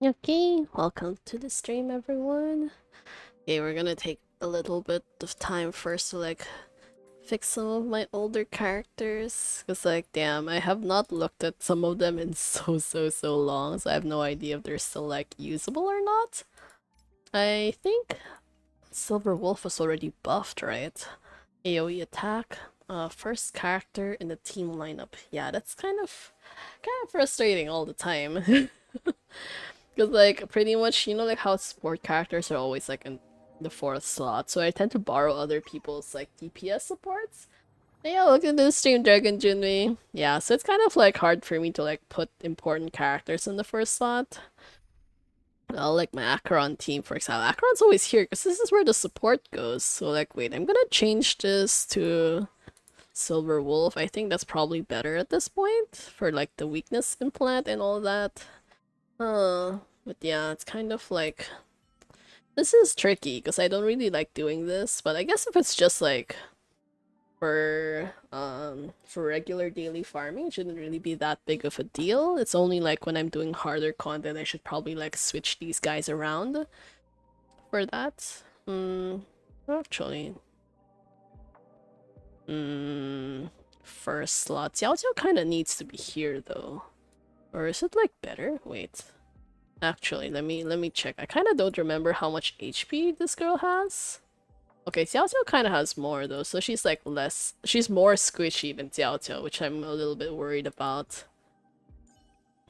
Okay, welcome to the stream, everyone. Okay, we're gonna take a little bit of time first to like fix some of my older characters. Cause like, damn, I have not looked at some of them in so long, so I have no idea if they're still like usable or not. I think Silver Wolf was already buffed, right? AoE attack. first character in the team lineup. Yeah, that's kind of frustrating all the time. Because like pretty much, like how support characters are always like in the fourth slot, so I tend to borrow other people's like DPS supports. Yeah, look at this stream, Dragon Junwei. Yeah, so it's kind of like hard for me to like put important characters in the first slot. Like my Acheron team, for example. Acheron's always here because this is where the support goes. So like, wait, I'm gonna change this to Silver Wolf. I think that's probably better at this point for like the weakness implant and all that. But yeah, it's kind of like this is tricky because I don't really like doing this. But I guess if it's just like for regular daily farming, it shouldn't really be that big of a deal. It's only like when I'm doing harder content I should probably like switch these guys around for that. Actually. First slot. Xiao Xiao kinda needs to be here though. Or is it like better? Wait. Actually, let me check. I kinda don't remember how much HP this girl has. Okay, Xiao Xiao kind of has more though, so she's like she's more squishy than Xiao Xiao, which I'm a little bit worried about.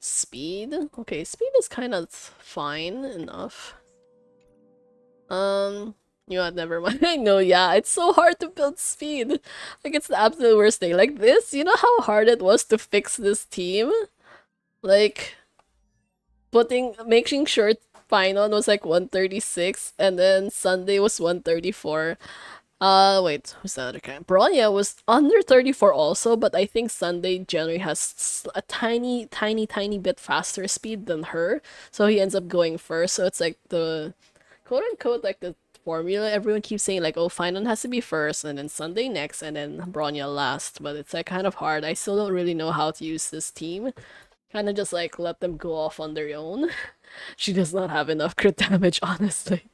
Speed? Okay, speed is kind of fine enough. You know what, never mind. I know, yeah, it's so hard to build speed. Like, it's the absolute worst thing. Like this, you know how hard it was to fix this team? Like, making sure Finon was like 136, and then Sunday was 134. Wait, who's the other guy? Bronya was under 34 also, but I think Sunday generally has a tiny, tiny, tiny bit faster speed than her, so he ends up going first. So it's like the quote-unquote like the formula everyone keeps saying, like, oh, Finon has to be first, and then Sunday next, and then Bronya last. But it's like kind of hard. I still don't really know how to use this team. Kind of just like let them go off on their own. She does not have enough crit damage, honestly.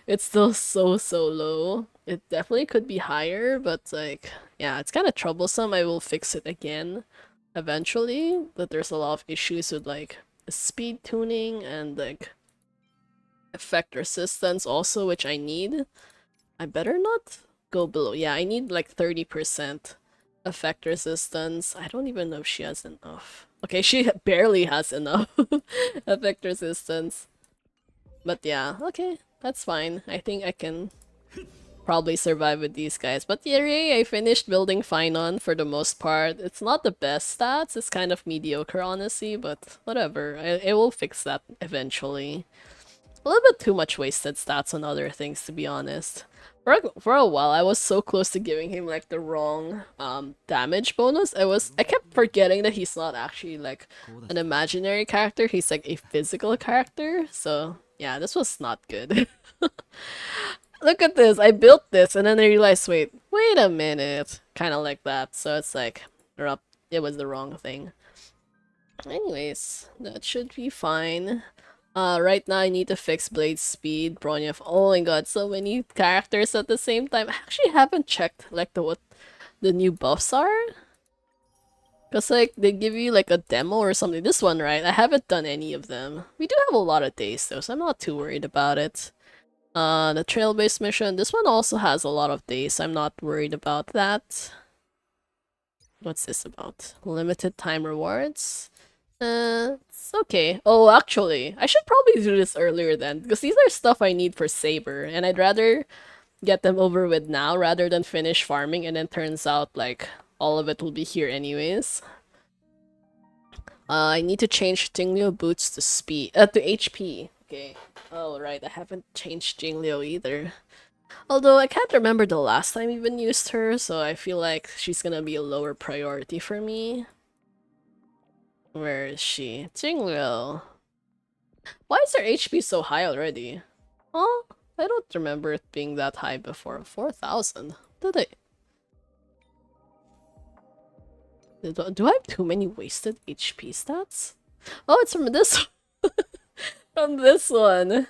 It's still so low. It definitely could be higher, but like, yeah, it's kind of troublesome. I will fix it again eventually, but there's a lot of issues with like speed tuning and like effect resistance also, which I need. I better not go below. Yeah, I need like 30% effect resistance. I don't even know if she has enough. Okay, she barely has enough effect resistance. But yeah, okay, that's fine. I think I can probably survive with these guys. But yeah, I finished building Finon for the most part. It's not the best stats, it's kind of mediocre honestly, but whatever. I will fix that eventually. A little bit too much wasted stats on other things, to be honest. For a while, I was so close to giving him like the wrong damage bonus. I kept forgetting that he's not actually like an imaginary character. He's like a physical character. So yeah, this was not good. Look at this. I built this and then I realized, wait a minute. Kind of like that. So it's like, it was the wrong thing. Anyways, that should be fine. Right now I need to fix Blade speed, Bronya. Oh my god, so many characters at the same time. I actually haven't checked like what the new buffs are. Cause like they give you like a demo or something. This one, right? I haven't done any of them. We do have a lot of days though, so I'm not too worried about it. The Trailblaze mission. This one also has a lot of days. I'm not worried about that. What's this about? Limited time rewards? It's okay. Oh, actually, I should probably do this earlier then, because these are stuff I need for Saber, and I'd rather get them over with now rather than finish farming and then turns out like all of it will be here anyways. I need to change Jingliu boots to to HP. Okay. Oh, right, I haven't changed Jingliu either. Although I can't remember the last time I even used her, so I feel like she's gonna be a lower priority for me. Where is she? Jingliu. Why is her HP so high already? Oh, I don't remember it being that high before. 4,000. Did I? Do I have too many wasted HP stats? Oh, it's from this from this one.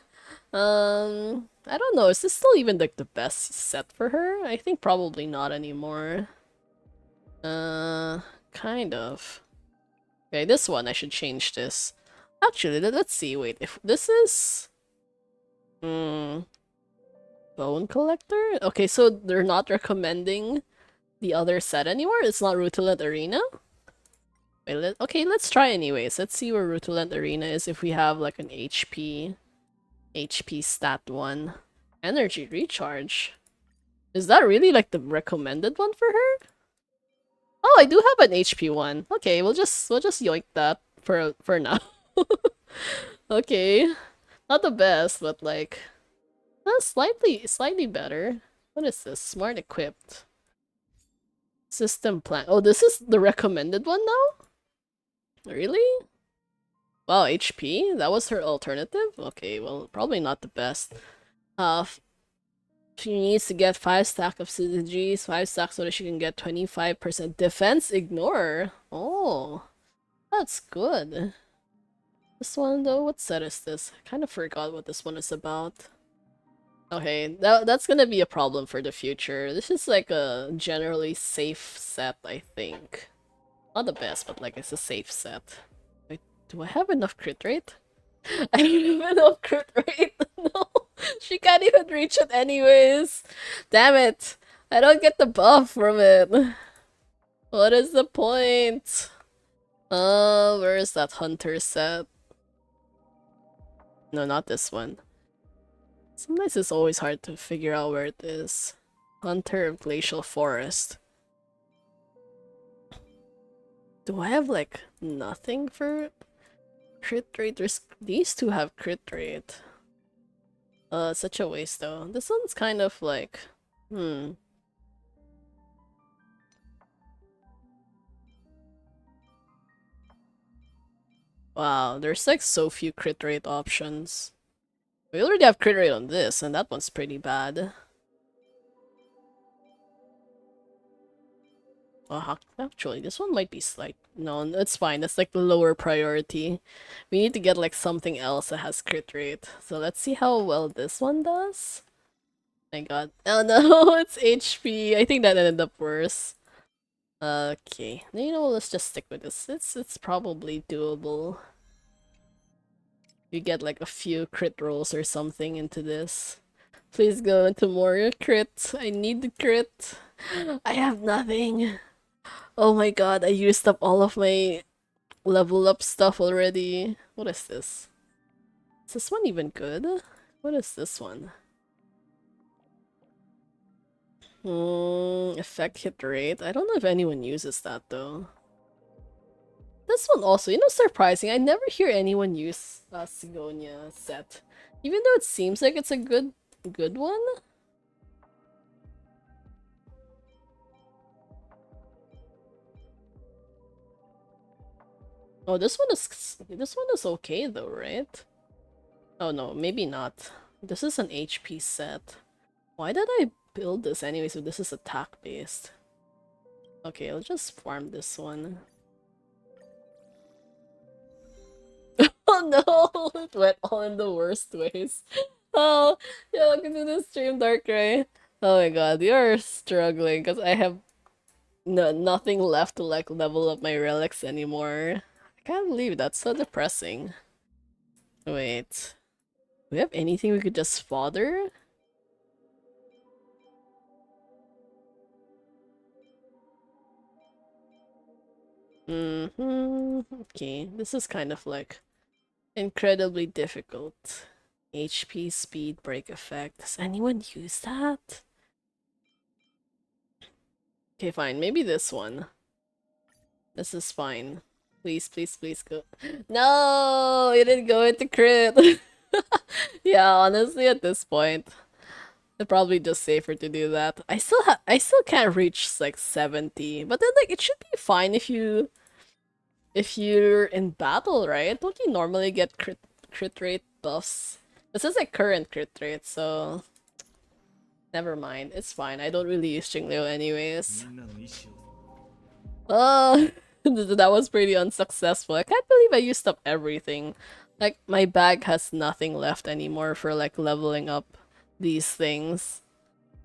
I don't know. Is this still even like the best set for her? I think probably not anymore. Kind of. Okay, this one, I should change this. Actually, let's see. Wait, if this is... Bone Collector? Okay, so they're not recommending the other set anymore? It's not Rutilant Arena? Wait, okay, let's try anyways. Let's see where Rutilant Arena is if we have like an HP stat one. Energy recharge. Is that really like the recommended one for her? Oh, I do have an HP one. Okay, we'll just yoink that for now. Okay. Not the best, but like slightly better. What is this? Smart equipped. System plan. Oh, this is the recommended one now? Really? Wow, HP? That was her alternative? Okay, well, probably not the best. She needs to get 5 stack of synergies, 5 stacks so that she can get 25% defense ignore. Oh, that's good. This one though, what set is this? I kind of forgot what this one is about. Okay, that's gonna be a problem for the future. This is like a generally safe set, I think. Not the best, but like it's a safe set. Wait, do I have enough crit rate? I don't have enough crit rate. No, she can't even reach it anyways. Damn it. I don't get the buff from it. What is the point? Where is that hunter set? No, not this one. Sometimes it's always hard to figure out where it is. Hunter of Glacial Forest. Do I have like nothing for crit rate? These two have crit rate. Such a waste though. This one's kind of like, Wow, there's like so few crit rate options. We already have crit rate on this, and that one's pretty bad. Well, actually, this one might be slight. No, it's fine. That's like the lower priority. We need to get like something else that has crit rate. So let's see how well this one does. My god. Oh no, it's HP. I think that ended up worse. Okay. You know, let's just stick with this. It's probably doable. You get like a few crit rolls or something into this. Please go into more crit. I need the crit. I have nothing. Oh my god, I used up all of my level up stuff already. What is this? Is this one even good? What is this one? Effect hit rate. I don't know if anyone uses that though. This one also, you know, surprising. I never hear anyone use Sigonia set. Even though it seems like it's a good one. Oh, this one is okay though, right? Oh no, maybe not. This is an HP set. Why did I build this anyway? So this is attack based. Okay, I'll just farm this one. Oh no! It went all in the worst ways. Oh, yeah, welcome to the stream, Darkrai. Oh my god, you're struggling because I have nothing left to like level up my relics anymore. I can't believe that's so depressing. Wait. Do we have anything we could just fodder? Okay, this is kind of like incredibly difficult. HP speed break effect. Does anyone use that? Okay, fine. Maybe this one. This is fine. Please, please, please go. No! It didn't go into crit! Yeah, honestly, at this point, it's probably just safer to do that. I still can't reach like 70, but then like it should be fine if you're in battle, right? Don't you normally get crit rate buffs? This is like current crit rate, so never mind. It's fine. I don't really use Jingleo anyways. Oh, that was pretty unsuccessful. I can't believe I used up everything. Like, my bag has nothing left anymore for, like, leveling up these things.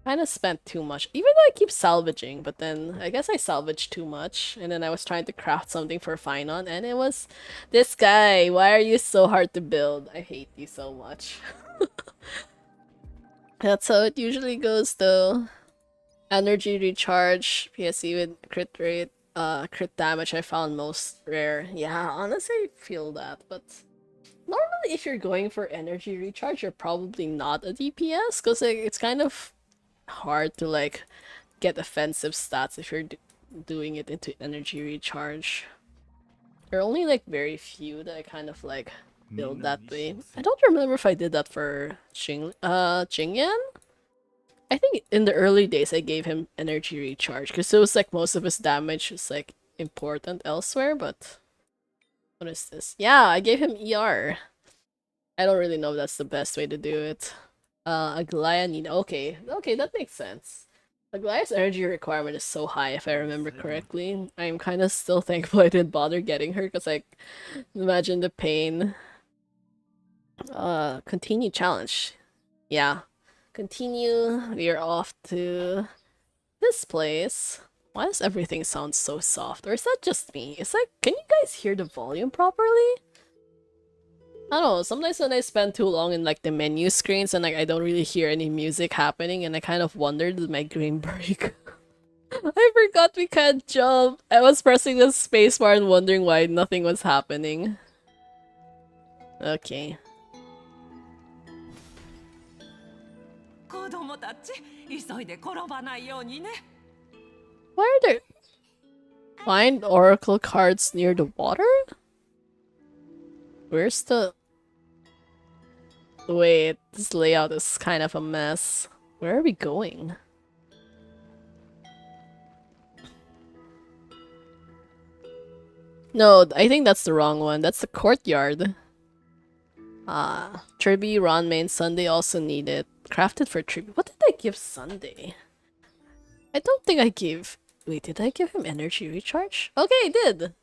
Kinda spent too much. Even though I keep salvaging, but then I guess I salvaged too much. And then I was trying to craft something for Finon, and it was this guy. Why are you so hard to build? I hate you so much. That's how it usually goes, though. Energy recharge, PSE with crit rate, crit damage I found most rare. Yeah, honestly I feel that, but normally if you're going for energy recharge, you're probably not a DPS, because like, it's kind of hard to like get offensive stats if you're doing it into energy recharge. There are only like very few that I kind of like build that way. I don't remember if I did that for Jingyan. I think in the early days I gave him energy recharge because it was like most of his damage is like important elsewhere, but what is this? Yeah, I gave him ER. I don't really know if that's the best way to do it. Aglaya need okay, that makes sense. Aglaya's energy requirement is so high if I remember correctly. I'm kind of still thankful I didn't bother getting her because like imagine the pain. Continue challenge. Yeah. Continue. We are off to this place. Why does everything sound so soft? Or is that just me? It's like, can you guys hear the volume properly? I don't know, sometimes when I spend too long in like the menu screens and like I don't really hear any music happening and I kind of wondered did my green break. I forgot we can't jump. I was pressing the spacebar and wondering why nothing was happening. Okay. Why are there find oracle cards near the water? Where's the... Wait, this layout is kind of a mess. Where are we going? No, I think that's the wrong one. That's the courtyard. Triby, Ranmei, and Sunday also need it. Crafted for Triby. What did I give Sunday? I don't think I gave... Wait, did I give him energy recharge? Okay, I did!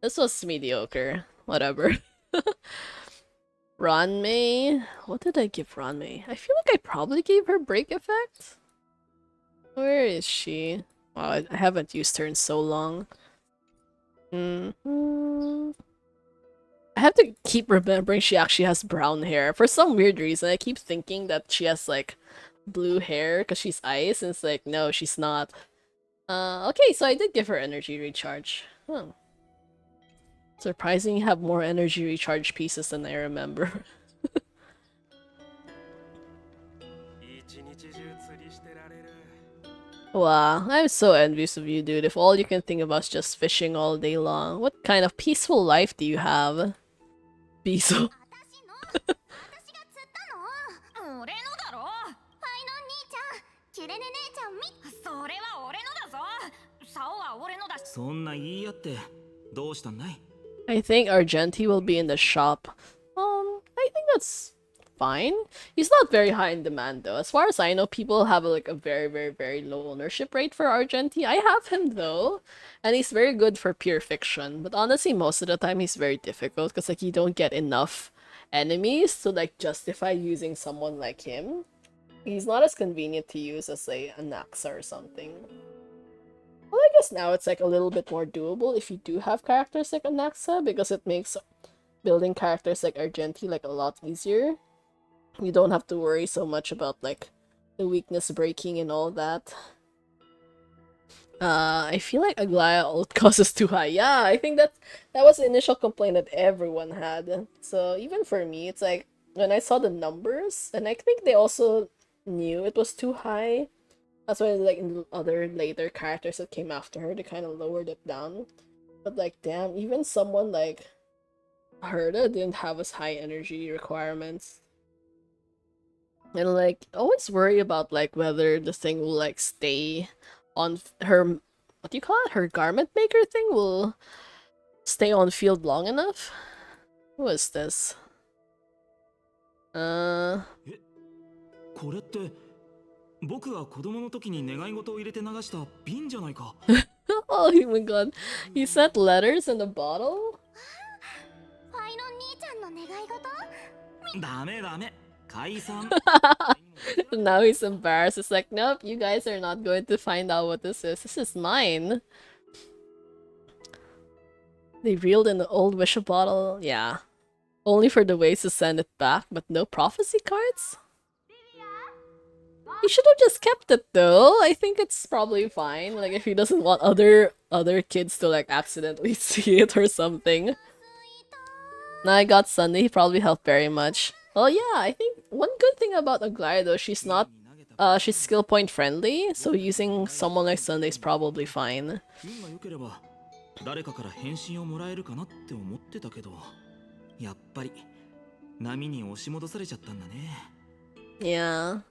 This was mediocre. Whatever. Ranmei... What did I give Ranmei? I feel like I probably gave her break effect? Where is she? Wow, I haven't used her in so long. I have to keep remembering she actually has brown hair. For some weird reason, I keep thinking that she has, like, blue hair because she's ice, and it's like, no, she's not. Okay, so I did give her energy recharge. Huh. Surprising you have more energy recharge pieces than I remember. Wow, I'm so envious of you, dude. If all you can think about is just fishing all day long. What kind of peaceful life do you have? Peaceful. I think Argenti will be in the shop. I think that's fine. He's not very high in demand though. As far as I know, people have like a very, very, very low ownership rate for Argenti. I have him though, and he's very good for pure fiction. But honestly, most of the time he's very difficult because like you don't get enough enemies to like justify using someone like him. He's not as convenient to use as say a Naxa or something. Well, I guess now it's like a little bit more doable if you do have characters like a Naxa because it makes building characters like Argenti like a lot easier. You don't have to worry so much about like the weakness breaking and all that. I feel like Aglaya ult cost is too high. Yeah, I think that was the initial complaint that everyone had. So even for me, it's like when I saw the numbers, and I think they also knew it was too high. That's why like in the other later characters that came after her, they kind of lowered it down. But like, damn, even someone like Herda didn't have as high energy requirements. And like, always worry about like whether the thing will like stay on her, what do you call it? Her garment maker thing will stay on field long enough? Who is this? Oh my god. He sent letters in a bottle? Now he's embarrassed. It's like, nope, you guys are not going to find out what this is. This is mine. They reeled in the old wish bottle. Yeah. Only for the ways to send it back, but no prophecy cards? He should have just kept it though. I think it's probably fine. Like if he doesn't want other kids to like accidentally see it or something. Now I got Sunday, he probably helped very much. Well yeah, I think one good thing about Aglaya though, she's skill point friendly, so using someone like Sunday is probably fine. 誰かから返信をもらえるかなって思ってたけど、やっぱり波に押し戻されちゃったんだね。Yeah.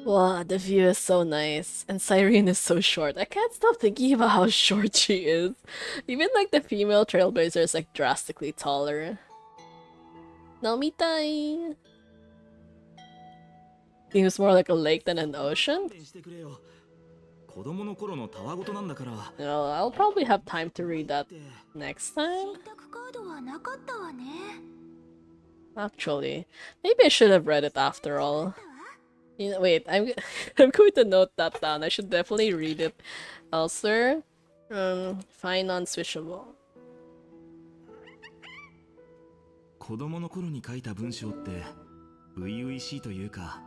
Wow, the view is so nice. And Cyrene is so short. I can't stop thinking about how short she is. Even like the female Trailblazer is like drastically taller. Naomitai! Seems more like a lake than an ocean. I'll probably have time to read that next time. Actually, maybe I should have read it after all. You know, wait, I'm going to note that down. I should definitely read it elsewhere. Find non-switchable. 子供の頃に書いた文章って初々しいというか。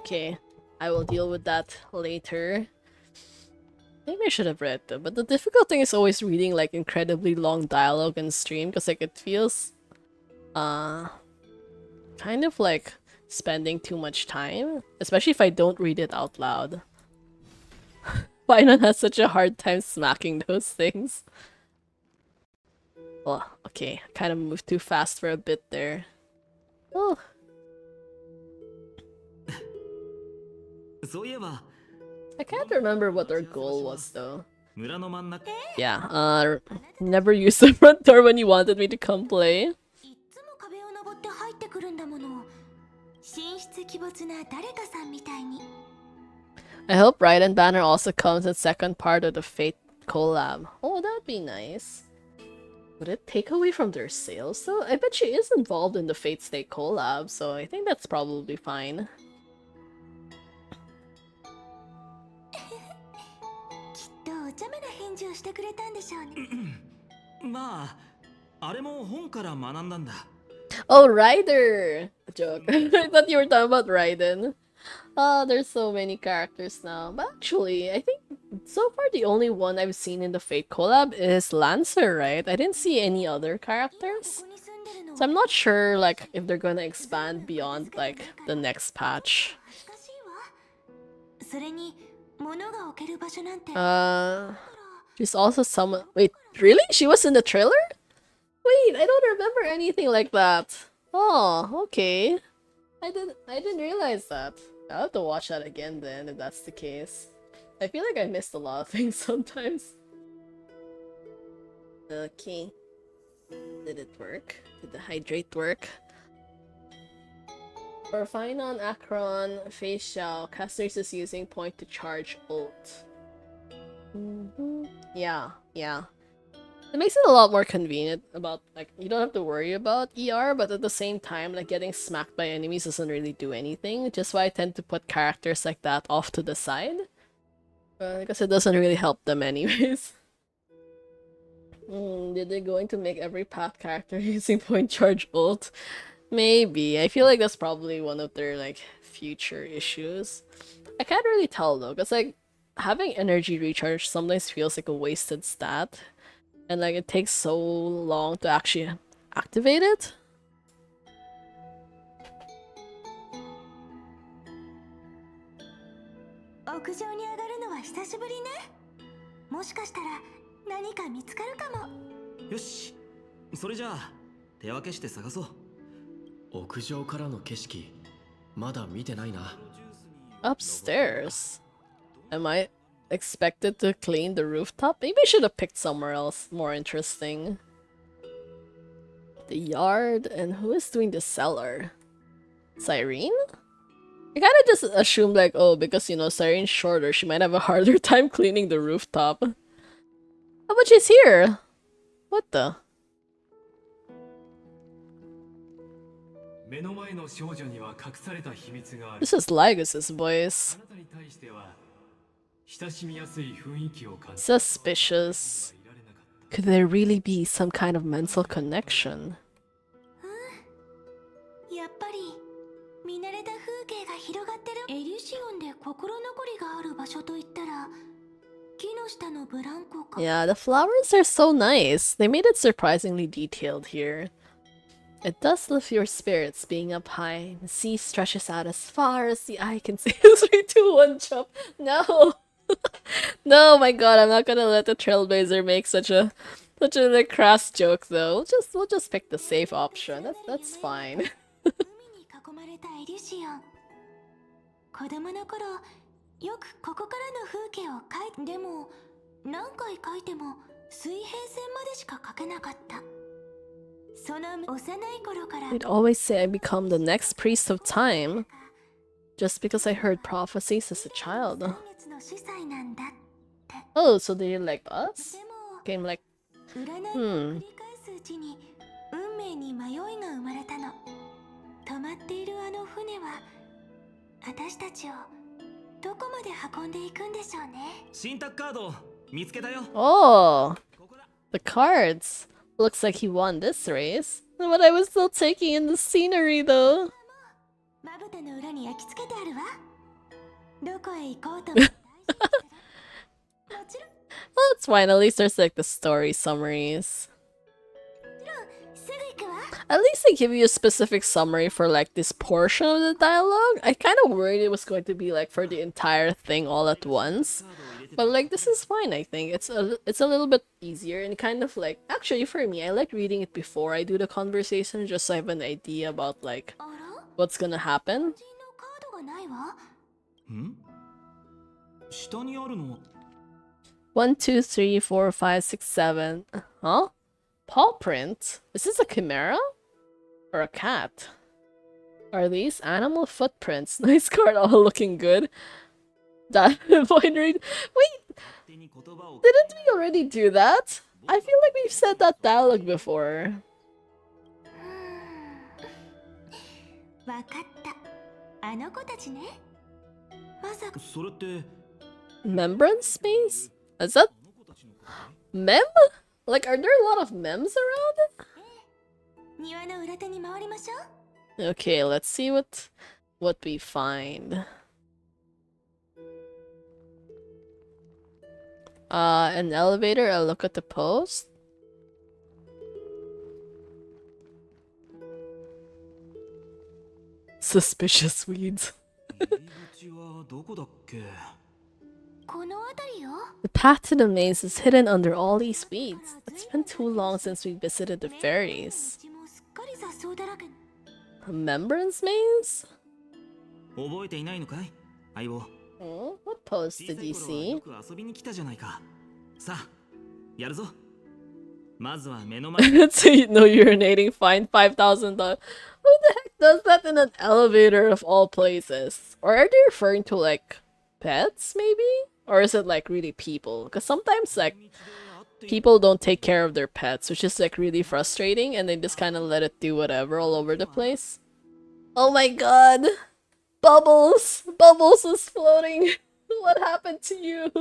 Okay, I will deal with that later. Maybe I should have read them, but the difficult thing is always reading like incredibly long dialogue in stream because like it feels kind of like spending too much time, especially if I don't read it out loud. Finon has such a hard time smacking those things. Oh, okay, I kind of moved too fast for a bit there. Oh. I can't remember what our goal was though. Yeah, never use the front door when you wanted me to come play. I hope Raiden Banner also comes in second part of the Fate collab. Oh, that'd be nice. Would it take away from their sales though? I bet she is involved in the Fate Stay collab, so I think that's probably fine. お茶目な返事をしてくれたんでしょうね。まあ、あれも本から学んだんだ。Oh, Ryder! Joke. I thought you were talking about Raiden. Oh, there's so many characters now. But actually, I think so far the only one I've seen in the Fate collab is Lancer, right? I didn't see any other characters. So I'm not sure like if they're gonna expand beyond like the next patch. She's also someone. Wait, really? She was in the trailer? Wait, I don't remember anything like that. Oh, okay. I didn't realize that. I'll have to watch that again then, if that's the case. I feel like I missed a lot of things sometimes. Okay. Did it work? Did the hydrate work? For Finon, Akron, Face Shao, casters is using point to charge ult. Yeah. It makes it a lot more convenient about, like, you don't have to worry about ER, but at the same time, like, getting smacked by enemies doesn't really do anything, just why I tend to put characters like that off to the side. Because it doesn't really help them anyways. Did they going to make every path character using point charge ult? Maybe. I feel like that's probably one of their, like, future issues. I can't really tell though, because, like, having energy recharge sometimes feels like a wasted stat. And like it takes so long to actually activate it. Upstairs? Am I expected to clean the rooftop? Maybe I should have picked somewhere else more interesting. The yard, and who is doing the cellar? Cyrene? I kinda just assumed like, oh, because you know, Cyrene's shorter, she might have a harder time cleaning the rooftop. Oh, but she's here! What the? This is Lagos's voice. Suspicious. Could there really be some kind of mental connection? やっぱり見慣れた風景が広がってる。エリシオンで心残りがある場所といったら木の下のブランコか。 Yeah, the flowers are so nice. They made it surprisingly detailed here. It does lift your spirits being up high. The sea stretches out as far as the eye can see. 3, 2, 1, jump. No! No, my god, I'm not gonna let the Trailblazer make such a like crass joke though. We'll just pick the safe option. That's fine. 海に囲まれたエリシオン。子供の頃よくここからの風景を描いて、でも何回描いても水平線までしか描けなかった。その幼い頃から They'd always say I become the next priest of time just because I heard prophecies as a child. 月の司祭なんだって。 Oh, so they're like us? でも Came like 占いを繰り返すうちに運命に迷いが生まれたの。止まっているあの船は私たちをどこまで運んでいくんでしょうね。信託カード見つけたよ。 oh, the cards. Looks like he won this race. But I was still taking in the scenery though. まぶたの裏に焼き付けてあるわ。どこへ行こうとも大丈夫する。もちろん Well, it's fine. At least there's like the story summaries. すぐ行くわ。 At least they give you a specific summary for like this portion of the dialogue. I kind of worried it was going to be like for the entire thing all at once. But like this is fine, I think. It's a little bit easier and kind of like actually for me, I like reading it before I do the conversation just so I have an idea about like あら、 what's gonna happen. 人のカードがないわ。ん？下にあるのは 1, 2, 3, 4, 5, 6, 7. Huh? Paw print? Is this a chimera? Or a cat? Are these animal footprints? Nice card, all looking good. That point read. Wait, 手に言葉を didn't we already do that? I feel like we've said that dialogue before. わかった。あの子たちね。まさかそれって Membrane space? Is that あの子たちのこと？ mem? Like, are there a lot of mems around? 庭の裏手に回りましょう。 Okay, let's see what we find. An elevator, I'll look at the post. Suspicious weeds. 入り口はどこだっけ？この辺りよ。 The path to the maze is hidden under all these weeds. It's been too long since we visited the ferries. 道もすっかり雑草だらけ。 A membranes maze? 覚えていないのかい？相棒。 Oh, what post 小 did さい you 頃は see? よく遊びに来たじゃないか。さあ、やるぞ。まずは目の前。 See, no urinating, fine $5,000. Who the heck does that in an elevator of all places? Or are they referring to like pets, maybe? Or is it like really people? Because sometimes like people don't take care of their pets, which is like really frustrating, and they just kind of let it do whatever all over the place. Oh my god! Bubbles! Bubbles is floating! What happened to you?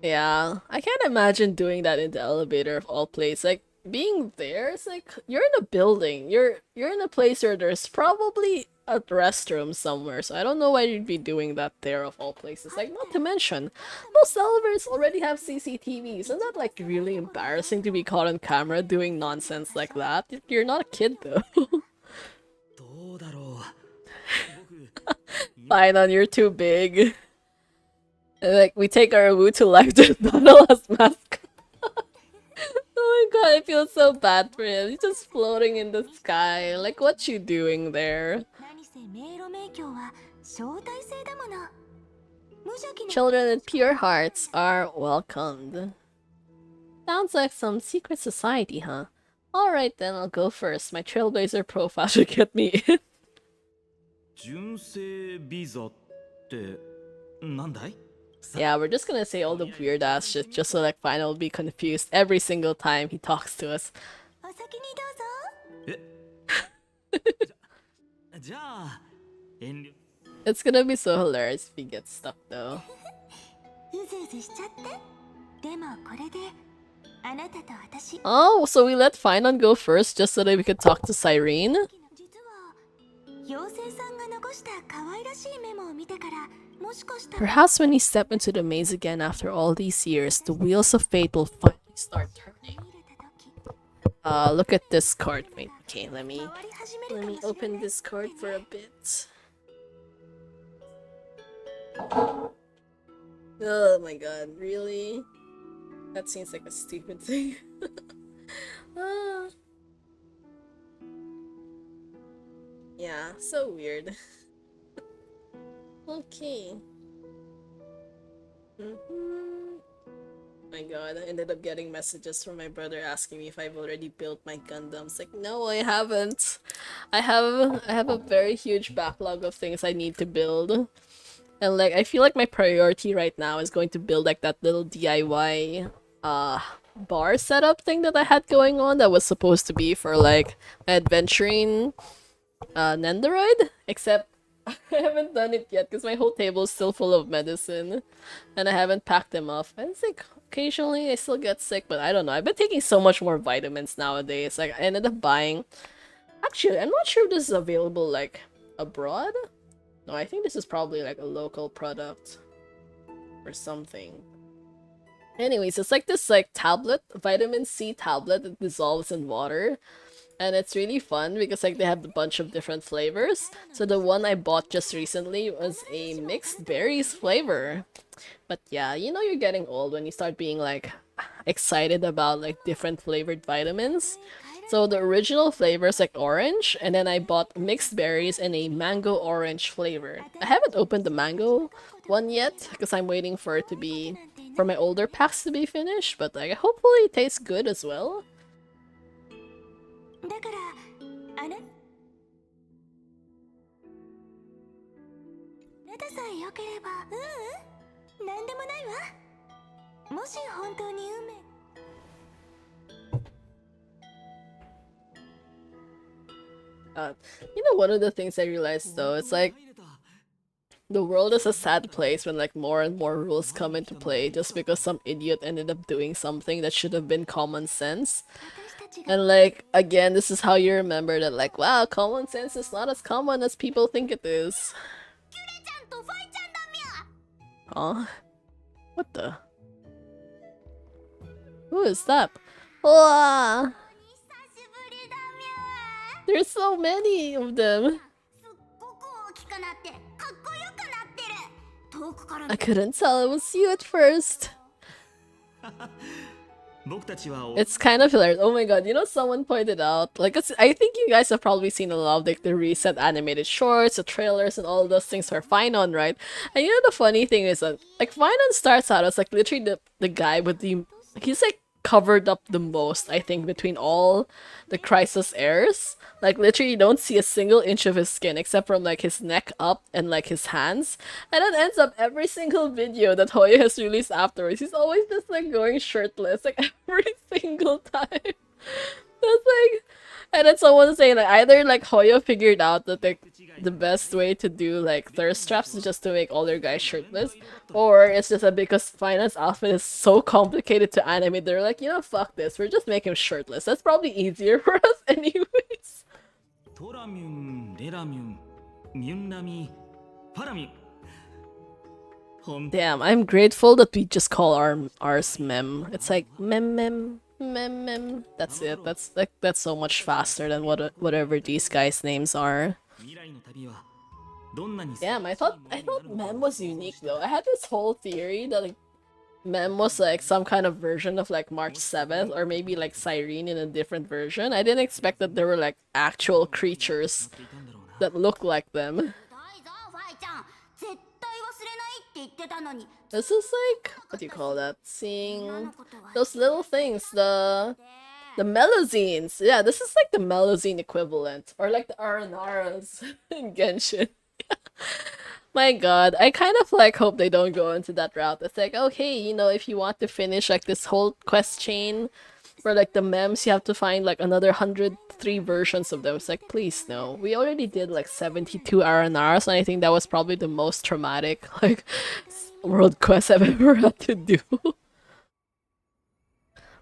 Yeah, I can't imagine doing that in the elevator of all places. Like being there, it's like you're in a building. You're in a place where there's probably a restroom somewhere. So I don't know why you'd be doing that there of all places. Like not to mention, most elevators already have CCTVs. Isn't that like really embarrassing to be caught on camera doing nonsense like that? You're not a kid though. どうだろう。僕 Fine on, you're too big. And, like we take our Wu to life to battle as mascot. Oh my god, I feel so bad for him. He's just floating in the sky. Like, what you doing there? 何せ迷路迷宮は招待制だもの。無邪気な Children and pure hearts are welcomed. Sounds like some secret society, huh? Alright then, I'll go first. My Trailblazer profile should get me in. 純正ビザってなんだい？ Yeah, we're just gonna say all the weird ass shit just so like Final will be confused every single time he talks to us. お先にじゃあ遠慮 It's gonna be so hilarious if he gets stuck though. うずうずしちゃってでもこれであなたと私 Oh, so we let Finon go first just so that we could talk to Cyrene? 実は妖精さんが残した可愛らしいメモを見てからもしかしたら Perhaps when we step into the maze again after all these years, the wheels of fate will finally start turning. 見れた時 Look at this card. Wait, okay, let me 変わり始める let か me もしれない open this card for a bit. Oh my god, really? That seems like a stupid thing. Ah. Yeah, so weird. Okay. My god, I ended up getting messages from my brother asking me if I've already built my Gundams. Like, no, I haven't. I have a very huge backlog of things I need to build. And like I feel like my priority right now is going to build like that little DIY bar setup thing that I had going on that was supposed to be for like my adventuring Nendoroid, except I haven't done it yet because my whole table is still full of medicine and I haven't packed them off. And it's like occasionally I still get sick, but I don't know. I've been taking so much more vitamins nowadays. Like I ended up buying. Actually, I'm not sure if this is available like abroad. No, I think this is probably like a local product or something. Anyways, it's like this like tablet, vitamin C tablet that dissolves in water. And it's really fun because like they have a bunch of different flavors. So the one I bought just recently was a mixed berries flavor. But yeah, you know you're getting old when you start being like excited about like different flavored vitamins. So the original flavor is like orange, and then I bought mixed berries and a mango orange flavor. I haven't opened the mango one yet because I'm waiting for it to be for my older packs to be finished, but like hopefully it tastes good as well. だからあなたさえ良ければなんでもないわもし本当に運命 You know, one of the things I realized though, it's like the world is a sad place when like more and more rules come into play just because some idiot ended up doing something that should have been common sense. 私たちが And like again, this is how you remember that like wow, common sense is not as common as people think it is. ちゃんとファイちゃんだみゃ Huh? What the? Who is that? Wow, 久しぶりだみゃ there's so many of them. すっごく大きくなってかっこよくなってる遠くから I couldn't tell it was you at first. 僕たちは It's kind of hilarious. Oh my god, you know, someone pointed out, like, I think you guys have probably seen a lot of like the recent animated shorts, the trailers, and all those things for Finon, right? And you know, the funny thing is that, like, Finon starts out as like literally the guy with the. He's like covered up the most, I think, between all the Crisis heirs. Like, literally, you don't see a single inch of his skin except from like his neck up and like his hands. And it ends up every single video that Hoya has released afterwards. He's always just like going shirtless, like every single time. That's like, and then someone saying like either like Hoya figured out that like the best way to do like thirst traps is just to make all their guys shirtless, or it's just that because Finance outfit is so complicated to animate, they're like, you know, fuck this, we're just making him shirtless. That's probably easier for us anyways. トラミュン、レラミュン、ミュンラミ、パラミュン。ほん Damn, I'm grateful that we just call ours mem. It's like mem mem mem mem. That's it. That's so much faster than whatever these guys' names are. 未来の旅はどんなに Damn, I thought mem was unique though. I had this whole theory that like mem was like some kind of version of like March 7th or maybe like Cyrene in a different version. I didn't expect that there were like actual creatures いたんだろうな。 that look like them. 大ぞファイちゃん絶対忘れないって言ってたのに This is like what do you call that? Seeing のことは those little things, the melazines. Yeah, this is like the melazine equivalent. Or like the Aranaras in Genshin. My god, I kind of like hope they don't go into that route. It's like, okay, you know, if you want to finish like this whole quest chain For like the memes, you have to find like another 103 versions of them. It's like, please no. We already did like 72 R&Rs, and I think that was probably the most traumatic like world quest I've ever had to do.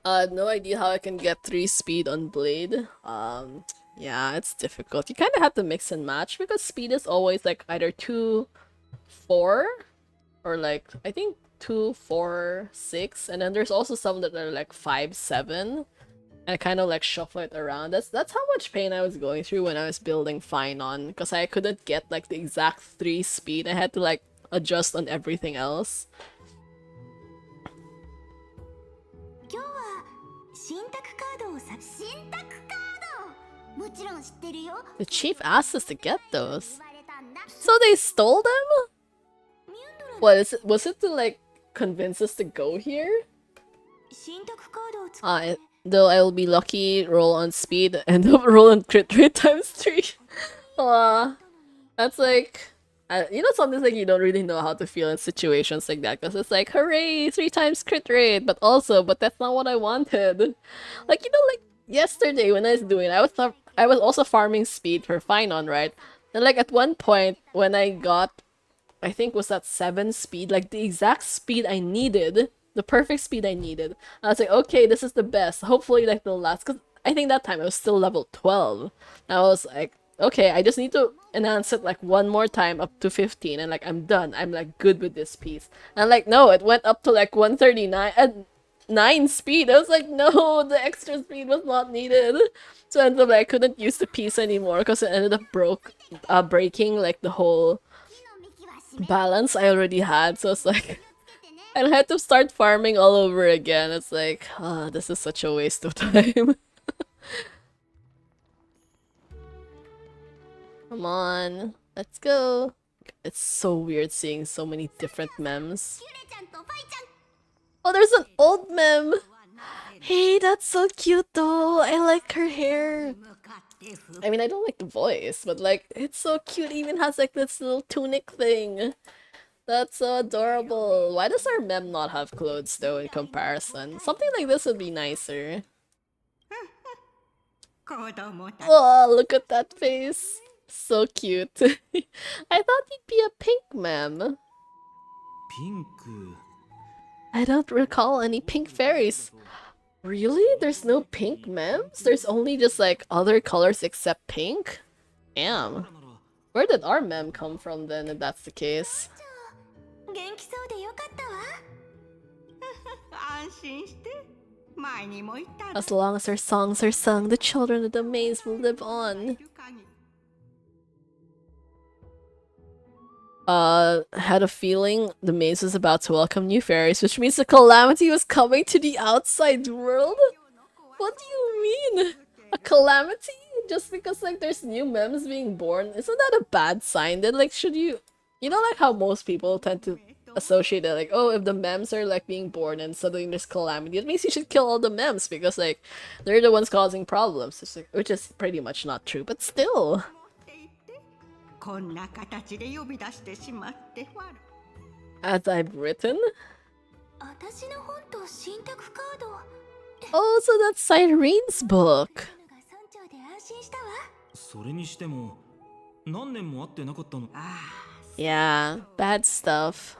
No idea how I can get 3 speed on Blade. Yeah, it's difficult. You kind of have to mix and match because speed is always like either 2, 4, or like I think 2, 4, 6, and then there's also some that are like 5, 7. And kind of like shuffle it around. That's how much pain I was going through when I was building Finon, because I couldn't get like the exact 3 speed. I had to like adjust on everything else. 今日は信託カードをさ信託カードもちろん知ってるよ The chief asked us to get those. So they stole them? What is it? Was it to like convince us to go here? 信託カードを使って Though I will be lucky, roll on speed, and roll on crit rate times 3. That's like, you know, sometimes like you don't really know how to feel in situations like that, because it's like, hooray, 3 times crit rate, but that's not what I wanted. Like, you know, like yesterday when I was doing it, I was also farming speed for Finon, right? And like at one point when I got, I think was that 7 speed, like the exact speed I needed, the perfect speed I needed. I was like, okay, this is the best. Hopefully, like, they'll last. Because I think that time I was still level 12. And I was like, okay, I just need to enhance it, like, one more time up to 15. And, like, I'm done. I'm, like, good with this piece. And, like, no, it went up to, like, 139 at 9 speed. I was like, no, the extra speed was not needed. So I ended up, like, I couldn't use the piece anymore because it ended up breaking, like, the whole balance I already had. So it's like... And I had to start farming all over again. It's like, this is such a waste of time. Come on, let's go. It's so weird seeing so many different memes. Oh, there's an old meme! Hey, that's so cute though! I like her hair! I mean, I don't like the voice, but like, it's so cute. It even has like this little tunic thing. That's so adorable. Why does our mem not have clothes though in comparison? Something like this would be nicer. Oh, look at that face. So cute. I thought you'd be a pink mem. Pink. I don't recall any pink fairies. Really? There's no pink mems? There's only just like other colors except pink? Damn. Where did our mem come from then if that's the case? 元気そうでよかったわ安心して前にも言った As long as our songs are sung, the children of the maze will live on. Had a feeling the maze was about to welcome new fairies, which means the calamity was coming to the outside world? What do you mean? A calamity? Just because like there's new memes being born? Isn't that a bad sign? Then like should you... You know like how most people tend to associate it like, oh, if the memes are like being born and suddenly there's calamity, it means you should kill all the memes because like they're the ones causing problems, like, which is pretty much not true, but still. As I've written? Oh, so that's Cyrene's book. それにしても何年も会ってなかったの Yeah, bad stuff.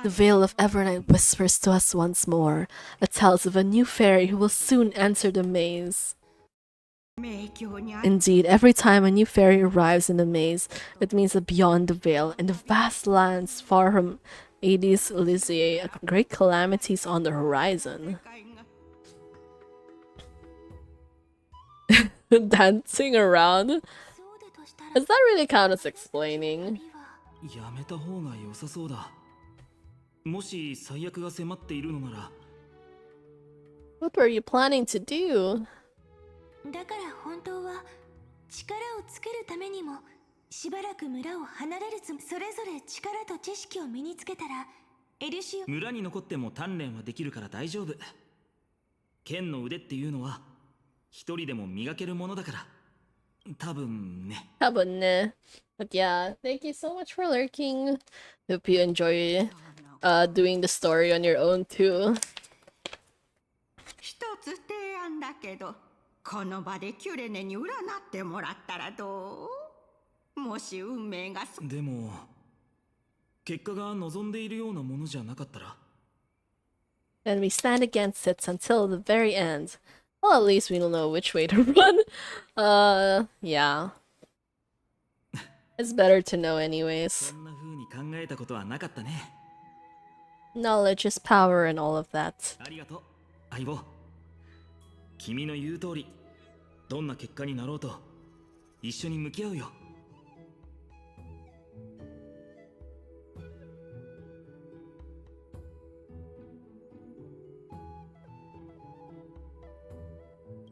The Veil of Evernight whispers to us once more. It tells of a new fairy who will soon enter the maze. Indeed, every time a new fairy arrives in the maze, it means that beyond the veil, in the vast lands far from Ades Elysiae, a great calamity is on the horizon. Dancing around? Does that really count as explaining? やめた方が良さそうだもし最悪が迫っているのなら What were you planning to do? だから本当は力をつけるためにもしばらく村を離れるそれぞれ力と知識を身につけたらエルシオ村に残っても鍛錬はできるから大丈夫剣の腕っていうのは一人でも磨けるものだから多分ね But yeah, thank you so much for lurking. Hope you enjoy doing the story on your own too. 一つ提んだけど、この場でキュレネに占ってもらったらどう？もし運命がでも結果が望んでいるようなものじゃなかったら And we stand against it until the very end. Well, at least we don't know which way to run. Yeah. It's better to know anyways. そんな風に考えたことはなかったね。 Knowledge is power and all of that. ありがとう相棒。君の言う通り、どんな結果になろうと一緒に向き合うよ。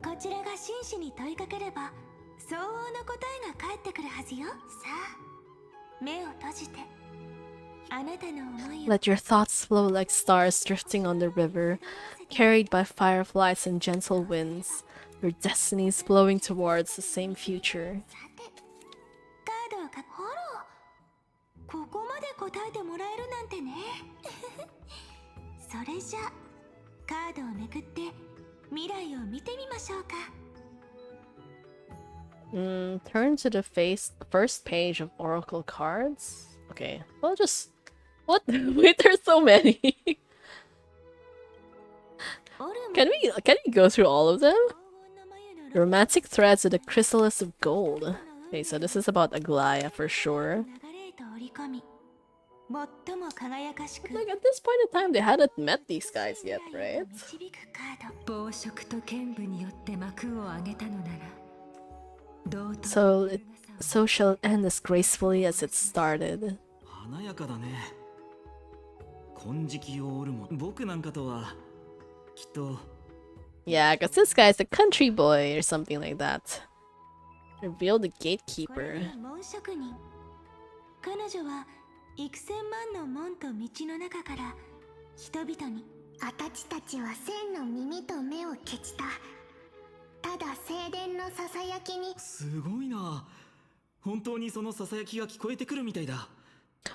こちらが真摯に問いかければ相応の答えが返ってくるはずよ。さあ、目を閉じてあなたの思いを Let your thoughts flow like stars drifting on the river, carried by fireflies and gentle winds. Your destinies flowing towards the same future. さて、カードをほら、ここまで答えてもらえるなんてね。それじゃカードをめくって未来を見てみましょうか。Turn to the first page of Oracle cards. Okay, well just... What? Wait, there's so many. Can we go through all of them? Romantic threads with a chrysalis of gold. Okay, so this is about Aglaya for sure. Like at this point in time, they hadn't met these guys yet, right? So shall it end as gracefully as it started. 華やかだね。金色を織るも僕なんかとはきっと Yeah, because this guy's a country boy or something like that. Reveal the gatekeeper. 彼女は幾千万の門と道の中から人々に、あたちたちは千の耳と目を消した。ただ静電のささやきに。すごいな。本当にそのささやきが聞こえてくるみたいだ。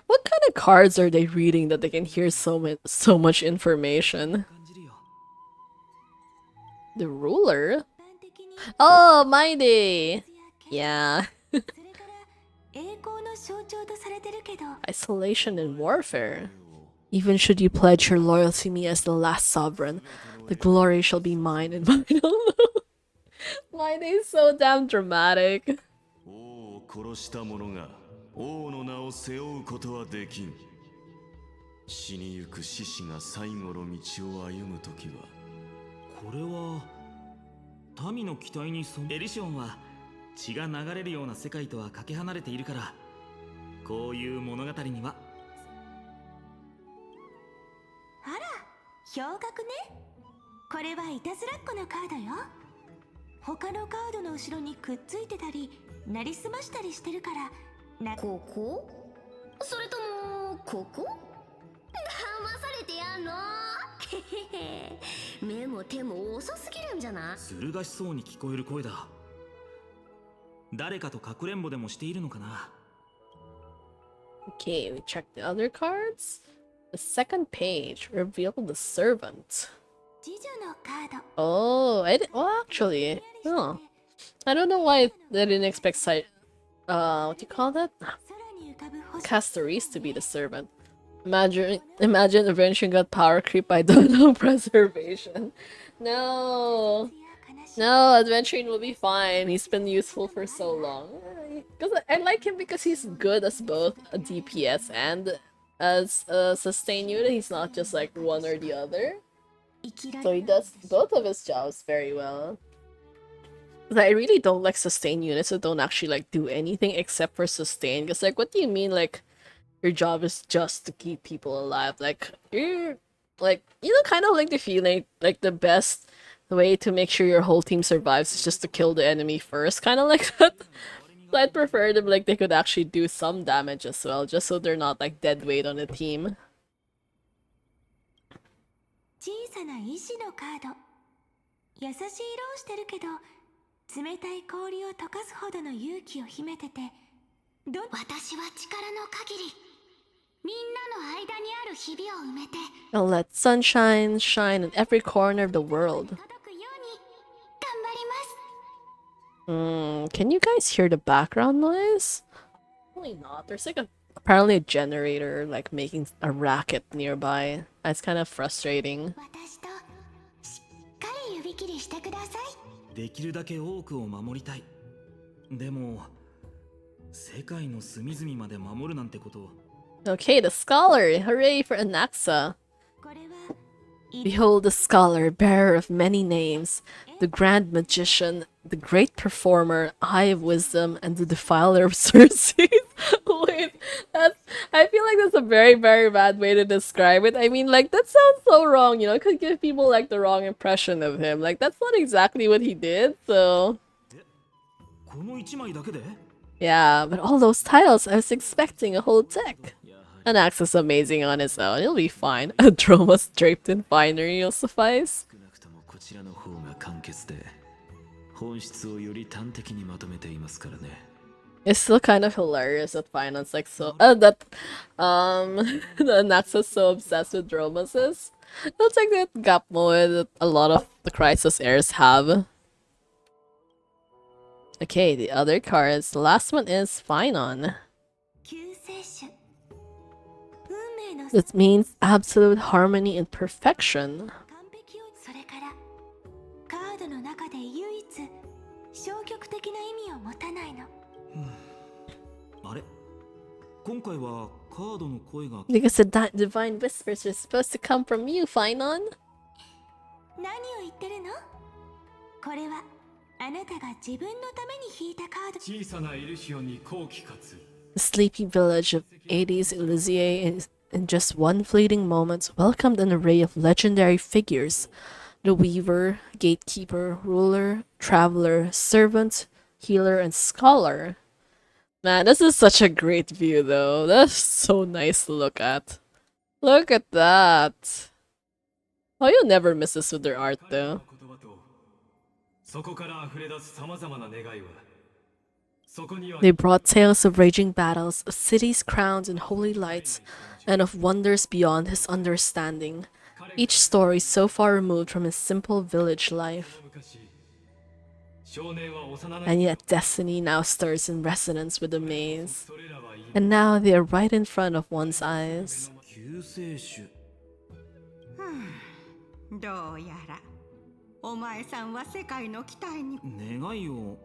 What kind of cards are they reading that they can hear so much information? 感じるよ。 The ruler? Oh, my day! Yeah. それから栄光の象徴とされてるけど、 Isolation and warfare. Even should you pledge your loyalty to me as the last sovereign, the glory shall be mine and mine alone. My day is so damn dramatic. 王を殺した者が王の名を背負うことはできん。死にゆく志士が最後の道を歩むときは、これは民の期待にエリシオンは血が流れるような世界とはかけ離れているから、こういう物語には。あら、氷格ね。これはいたずらっ子のカードよ。他のカードの後ろにくっついてたり、なりすましたりしてるから。ここ？それともここ？騙されてやんの？へへへ。目も手も遅すぎるんじゃない？ずる賢しそうに聞こえる声だ。誰かとかくれんぼでもしているのかな。 Okay, we check the other cards. The second page, reveal the servant. 次女のカード。 Oh, well, actually, oh. I don't know why they didn't expect what do you call that? 空に浮かぶ星。 Castaris to be the servant. Imagine Adventure got power creep by dono preservation. No. No, Adventuring will be fine. He's been useful for so long. Because I like him because he's good as both a DPS and as a sustain unit. He's not just like one or the other. So he does both of his jobs very well. 'Cause I really don't like sustain units that don't actually like do anything except for sustain. Because like, what do you mean like your job is just to keep people alive? Like you're like, you know, kind of like the feeling like the best way to make sure your whole team survives is just to kill the enemy first, kind of like that. So I'd prefer them like they could actually do some damage as well, just so they're not like dead weight on the team. 小さな石のカード。優しい色をしてるけど、冷たい氷を溶かすほどの勇気を秘めてて、私は力の限り、みんなの間にあるひびを埋めて、 And let sunshine shine in every corner of the world. 届くように Can you guys hear the background noise? Probably not. There's like apparently a generator like making a racket nearby. That's kind of frustrating. 私としっかり指切りしてください。できるだけ多くを守りたい。でも世界の隅々まで守るなんてことを。 Okay, the scholar! Hooray for Anaxa! これは Behold the scholar, bearer of many names, the grand magician, the great performer, eye of wisdom, and the defiler of Circes. Wait, I feel like that's a very, very bad way to describe it. I mean, like, that sounds so wrong, you know? It could give people, like, the wrong impression of him. Like, that's not exactly what he did, so... この一枚だけで Yeah, but all those titles, I was expecting a whole deck. Anax is amazing on his own, he'll be fine. A Dromas draped in finery will suffice. 少なくともこちらの方が簡潔で本質をより端的にまとめていますからね。 It's still kind of hilarious that Finance like that the Anax is so obsessed with Dromases. That's like that gap mode that a lot of the Crisis heirs have. Okay, the other cards. The last one is Finon. 救世主運命の This means absolute harmony and perfection. 完璧をそれからカードの中で唯一消極的な意味を持たないの。あれ今回はカードの声が Because the divine whispers are supposed to come from you, Finon. 何を言ってるの？これはあなたが自分のために引いたカード。小さなイルシオンに好機勝つ The sleepy village of Hades Elysiae is, in just one fleeting moment, welcomed an array of legendary figures. The Weaver, Gatekeeper, Ruler, Traveler, Servant, Healer, and Scholar. Man, this is such a great view though. That's so nice to look at. Look at that. Oh, you'll never miss this with their art 彼ら though. の言葉とそこから溢れ出す様々な願いはそこには They brought tales of raging battles, of cities crowned in holy lights, and of wonders beyond his understanding. Each story so far removed from his simple village life. 昔少年は幼な And yet destiny now stirs in resonance with the maze. それらはいい And now they are right in front of one's eyes. 救世主。どうやらお前さんは世界の期待に願いを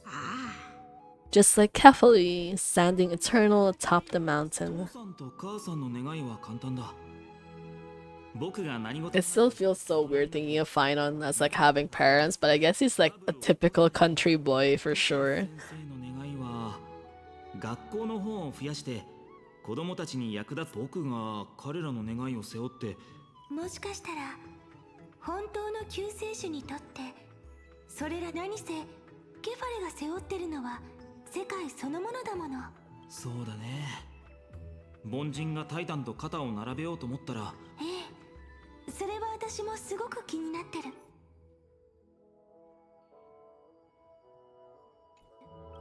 あ Just like Kefali, standing eternal atop the 父 mountain. さんと母さんの願いは簡単だ。僕が何事 It still feels so weird thinking of Finon as like having parents, but I guess he's like a typical country boy for sure. 先生の願いは学校の本を増やして子供たちに役立つ。僕が彼らの願いを背負ってもしかしたら本当の救世主にとってそれら何せケファレが背負ってるのは世界そのものだもの。そうだね。凡人がタイタンと肩を並べようと思ったらええ、それは私もすごく気になってる。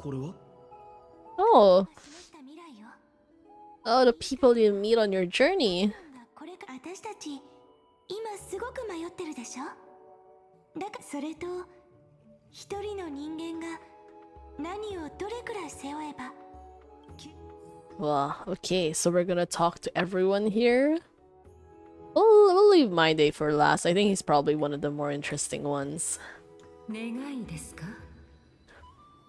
これは Oh, 示した未来よ。 oh, the people you meet on your journey. これから私たち今すごく迷ってるでしょ。だからそれと一人の人間が何をどれくらい背負えば Well, okay, so we're gonna talk to everyone here. We'll leave my day for last. I think he's probably one of the more interesting ones. 願いですか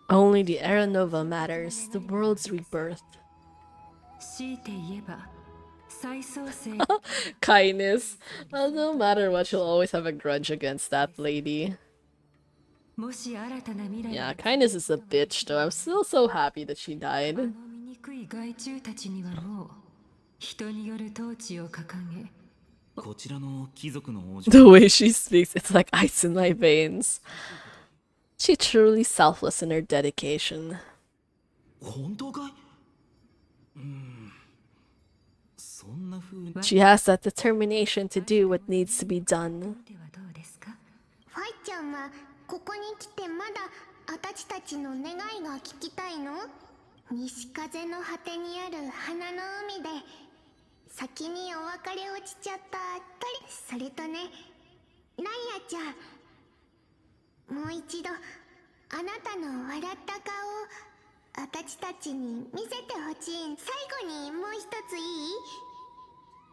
Only the Era Nova matters, the world's rebirth. 強いて言えば再創生 Kindness. No matter what, she'll always have a grudge against that lady. もし新たな未来 Yeah, Kindness is a bitch though. I'm still so happy that she あ died. の醜い害虫たちにはもう人による統治を掲げこちらの貴族の王女 The way she speaks, it's like ice in my veins. She's truly selfless in her dedication. 本当かいそんな風に She has that determination to do what needs to be done. ではどうですかファイちゃんはここに来てまだ私たちの願いが聞きたいの？西風の果てにある花の海で先にお別れ落ちちゃったそれとね、ナイアちゃん、もう一度あなたの笑った顔私たちに見せてほしい。最後にもう一ついい？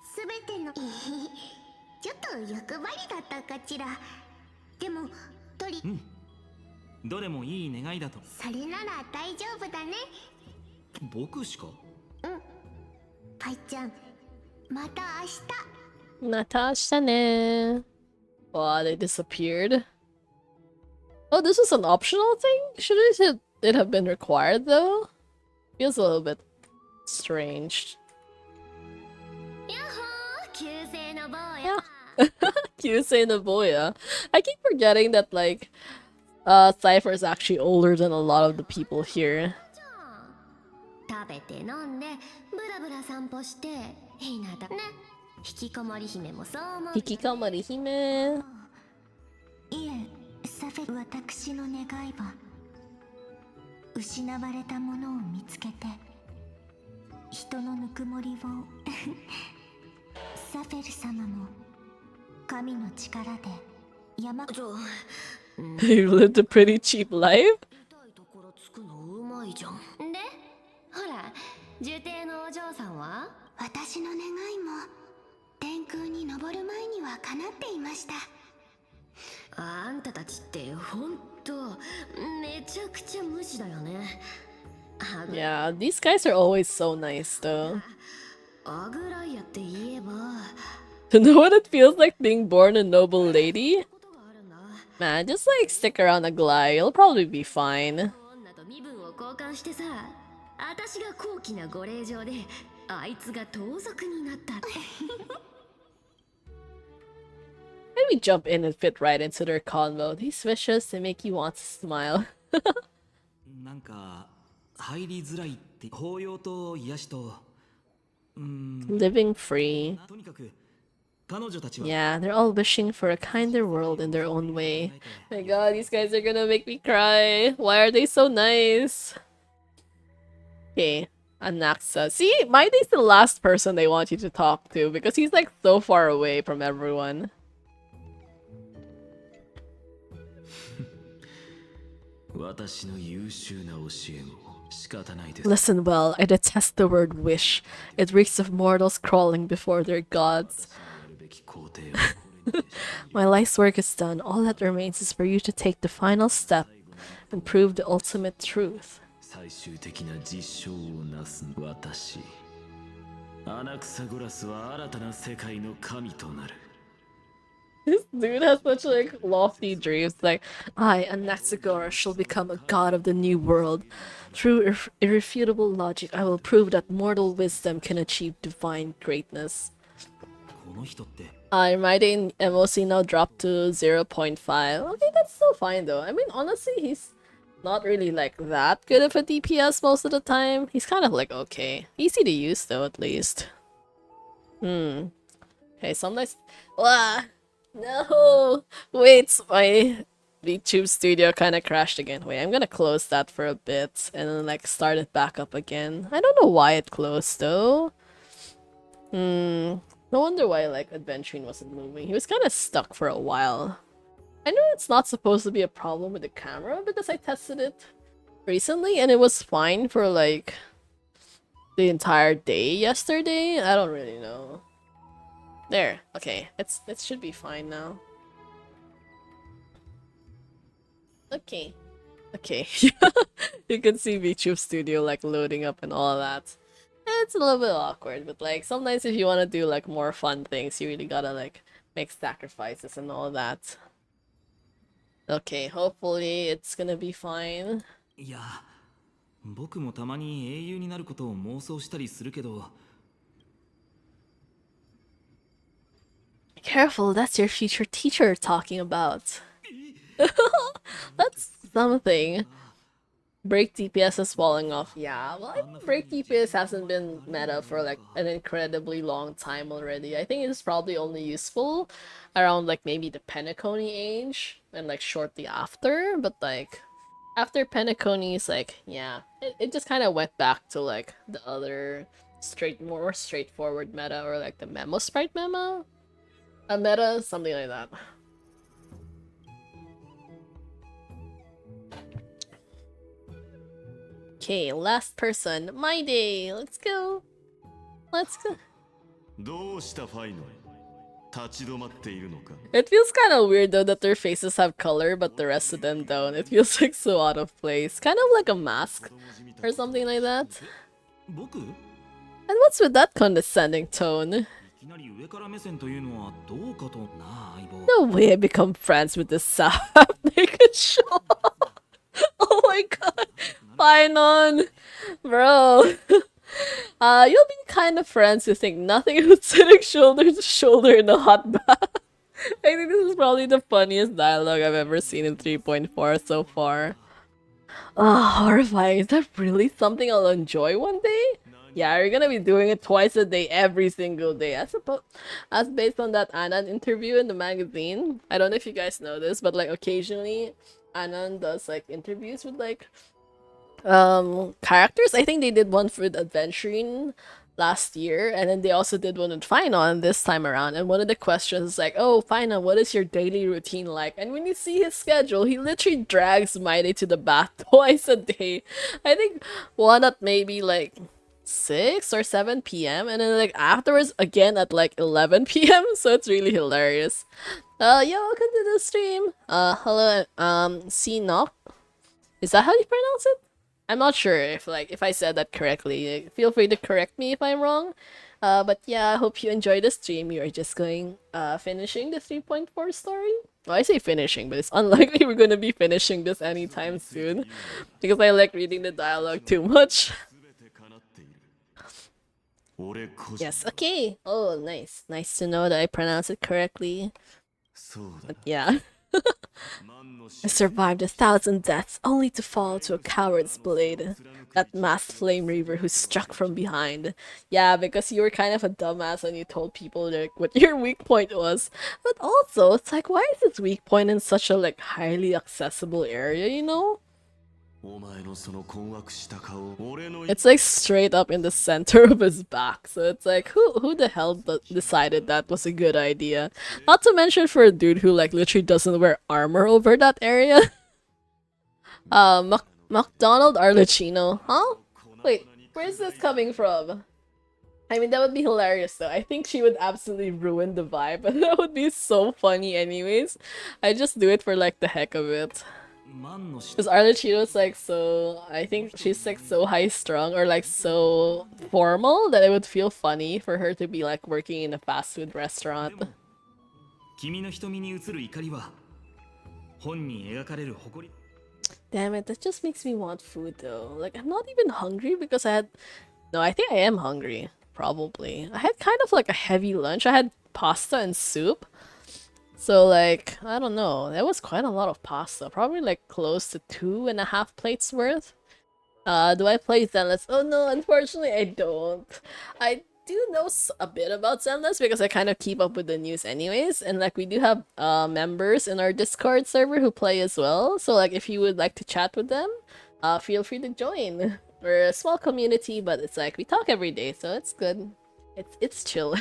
すべてのちょっと欲張りだったかしら。でもどれもいい願いだと。それなら大丈夫だね。僕しか？パイちゃん、また明日。また明日ね. Wow, they disappeared. Oh, this was an optional thing? Shouldn't it have been required though? Feels a little bit strange. やっほー、旧姓の坊や。 Kyusei Nobuya. I keep forgetting that like Cypher is actually older than a lot of the people here. 食べて飲んでブラブラ散歩してひなたね。引きこもり姫もそう思う。 Hikikomori hime. いえ、サフェ、私の願いは失われたものを見つけて人のぬくもりをサフェル様も神の力で山 You lived a pretty cheap life? ところつくのうまいじゃん。で、ほら、呪帝のお嬢さんは？私の願いも天空に昇る前には叶っていました。あんたたちってほんとめちゃくちゃ無視だよね。Yeah, these guys are always so nice though. あぐらいやって言えば To know what it feels like being born a noble lady? Man, just like stick around Aglai, you'll probably be fine. 女と身分を交換してさ、私が高貴なご令嬢であいつが盗賊になったって。Maybe jump in and fit right into their convo. These wishes, they make you want to smile. なんか入りづらいって抱擁と癒しと、Living free. とにかく彼女たちは Yeah, they're all wishing for a kinder world in their own way. My god, these guys are gonna make me cry. Why are they so nice? Okay, Anaxa. See, Maide's the last person they want you to talk to because he's like so far away from everyone. 私の優秀な教えも仕方ないです。 Listen well, I detest the word wish. It reeks of mortals crawling before their gods. やるべき工程をこれにて My life's work is done. All that remains is for you to take the final step and prove the ultimate truth. 最終的な実証をなす私。アナクサゴラスは新たな世界の神となる。 This dude has such like lofty dreams. Like, I, Anaxagora, shall become a god of the new world. Through irrefutable logic, I will prove that mortal wisdom can achieve divine greatness. この人って My MOC now dropped to 0.5. Okay, that's still fine though. I mean, honestly, he's not really like that good of a DPS most of the time. He's kind of like okay. Easy to use though, at least. Okay, some nice. No! Wait, my VTube studio kind of crashed again. Wait, I'm gonna close that for a bit and then like start it back up again. I don't know why it closed though. No wonder why like Adventuring wasn't moving. He was kind of stuck for a while. I know it's not supposed to be a problem with the camera because I tested it recently and it was fine for like the entire day yesterday. I don't really know. There. Okay. It should be fine now. Okay. Okay. You can see VTube Studio like loading up and all that. It's a little bit awkward, but like sometimes if you want to do like more fun things, you really gotta like make sacrifices and all that. Okay, hopefully it's gonna be fine. いや僕もたまに英雄になることを妄想したりするけど Careful, that's your future teacher talking about. That's something. Break DPS is falling off. Yeah, well, I think Break DPS hasn't been meta for like an incredibly long time already. I think it's probably only useful around like maybe the Penacony age and like shortly after, but like after Penacony is like, yeah, it just kind of went back to like the other more straightforward meta or like the Memo Sprite memo? A meta, something like that. Okay, last person. My day. Let's go. Let's go. どうしたファイノル立ち止まっているのか It feels kind of weird though that their faces have color but the rest of them don't. It feels like so out of place. Kind of like a mask or something like that. 僕 And what's with that condescending tone? いきなり上から目線というのはどうかとなあ相棒 No way I become friends with this sap naked show. Oh my god. Fine on. Bro. You'll be kind of friends who think nothing of sitting shoulder to shoulder in a hot bath. I think this is probably the funniest dialogue I've ever seen in 3.4 so far. Horrifying. Is that really something I'll enjoy one day? Yeah, you're gonna be doing it twice a day, every single day. I suppose that's based on that Anand interview in the magazine. I don't know if you guys know this, but like occasionally Anand does like interviews with like characters. I think they did one for the Adventuring last year, and then they also did one with Finon this time around. And one of the questions is like, "Oh, Finon, what is your daily routine like?" And when you see his schedule, he literally drags Maide to the bath twice a day. I think one at maybe like 6 or 7 p.m. and then like afterwards again at like 11 p.m. So it's really hilarious. Yeah, welcome to the stream. Hello, C-Knock. Is that how you pronounce it? I'm not sure if I said that correctly. Feel free to correct me if I'm wrong. But yeah, I hope you enjoyed the stream. You're just going finishing the 3.4 story. Well, I say finishing, but it's unlikely we're gonna be finishing this anytime soon because I like reading the dialogue too much. Yes, okay. Oh, nice. Nice to know that I pronounced it correctly. But yeah. I survived 1,000 deaths only to fall to a coward's blade. That masked flame reaver who struck from behind. Yeah, because you were kind of a dumbass when you told people like what your weak point was. But also, it's like, why is this weak point in such a like highly accessible area, you know? It's like straight up in the center of his back, so it's like who the hell decided that was a good idea? Not to mention for a dude who like literally doesn't wear armor over that area. McDonald Arlecchino, huh? Wait, where's this coming from? I mean, that would be hilarious though. I think she would absolutely ruin the vibe, but that would be so funny anyways. I just do it for like the heck of it. Because Arlecchino's like so, I think she's like so high strung or like so formal that it would feel funny for her to be like working in a fast food restaurant. 君の瞳に映る怒りは本に描かれる誇り Damn it, that just makes me want food though. Like, I'm not even hungry because I had... No, I think I am hungry. Probably. I had kind of like a heavy lunch. I had pasta and soup. So like, I don't know. That was quite a lot of pasta. Probably like close to 2.5 plates worth. Do I play Zenless? Oh no, unfortunately I don't. I do know a bit about Zenless because I kind of keep up with the news anyways. And like we do have members in our Discord server who play as well. So like if you would like to chat with them, feel free to join. We're a small community, but it's like we talk every day, so it's good. It's chill.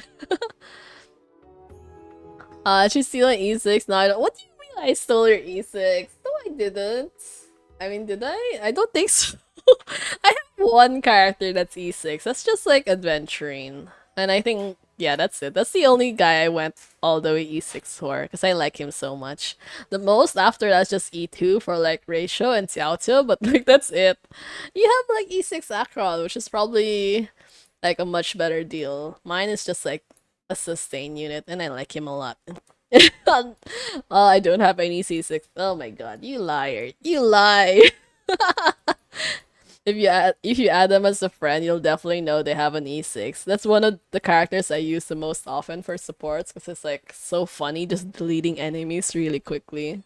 She's stealing E6. No, I don't. What do you mean I stole your E6? No, I didn't. I mean, did I? I don't think so. I have one character that's E6. That's just like adventuring. And I think, yeah, that's it. That's the only guy I went all the way E6 for because I like him so much. The most after that's just E2 for like Ratio and Xiaoqiu, but like that's it. You have like E6 Akron, which is probably like a much better deal. Mine is just like a sustain unit, and I like him a lot. Oh, I don't have any C6. Oh my god, you liar. You lie. If you add them as a friend, you'll definitely know they have an E6. That's one of the characters I use the most often for supports because it's like so funny just deleting enemies really quickly.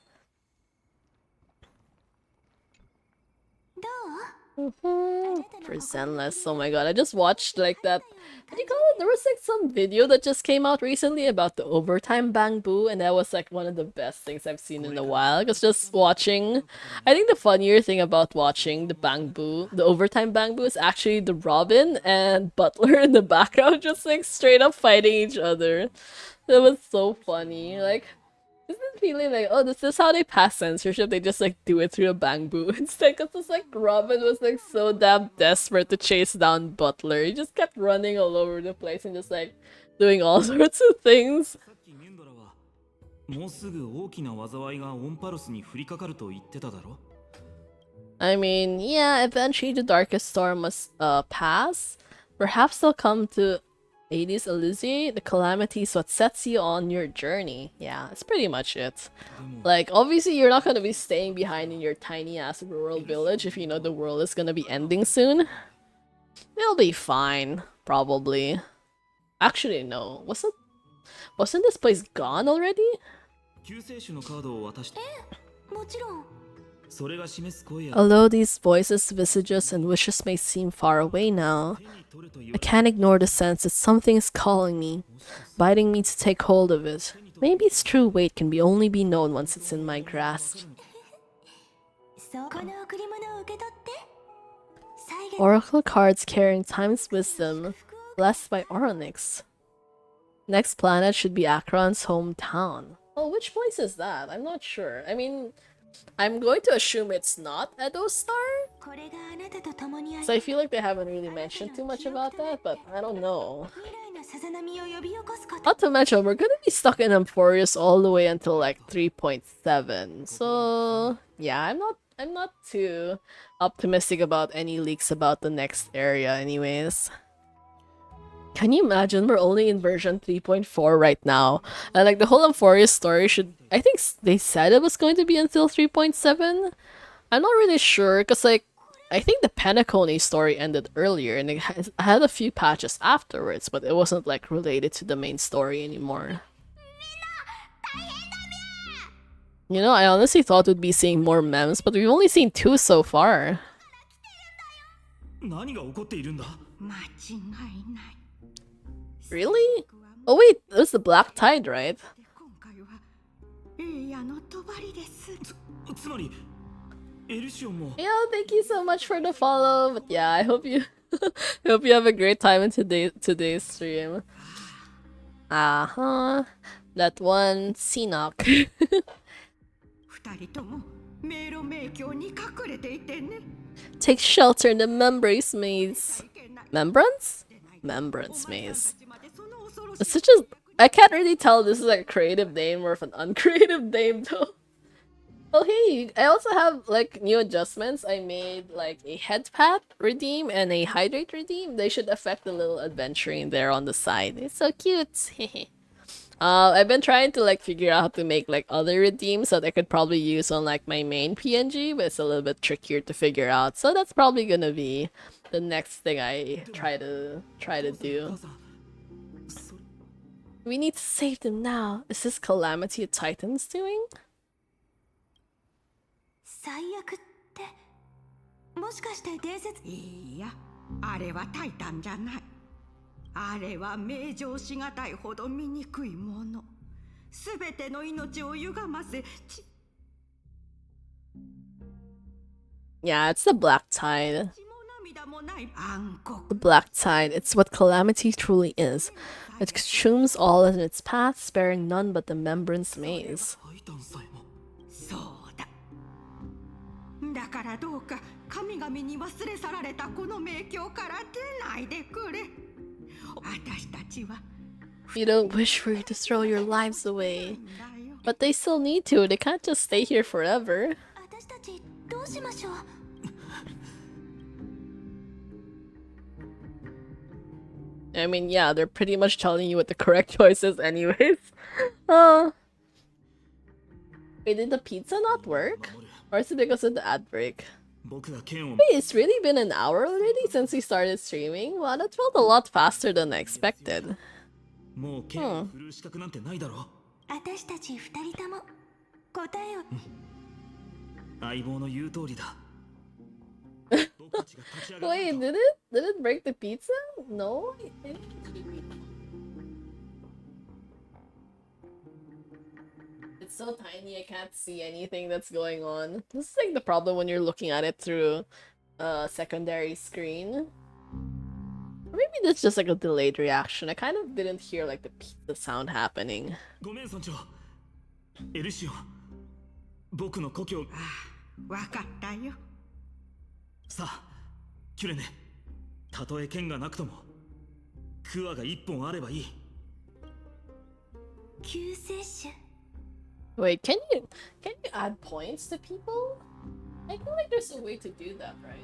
For Zenless, oh my god, I just watched like that. What do you call it? There was like some video that just came out recently about the overtime Bang Boo, and that was like one of the best things I've seen in a while. Because just watching, I think the funnier thing about watching the Bang Boo, the overtime Bang Boo, is actually the Robin and Butler in the background just like straight up fighting each other. That was so funny. Like, Isn't feeling like, oh, this is how they pass censorship? They just like do it through a bamboo. It's like, it's just like Robin was like so damn desperate to chase down Butler. He just kept running all over the place and just like doing all sorts of things. さっきミュンドラはもうすぐ大きな災いがオンパルスに降りかかると言ってただろ I mean, yeah, eventually the darkest storm must pass. Perhaps they'll come to Hades Elysium. The calamity is what sets you on your journey. Yeah, that's pretty much it. Like, obviously you're not gonna be staying behind in your tiny ass rural village if you know the world is gonna be ending soon. They'll be fine, probably. Actually, no. Wasn't this place gone already? 救世主のカードを渡してもちろん。それが示す声や Although these voices, visages, and wishes may seem far away now, 手に取れと言 I わ can't ignore the sense that something is calling me, biting me to take hold of it. Maybe its true weight can only be known once it's in my grasp. そうこの贈り物を受け取って。最後 Oracle cards carrying time's wisdom, blessed by Oronix. Next planet should be Akron's hometown. Oh, which place is that? I'm not sure. I mean, I'm going to assume it's not Edo Star? これがあなたと共にあり So I feel like they haven't really mentioned too much about that, but I don't know. 未来のさざ波を呼び起こすこと。 Not to mention, we're gonna be stuck in Amphorius all the way until like 3.7. So yeah, I'm not too optimistic about any leaks about the next area anyways. Can you imagine we're only in version 3.4 right now? And like the whole Amphorius story should, I think they said it was going to be until 3.7. I'm not really sure because like I think the Penacony story ended earlier and it had a few patches afterwards, but it wasn't like related to the main story anymore. You know, I honestly thought we'd be seeing more memes, but we've only seen 2 so far. 何が起こっているんだ間違いない Really? Oh wait, it was the Black Tide, right? 今回は栄夜の帳です つまりエルシオンも Yeah, thank you so much for the follow. But yeah, I hope you I hope you have a great time in today's stream. That one Sinok. 二人とも迷路迷宮に隠れていてね Take shelter in the Membrance Maze. Membrance? Membrance Maze. It's such a... I can't really tell if this is like a creative name or if an uncreative name though. Oh hey, I also have like new adjustments. I made like a head pat redeem and a hydrate redeem. They should affect the little adventuring there on the side. It's so cute. I've been trying to like figure out how to make like other redeems that I could probably use on like my main PNG, but it's a little bit trickier to figure out. So that's probably gonna be the next thing I try to do. さんそれ We need to save them now. Is this calamity a Titan's doing? 最悪ってもしかして伝説いやあれはタイタンじゃないあれは名状しがたいほど醜いものすべての命を歪ませ Yeah, it's the Black Tide. 血も涙もない暗黒 The Black Tide. It's what calamity truly is. It consumes all in its path, sparing none but the Membrance Maze. タイタンさえもそうだだからどうか神々に忘れ去られたこの迷宮から出ないでくれ私たちは You don't wish for you to throw your lives away. だよ But they still need to. They can't just stay here forever. 私たちどうしましょう I mean, yeah, they're pretty much telling you what the correct choice is anyways. Uh... Wait, did the pizza not work? Or is it because of the ad break? 僕が剣を Wait, it's really been an hour already since we started streaming? Wow, that felt a lot faster than I expected. もう剣を振るう資格なんてないだろ私たち二人とも答えを相棒の言う通りだ Wait, did it break the pizza? No? It's so tiny I can't see anything that's going on. This is like the problem when you're looking at it through a secondary screen. Or maybe that's just like a delayed reaction. I kind of didn't hear like the pizza sound happening. ごめん村長エルシオン、僕の故郷。わかったよ。さあ、キュレネ、たとえ剣がなくともクワが一本あればいい。救世主。 Wait, can you add points to people? I feel like there's a way to do that, right?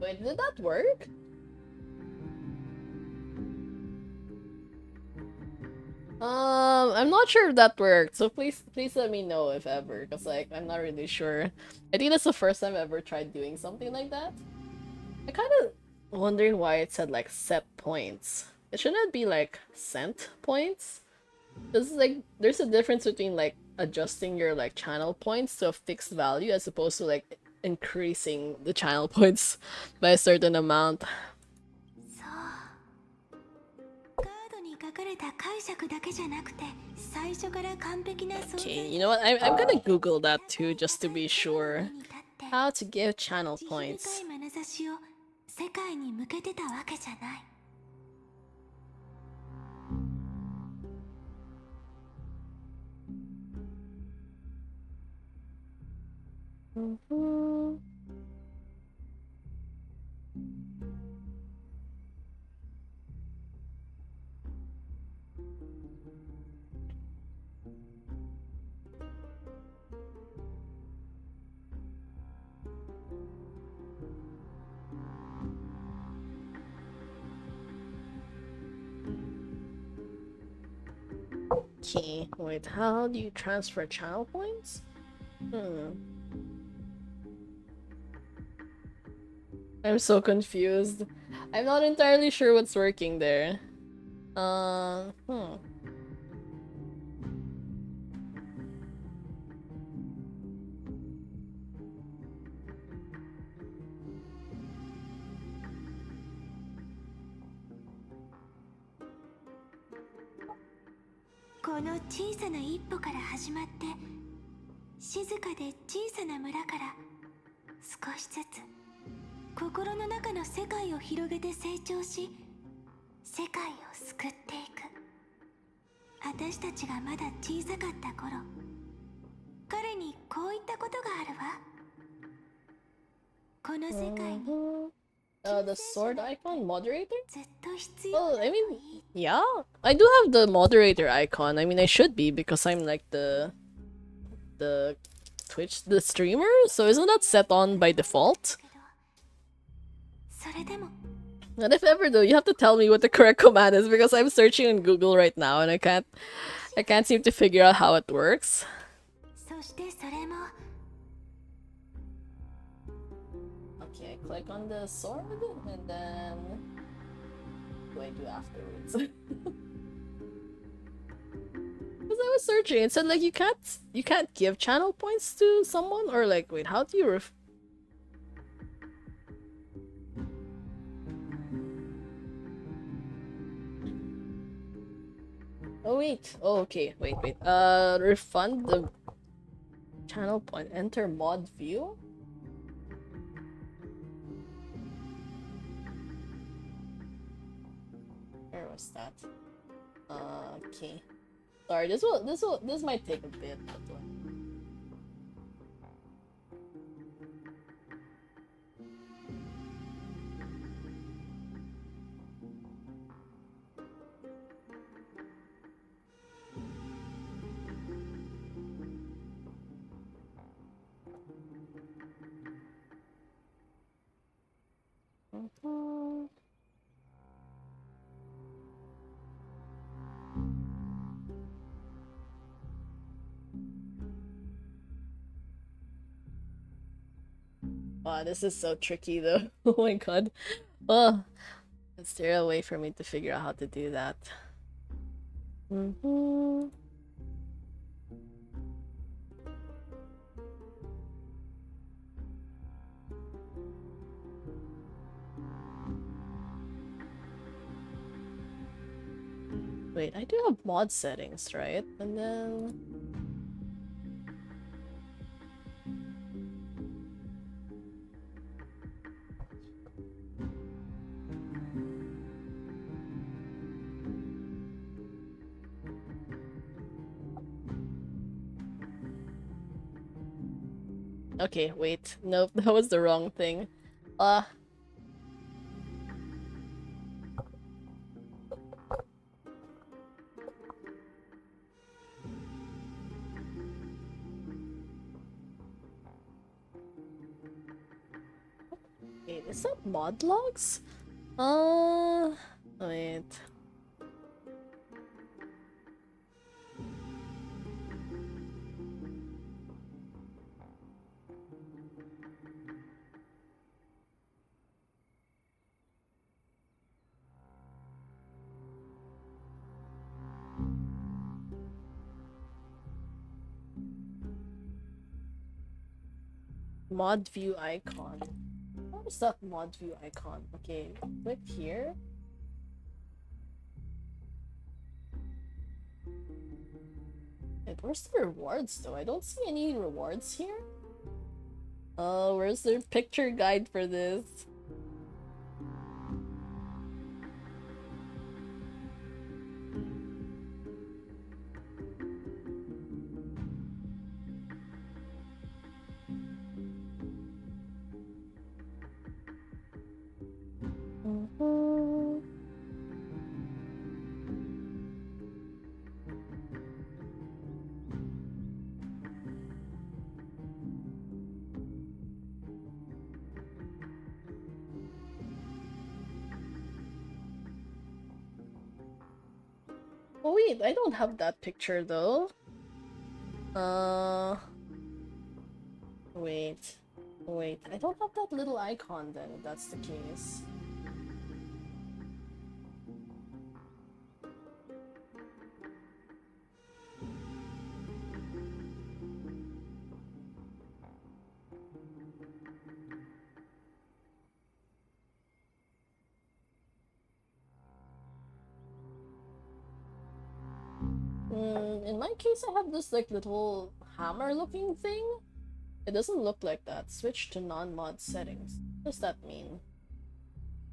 Wait, did that work? I'm not sure if that worked, so please let me know if ever, because like I'm not really sure. I think that's the first time I've ever tried doing something like that. I kind of wondering why it said like set points. It shouldn't be like cent points. Because like there's a difference between like adjusting your like channel points to a fixed value as opposed to like increasing the channel points by a certain amount. そう。カードに書かれた解釈だけじゃなくて、最初から完璧な存在。 Okay, you know what? I'm gonna Google that too just to be sure. How to give channel 慈悲 points. 深い眼差しを世界に向けてたわけじゃない。Okay, wait, how do you transfer channel points? I'm so confused. I'm not entirely sure what's working there. この小さな一歩から始まって、静かで小さな村から少しずつ心の中の世界を広げて成長し、世界を救っていく。私たちがまだ小さかった頃、彼にこう言ったことがあるわ。この世界に the sword icon moderator? ずっと必要 Well, な I の mean, に。 yeah, I do have the moderator icon. I mean, I should be because I'm like the the streamer. So isn't that set on by default? それでも And if ever though, you have to tell me what the correct command is because I'm searching on Google right now and I can't seem to figure out how it works. そしてそれも Okay, I click on the sword and then what do I do afterwards? Because I was searching, it said like you can't give channel points to someone, or like wait, how do you Oh wait. Oh okay. Wait. Refund the channel point. Enter mod view. Where was that? Okay. Sorry. This might take a bit. But, Wow, this is so tricky though. Oh my god. Oh, is there a way for me to figure out how to do that? Wait, I do have mod settings, right? And then Okay, wait. Nope, that was the wrong thing. Wait, is that mod logs? Wait. Mod view icon. What is that mod view icon? Okay, click here. Wait, where's the rewards though? I don't see any rewards here. Oh, where's the picture guide for this? Oh wait, I don't have that picture though. Wait. Wait, I don't have that little icon then, if that's the case. In my case, I have this like little hammer looking thing. It doesn't look like that. Switch to non-mod settings. What does that mean?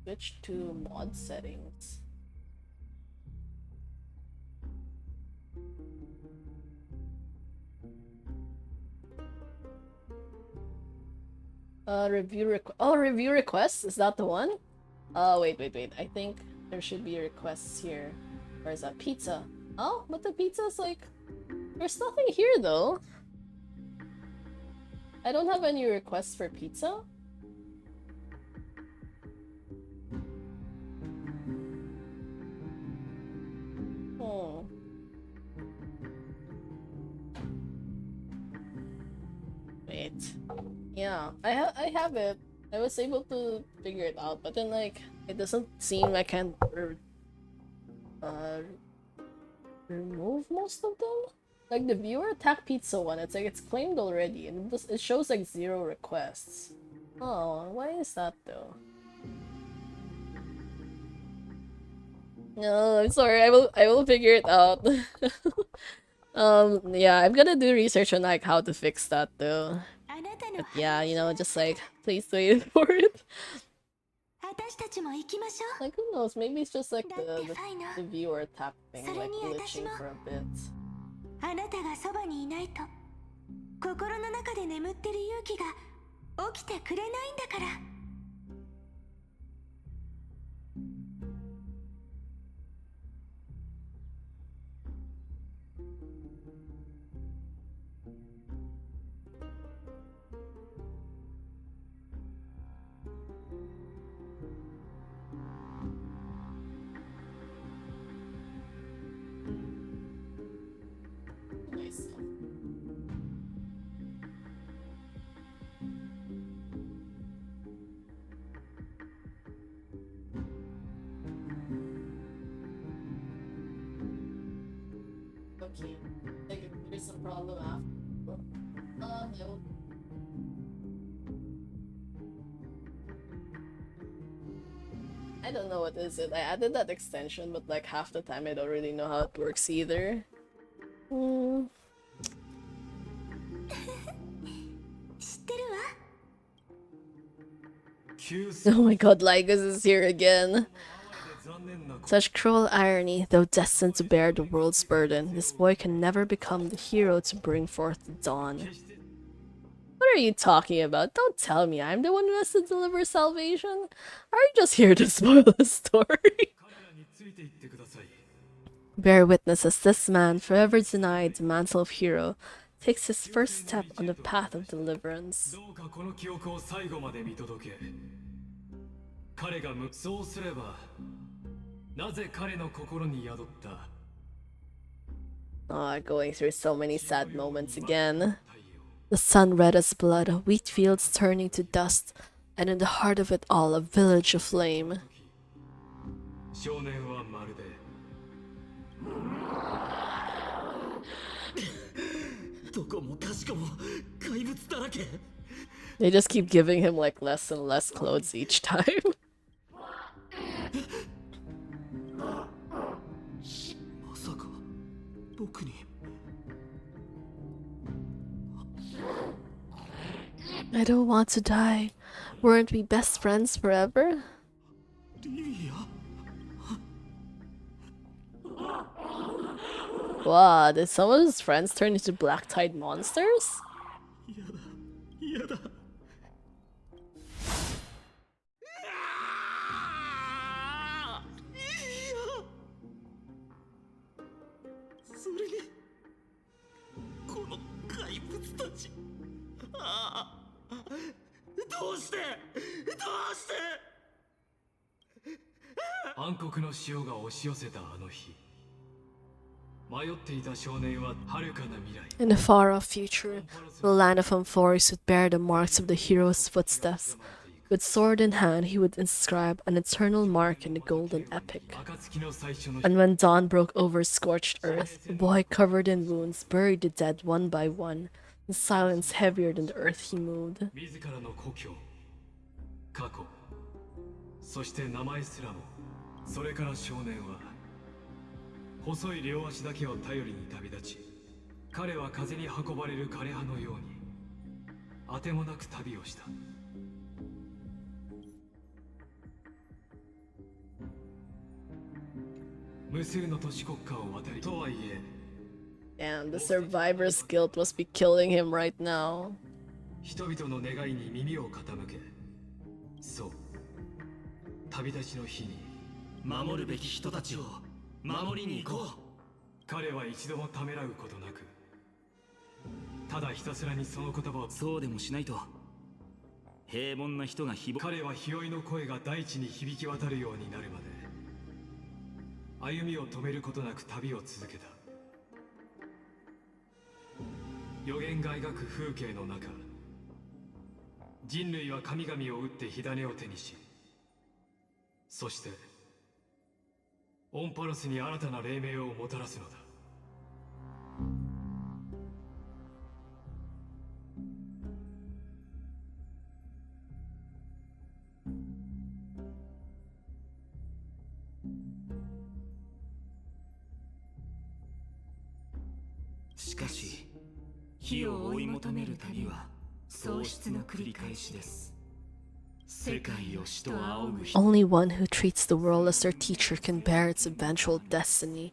Switch to mod settings. Review requests? Is that the one? Oh, wait. I think there should be requests here. Or is that pizza? Oh, but the pizza's like... There's nothing here though. I don't have any requests for pizza. Wait. Yeah, I have it. I was able to figure it out, but then like it doesn't seem I can remove most of them. Like the viewer attack pizza one, it's like it's claimed already, and it shows like 0 requests. Oh, why is that though? No, I'm sorry. I will figure it out. Yeah, I'm gonna do research on like how to fix that though. But yeah, you know, just like please wait for it. Like who knows? Maybe it's just like the viewer attack thing, like glitching for a bit. あなたがそばにいないと心の中で眠ってる勇気が起きてくれないんだから。Nice. Okay, like if there's a problem after. No. I don't know what is it. I added that extension, but like half the time I don't really know how it works either. Hmm. 知ってるわ。 Oh my god, Lygus is here again. Such cruel irony, though destined to bear the world's burden, this boy can never become the hero to bring forth the dawn. What are you talking about? Don't tell me I'm the one who has to deliver salvation. Are you just here to spoil the story? 彼らについていってください。 Bear witness as this man, forever denied the mantle of hero, takes his first step on the path of deliverance. どうかこの記憶を最後まで見届け。彼がそうすれば、なぜ彼の心に宿った Ah, going through so many sad moments again. The sun red as blood, wheat fields turning to dust, and in the heart of it all, a village aflame. 少年はまるで They just keep giving him like less and less clothes each time. まさか僕に I don't want to die. Weren't we best friends forever? リリア Wow, did some of his friends turn into black-tide monsters? 嫌だそれにこの怪物たちどうして暗黒の潮が押し寄せたあの日迷っていた少年は遥かな未来 In the far-off future, the land of Amphoris would bear the marks of the hero's footsteps. With sword in hand, he would inscribe an eternal mark in the golden epic. 暁の最初の And when dawn broke over scorched earth, the boy covered in wounds buried the dead one by one. In silence heavier than the earth he moved. 自らの故郷過去そして名前すらもそれから少年は細い両足だけを頼りに旅立ち彼は風に運ばれる枯葉のようにあてもなく旅をした無数の都市国家を渡りとはいえ Damn, the survivor's guilt must be killing him right now. 人々の願いに耳を傾けそう旅立ちの日に守るべき人たちを守りに行こう彼は一度もためらうことなくただひたすらにその言葉をそうでもしないと平凡な人が彼は日和の声が大地に響き渡るようになるまで歩みを止めることなく旅を続けた予言が描く風景の中人類は神々を撃って火種を手にしそしてオンパロスに新たな黎明をもたらすのだしかし火を追い求める旅は喪失の繰り返しです世界を死と仰ぐ人 Only one who treats the world as their teacher can bear its eventual destiny.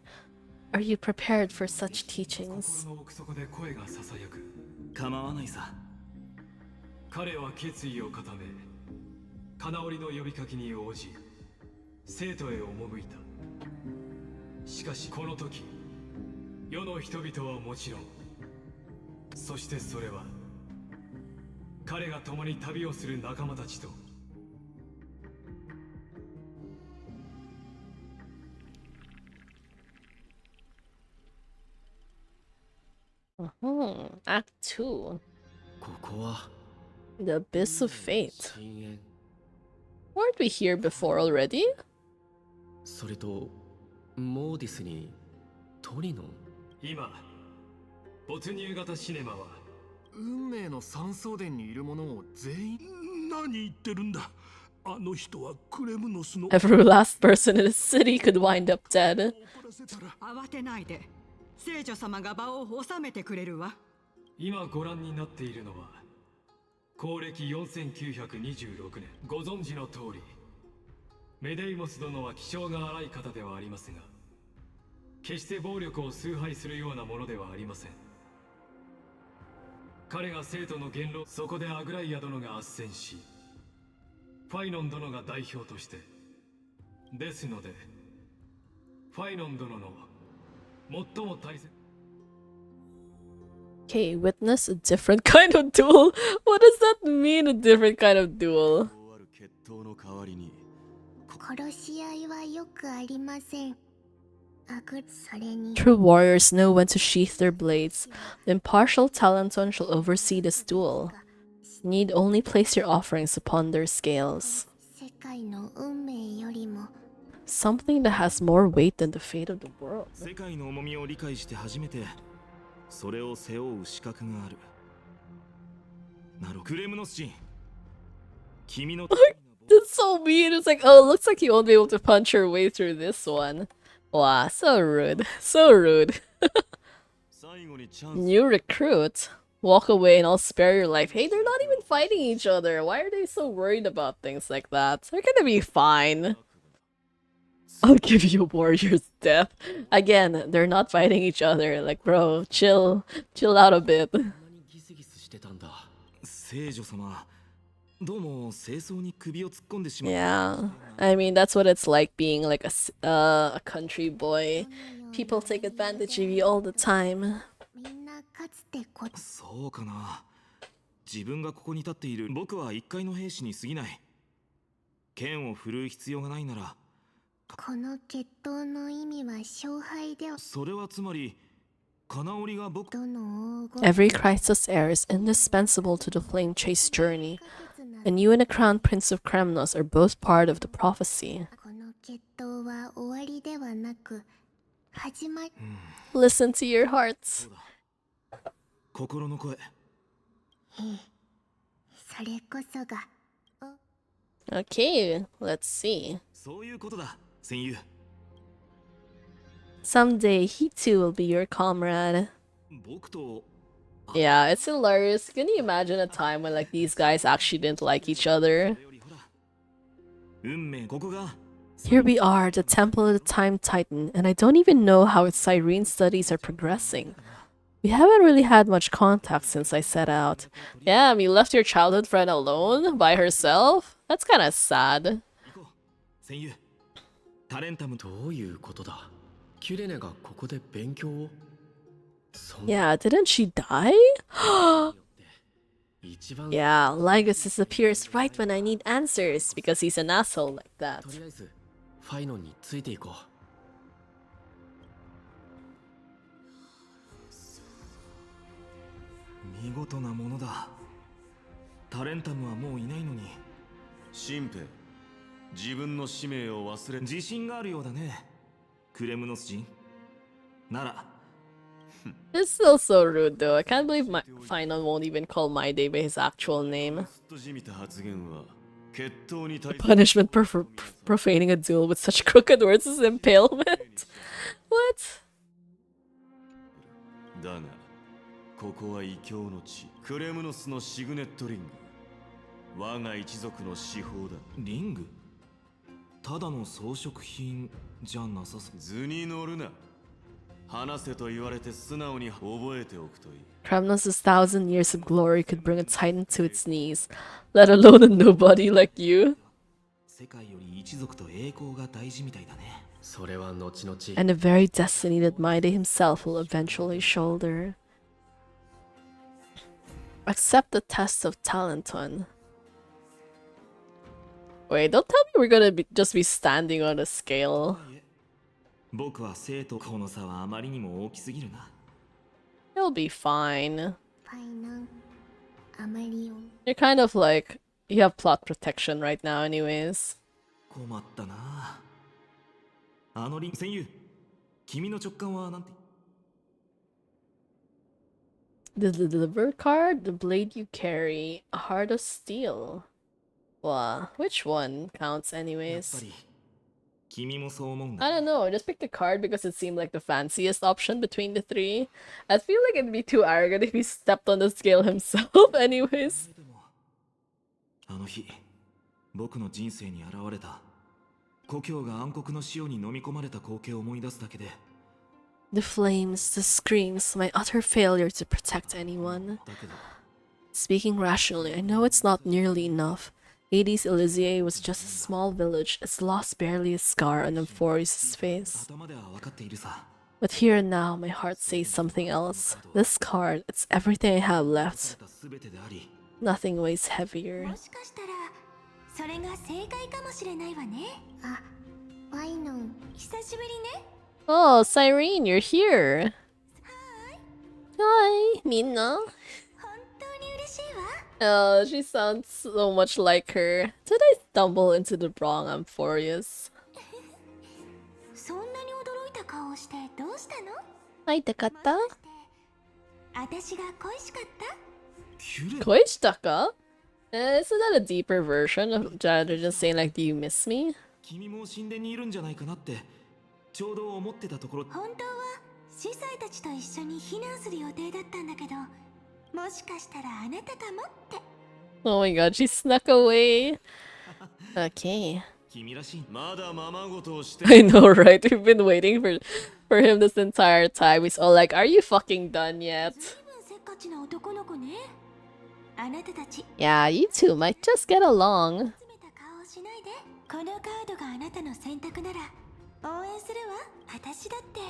Are you prepared for such teachings? 心の奥底で声がささやく構わないさ彼は決意を固め金織の呼びかけに応じ生徒へ赴いたしかしこの時世の人々はもちろんそしてそれは彼が共に旅をする仲間たちと Act 2. ここは The Abyss of Fate. 深淵 Weren't we here before already? それとモーディスにトリノ今没入型シネマは運命の三層殿にいる者を全員何言ってるんだあの人はクレムノスの Every last person in the city could wind up dead. 怒らせたら慌てないで聖女様が場を収めてくれるわ今ご覧になっているのは公暦4926年ご存知の通りメデイモス殿は気性が荒い方ではありますが決して暴力を崇拝するようなものではありません彼が生徒の言論、そこでアグライア殿が斡旋し、ファイノン殿が代表として。ですので、ファイノン殿の最も大切。Okay, witness a different kind of duel. What does that mean, a different kind of duel? ある決闘の代わりに殺し合いはよくありません。それに True warriors know when to sheath their blades. The impartial Talenton shall oversee this duel. You need only place your offerings upon their scales. 世界の運命よりも Something that has more weight than the fate of the world. 世界の重みを理解して初めてそれを背負う資格がある。なるほど。クレムノス人、君の That's so mean. It's like, oh, it looks like you won't be able to punch your way through this one. Wow, so rude. So rude. 最後にチャンス New recruit. Walk away and I'll spare your life. Hey, they're not even fighting each other. Why are they so worried about things like that? They're gonna be fine. I'll give you a warrior's death. Again, they're not fighting each other. Like, bro, chill. Chill out a bit. ギスギスしてたんだ。聖女様、どうも清掃に首を突っ込んでしまった。 Yeah. I mean, that's what it's like being like a country boy. People take advantage of you all the time. みんなかつてそうかな。自分がここに立っている。僕は一階の兵士に過ぎない。剣を振るう必要がないなら。この決闘の意味は勝敗ではそれはつまり、金織が僕。どの黄金 Every crisis heir is indispensable to the flame chase journey, and you and the crown prince of Kremnos are both part of the prophecy. この決闘は終わりではなく始まり Listen to your hearts. 心の声。それこそが Okay, let's see. そういうことだ、戦友。 Someday he too will be your comrade. 僕と Yeah, it's hilarious. Can you imagine a time when like these guys actually didn't like each other? 運命、ここが Here we are, the Temple of the Time Titan, and I don't even know how its Cyrene studies are progressing. We haven't really had much contact since I set out. Damn, you left your childhood friend alone? By herself? That's kinda sad. 行こう。戦友。タレンタムと。どういうことだ。キュレネがここで勉強を。 Yeah, didn't she die? 一番 Yeah, Lygus disappears right when I need answers because he's an asshole like that. とりあえずファイノンについていこ見事なものだ。タレンタムはもういないのに。新兵、自分の使命を忘れ自信があるようだね。クレムノス人。なら。 It's still so rude though. I can't believe my Final won't even call my day by his actual name. ずっとじみた発言は決闘に対 The punishment for profaning a duel with such crooked words is impalement. What? だがここは異教の地クレムノスのシグネットリング我が一族の至宝だリングただの装飾品じゃなさそう図に乗るな話せと言われて素直に覚えておくといい Kremnos' 1,000 years of glory could bring a titan to its knees, let alone a nobody like you. 世界より一族と栄光が大事みたいだねそれは後々 And the very destiny that Maide himself will eventually shoulder. Accept the test of Talenton. Wait, don't tell me we're gonna just be standing on a scale. 僕は生とこの差はあまりにも大きすぎるな He'll be fine. ファイナンアマリオン You're kind of like, you have plot protection right now anyways. 困ったなあのリン戦友君の直感はなんて The deliver card, the blade you carry, a heart of steel. Wow, which one counts やっぱ anyways? り君もそう思うんだ I don't know, I just picked the card because it seemed like the fanciest option between the three. I feel like it'd be too arrogant if he stepped on the scale himself anyways. あの日僕の人生に現れた故郷が暗黒の潮に飲み込まれた光景を思い出すだけで The flames, the screams, my utter failure to protect anyone. だけど Speaking rationally, I know it's not nearly enough. Hades Elysiae was just a small village. Its loss barely a scar on Euphorius' face. 頭では分かっているさ。 But here and now, my heart says something else. This card, it's everything I have left. 全てであり、 Nothing weighs heavier. もしかしたらそれが正解かもしれないわね。あ、ワイノン。久しぶりね。 Oh, Cyrene, you're here. Hi, Minna. 本当に嬉しいわ。 Oh, she sounds so much like her. Did I stumble into the wrong Euphorius? そんなに驚いた顔をしてどうしたの？会いたかった？私が恋しかった？ 恋したか? Isn't that a deeper version of rather just saying like, do you miss me? 君も神殿にいるんじゃないかなってちょうど思ってたところ。本当は司祭たちと一緒に避難する予定だったんだけど、もしかしたらあなたかもって。 Oh my god, she snuck away. Okay. 君らしい。まだままごとをして I know, right? We've been waiting for him this entire time. He's all like, are you fucking done yet? 随分せっかちな男の子ね。あなたたち Yeah, you two might just get along. 詰めた顔をしないで。このカードがあなたの選択なら応援するわ。私だって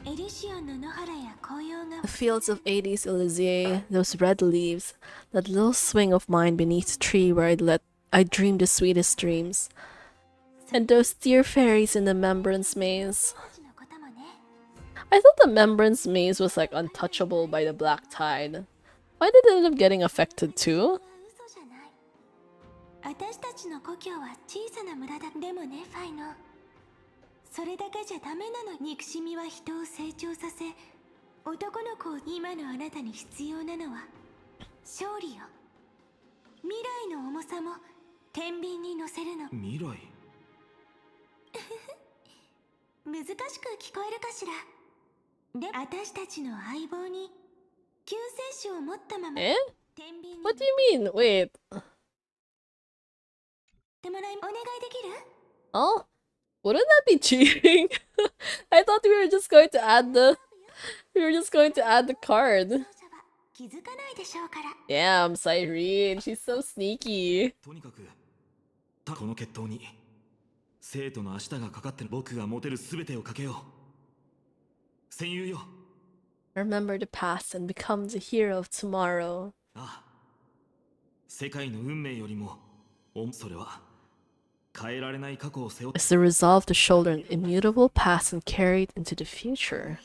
エリシオンの野原や紅葉が The fields of Hades Elysiae, those red leaves, that little swing of mine beneath the tree where I dreamed the sweetest dreams. And those dear fairies in the Membrance Maze. のこともね。 I thought the Membrance Maze was like untouchable by the Black Tide. Why did it end up getting affected too? 嘘じゃない。私たちの故郷は小さな村だ。でもね、ファイノ。それだけじゃダメなの。憎しみは人を成長させ、男の子を今のあなたに必要なのは勝利よ。未来の重さも天秤に乗せるの。未来。難しく聞こえるかしら。で、私たちの相棒に救世主を持ったまま Eh? 天秤に What do you mean? Wait. てもらいお願いできる？ Oh? Wouldn't that be cheating? I thought we were just going to add the card. 勝者は気づかないでしょうから。 Damn, Cyrene, she's so sneaky. とにかくこの決闘に生徒の明日がかかってる。僕が持てる全てをかけよう。戦友よ。 Remember the past and become the hero of tomorrow. ああ、世界の運命よりもそれは変えられない過去を背負って It's the resolve to shoulder an immutable past and carry it into the future.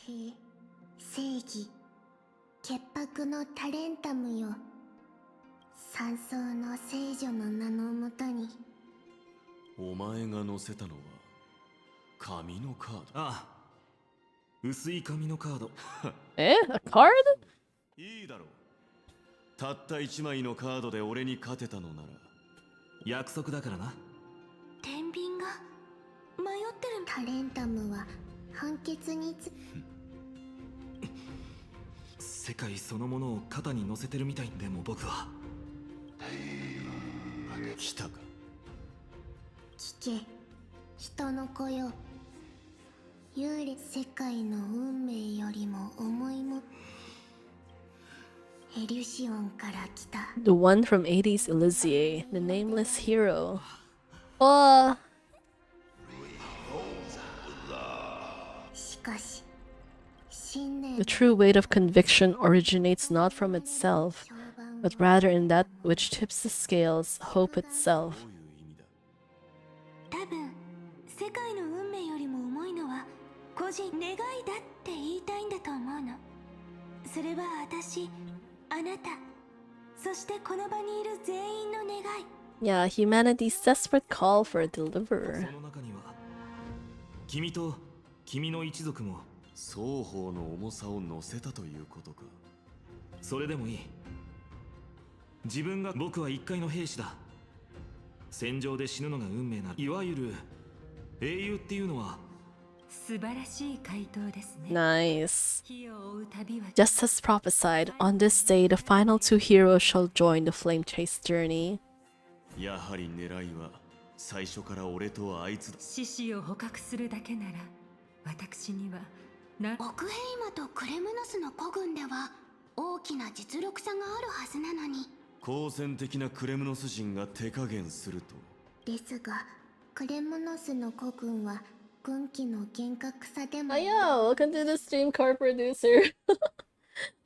正義潔白のタレンタムよ。山荘の聖女の名のもとに。お前が載せたのは紙のカード。ああ、薄い紙のカード。 Eh? A card? いいだろう。たった1枚のカードで俺に勝てたのなら約束だからな。天秤が迷ってる。タレンタムは判決に世界そのものを肩に乗せてるみたい。でも僕は来たか。聞け、人の子よ。幽霊世界の運命よりも重いもエリュシオンから来た。 The one from Hades Elysiae, the nameless hero. Oh, しかし信念 the true weight of conviction originates not from itself, but rather in that which tips the scales, hope itself. 多分世界の運命よりも重いのは個人願いだって言いたいんだと思うの。それは私、あなた、そしてこの場にいる全員の願い。 Yeah, humanity's desperate call for a deliverer. その中には君と君の一族も双方の重さを乗せたということか。それでもいい。自分が僕は一介の兵士だ。戦場で死ぬのが運命な。いわゆる英雄っていうのは素晴らしい回答ですね。 Nice. 火を追う旅は Just as prophesied, on this day the final two heroes shall join the flame chase journey. やはり狙いは最初から俺とあいつだ。獅子を捕獲するだけなら私にはな。オクヘイマとクレムノスの古軍では大きな実力差があるはずなのに。好戦的なクレムノス人が手加減すると。ですがクレムノスの古軍は軍機の厳格さでも Oh yeah, welcome to the stream, car producer.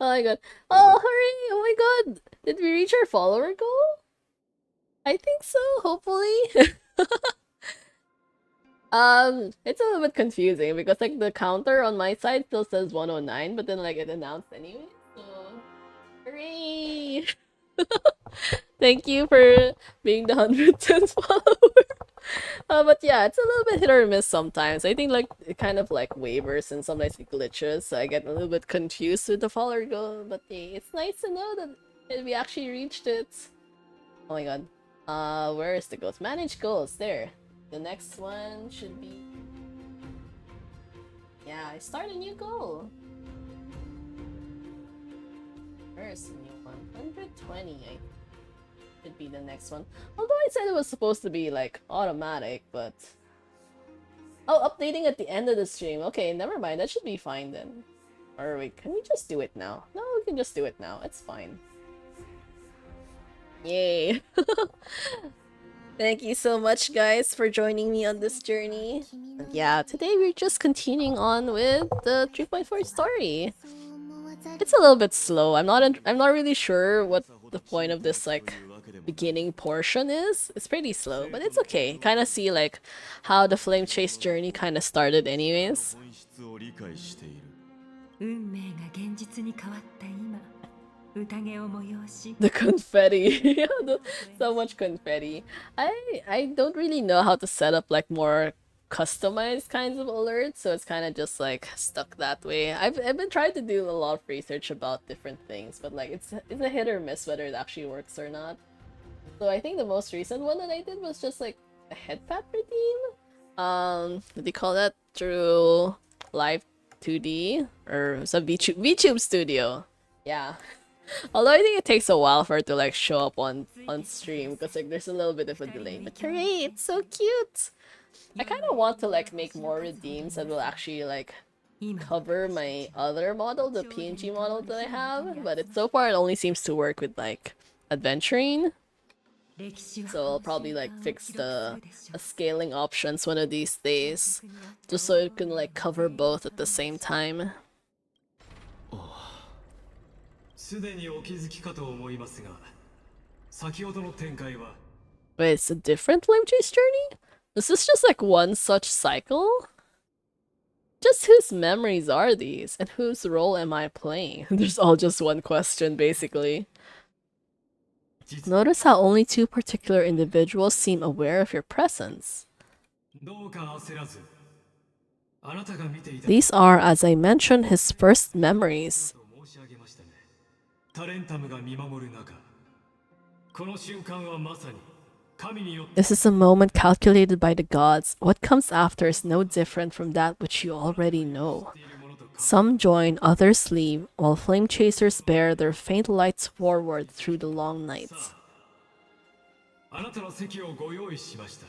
Oh my god. Oh, hurry! Oh my god! Did we reach our follower goal? I think so, hopefully. It's a little bit confusing because like the counter on my side still says 109, but then like it announced anyway, so hooray! Thank you for being the 110th follower. But yeah, it's a little bit hit or miss sometimes. I think like it kind of like wavers and sometimes it glitches, so I get a little bit confused with the follower goal. But hey, it's nice to know that we actually reached it. Oh my god. Where is the goals? Manage goals. There. The next one should be. Yeah, I start a new goal. Where's the new one? 120. I should be the next one. Although I said it was supposed to be like automatic, but oh, updating at the end of the stream. Okay, never mind. That should be fine then. Or wait, can we just do it now? No, we can just do it now. It's fine. Yay! Thank you so much, guys, for joining me on this journey. And yeah, today we're just continuing on with the 3.4 story. It's a little bit slow. I'm not really sure what the point of this like beginning portion is. It's pretty slow, but it's okay. Kind of see like how the flame chase journey kind of started anyways. 運命が現実に変わった今、宴を催し The confetti. Yeah, so much confetti. I don't really know how to set up like more customized kinds of alerts, so it's kind of just like stuck that way. I've been trying to do a lot of research about different things, but like it's a hit or miss whether it actually works or not. So I think the most recent one that I did was just like a head pat routine. What do you call that? Through live 2D or some VTube Studio. Yeah. Although I think it takes a while for it to like show up on stream because like there's a little bit of a delay. But hooray, it's so cute. I kind of want to like make more redeems that will actually like cover my other model, the PNG model that I have, but so far it only seems to work with like adventuring. So I'll probably like fix the scaling options one of these days, just so it can like cover both at the same time. すでにお気づきかと思いますが、先ほどの展開は Wait, it's a different flame chase journey? Is this just like one such cycle? Just whose memories are these, and whose role am I playing? There's all just one question, basically. Notice how only two particular individuals seem aware of your presence. どうか焦らず、あなたが見ていた These are, as I mentioned, his first memories. と申し上げましたね。タレンタムが見守る中、この瞬間はまさに神によって This is a moment calculated by the gods. What comes after is no different from that which you already know. Some join, others leave, while flame chasers bear their faint lights forward through the long nights. あなたの席をご用意しました。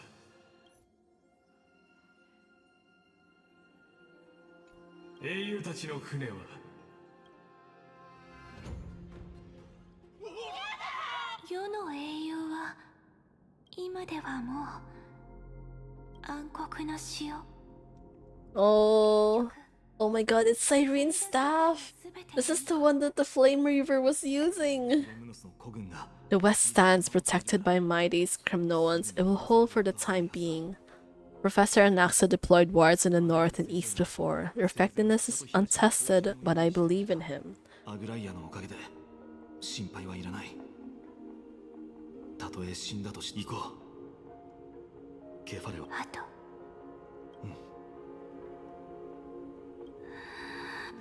英雄たちの船は世の英雄は今ではもう暗黒の潮 Oh my god, it's Cyrene's staff! This is the one that the Flame Reaver was using! The west stands protected by mighty Kremnoans. It will hold for the time being. Professor Anaxa deployed wards in the north and east before. Their effectiveness is untested, but I believe in him. アグライアのおかげで心配はいらない。たとえ死んだとして行こう。ケファレは。あと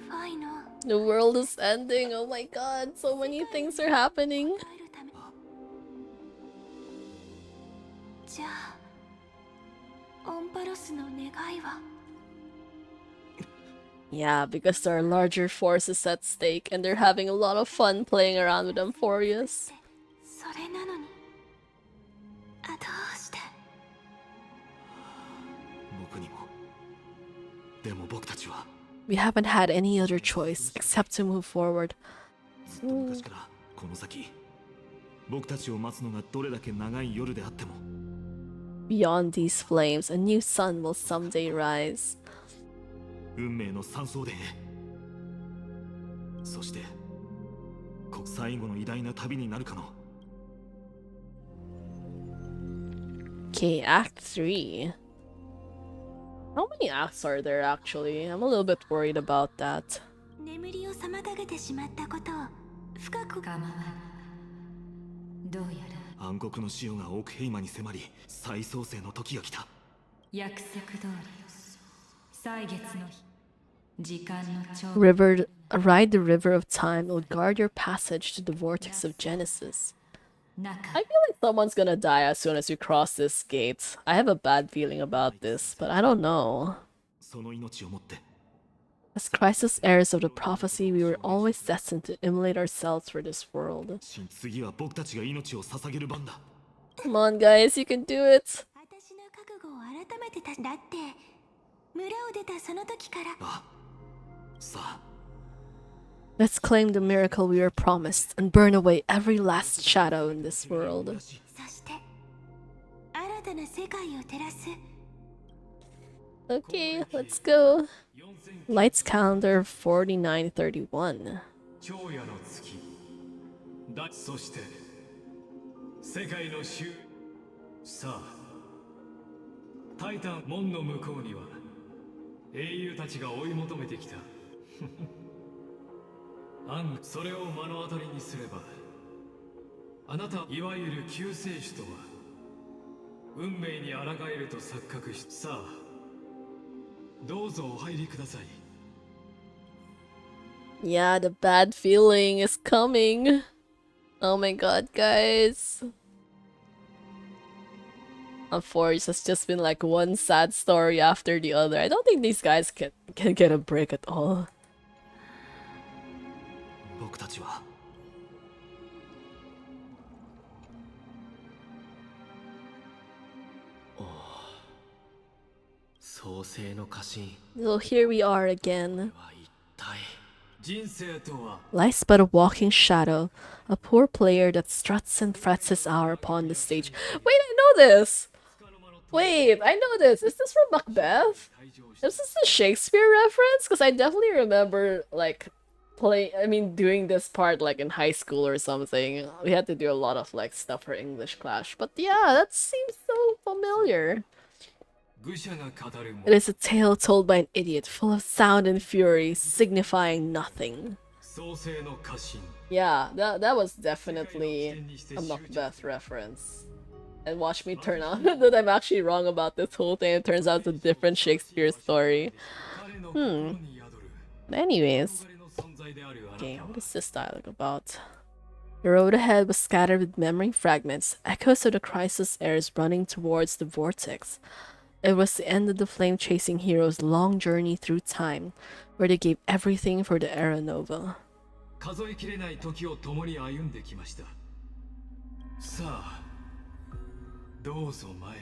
ファイの The world is ending, oh my god, so many things are happening. じゃあオンパロスの願いは Yeah, because there are larger forces at stake and they're having a lot of fun playing around with Amphorius. それなのにどうして僕にも。でも僕たちは We haven't had any other choice except to move forward. ずっと昔からこの先僕たちを待つのがどれだけ長い夜であっても Beyond these flames, a new sun will someday rise. 運命の山荘でそして最後の偉大な旅になるかの Okay, Act 3. How many acts are there actually? I'm a little bit worried about that. 眠りを妨げてしまったことを深く構わぬ。どうやら暗黒の潮がオークヘイマに迫り再創生の時が来た約束通り歳月の日時間の長 River, ride the river of time. It will guard your passage to the vortex of Genesis. I feel like someone's gonna die as soon as you cross this gate. I have a bad feeling about this, but I don't know. その命をもって As Christ's heirs of the prophecy, we were always destined to immolate ourselves for this world. 次は僕たちが命を捧げる番だ Come on, guys, you can do it. 私の覚悟を改めてだって村を出たその時からあさあ Let's claim the miracle we were promised and burn away every last shadow in this world. そして新たな世界を照らす Okay, let's go. Lights calendar 4931. 長夜の月だそして世界の終さあタイタン門の向こうには英雄たちが追い求めてきたそれを目の当たりにすればあなたいわゆる救世主とは運命に抗えると錯覚しさあどうぞお入りください Yeah, the bad feeling is coming. Oh my god, guys. Unfortunately, it's just been like one sad story after the other. I don't think these guys can get a break at all. 僕たちは 創世の家臣 So here we are again. は一体 人生とは Life's but a walking shadow, a poor player that struts and frets his hour upon the stage. Wait, I know this! Wait, I know this. Is this from Macbeth? Is this a Shakespeare reference? Because I definitely remember, like, doing this part, like, in high school or something. We had to do a lot of, like, stuff for English class. But yeah, that seems so familiar. 愚者が語るも It is a tale told by an idiot, full of sound and fury, signifying nothing. 創世の家臣 Yeah, that was definitely a Macbeth reference. And watch me turn out that I'm actually wrong about this whole thing. It turns out it's a different Shakespeare story. 彼の心に宿る Anyways, 彼の存在であるあなた okay, what is this dialogue about? The road ahead was scattered with memory fragments, echoes of the crisis airs running towards the vortex. It was the end of the flame-chasing hero's long journey through time, where they gave everything for the Era Nova. 数えきれない時を共に歩んできましたさあどうぞ前へ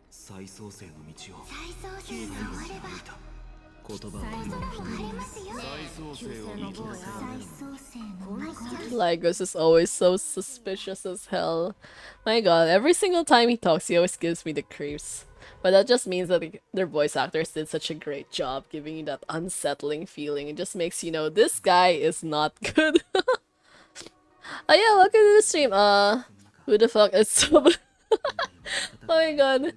再創生の道を再創生が終われば言葉を空も晴れますよ再創生を生きなさい再創生の魔 Lygos is always so suspicious as hell. My god, every single time he talks, he always gives me the creeps. But that just means that their voice actors did such a great job giving you that unsettling feeling. It just makes you know this guy is not good. Oh yeah, welcome to the stream. Who the fuck is so... Oh my god.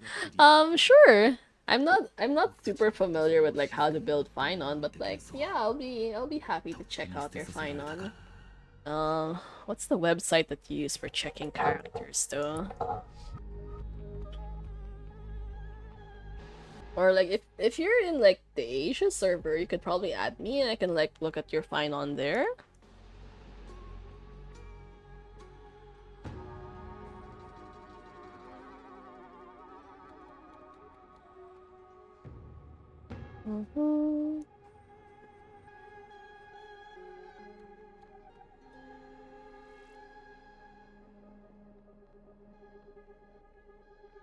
Sure. I'm not super familiar with like how to build Finon, but like yeah, I'll be happy to check out your Finon. What's the website that you use for checking characters though? Or like if you're in like the Asia server, you could probably add me and I can like look at your Finon there.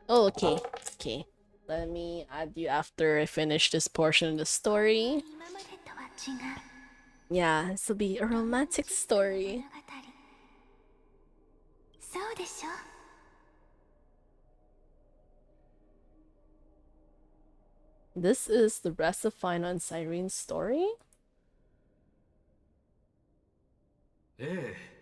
Oh, okay. Okay. Let me add you after I finish this portion of the story. 今までとは違う Yeah, this will be a romantic story. そうでしょ。 This is the rest of Final and Sirene's story? ええ。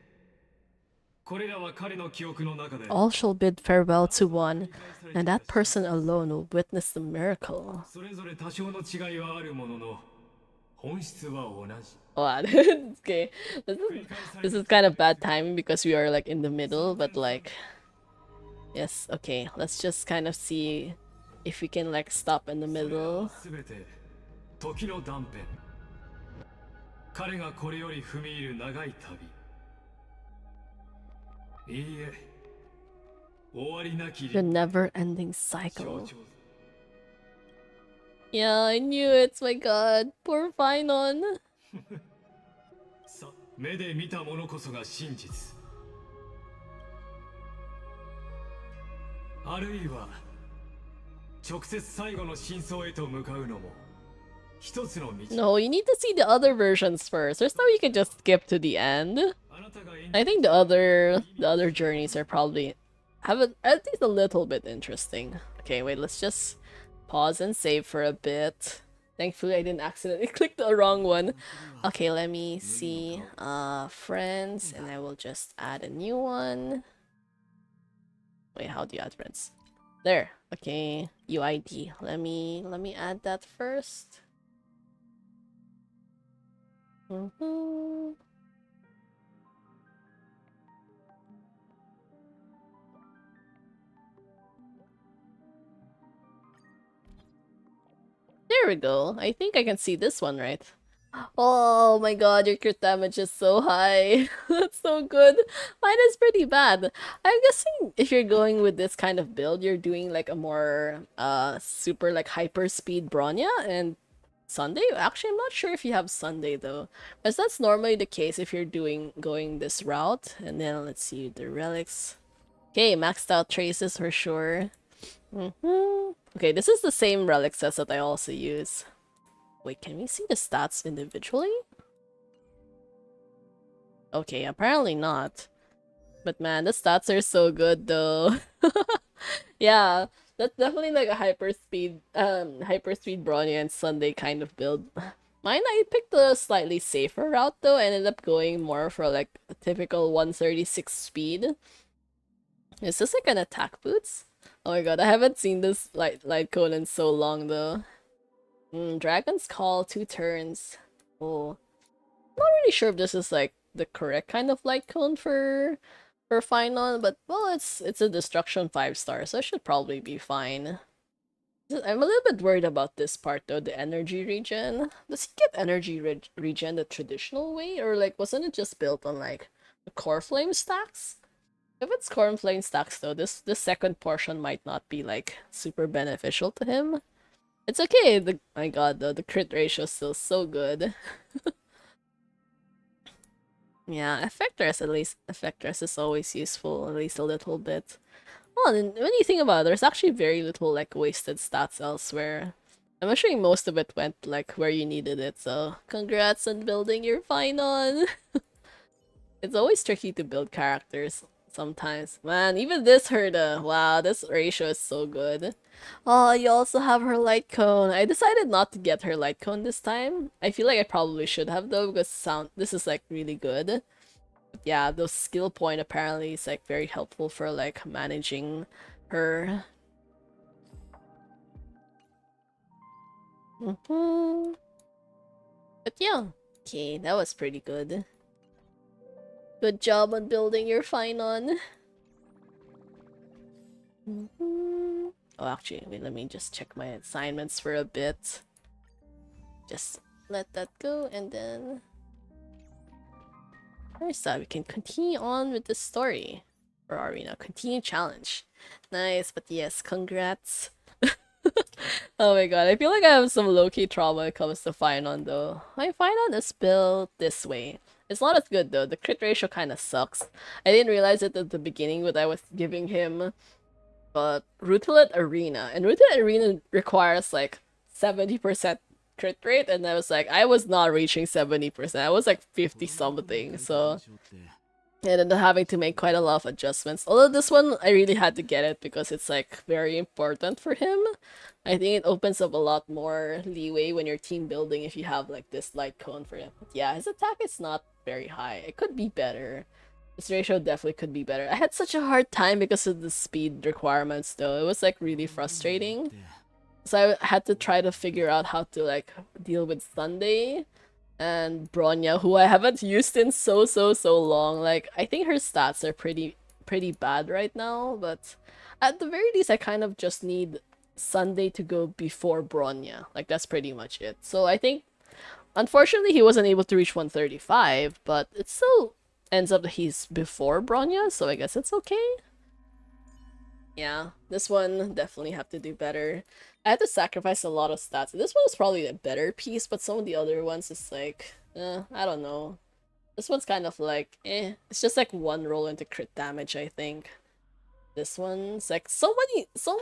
これらは彼の記憶の中で All shall bid farewell to one, and that person alone will witness the miracle. それぞれ多少の違いはあるものの本質は同じ。 Wow, okay. This is kind of bad timing because we are like in the middle, but like, yes, okay. Let's just kind of see if we can like stop in the それら middle. は全て時の断片。彼がこれより踏み入る長い旅。いいえ、終わりなき The never-ending cycle. 象徴。 Yeah, I knew it. My God, poor Finon. さ、目で見たものこそが真実。あるいは直接最後の真相へと向かうのも一つの道。 No, you need to see the other versions first. There's no way you can just skip to the end. あなたが演じ I think the other journeys are probably at least a little bit interesting. Okay, wait, let's just pause and save for a bit. Thankfully, I didn't accidentally click the wrong one. Okay, let me see. Friends, and I will just add a new one. Wait, how do you add friends? There. Okay, UID. Let me add that first. There we go. I think I can see this one, right? Oh my god, your crit damage is so high. That's so good. Mine is pretty bad. I'm guessing if you're going with this kind of build, you're doing like a more super like hyper speed Bronya and Sunday. Actually, I'm not sure if you have Sunday though, because that's normally the case if you're going this route. And then let's see the relics. Okay, maxed out traces for sure. Okay, this is the same relic sets that I also use. Wait, can we see the stats individually? Okay, apparently not. But man, the stats are so good though. Yeah, that's definitely like a hyperspeed Bronya and Sunday kind of build. Mine, I picked a slightly safer route though. I ended up going more for like a typical 136 speed. Is this like an attack boots? Oh my god, I haven't seen this light cone in so long though. Dragon's Call, 2 turns. Oh, I'm not really sure if this is like the correct kind of light cone for Final, but well, it's a destruction 5-star, so it should probably be fine. I'm a little bit worried about this part though, the energy regen. Does he get energy regen the traditional way, or like wasn't it just built on like the core flame stacks? If it's core and flame stacks though, this second portion might not be like super beneficial to him. It's okay. My god, though, the crit ratio is still so good. Yeah, Effectress at least. Effectress is always useful, at least a little bit. Well, and when you think about it, there's actually very little like wasted stats elsewhere. I'm assuming most of it went like where you needed it, so congrats on building your Finon! It's always tricky to build characters sometimes. Man, even this Herda, wow, this ratio is so good. Oh, you also have her light cone. I decided not to get her light cone this time. I feel like I probably should have though, because this is like really good. But yeah, the skill point apparently is like very helpful for like managing her. But yeah, okay, that was pretty good. Good job on building your Finon. Oh, actually, wait, let me just check my assignments for a bit. Just let that go, and then... First up, we can continue on with the story. Or are we now? Continue challenge. Nice, but yes, congrats. Oh my god, I feel like I have some low-key trauma when it comes to Finon though. My Finon is built this way. It's not as good though, the crit ratio kinda sucks. I didn't realize it at the beginning when I was giving him Ruthless Arena. And Ruthless Arena requires like 70% crit rate, and I was like, I was not reaching 70%. I was like 50 something, so I ended up having to make quite a lot of adjustments. Although this one, I really had to get it because it's like very important for him. I think it opens up a lot more leeway when you're team building if you have like this light cone for him. But yeah, his attack is not very high. It could be better. This ratio definitely could be better. I had such a hard time because of the speed requirements though. It was like really frustrating. So I had to try to figure out how to like deal with Sunday and Bronya, who I haven't used in so long. Like I think her stats are pretty bad right now, but at the very least I kind of just need Sunday to go before Bronya. Like that's pretty much it. So I think unfortunately he wasn't able to reach 135, but it still ends up that he's before Bronya, so I guess it's okay. Yeah, this one definitely have to do better. I had to sacrifice a lot of stats. This one was probably a better piece, but some of the other ones is like, I don't know. This one's kind of like, It's just like one roll into crit damage, I think. This one's like so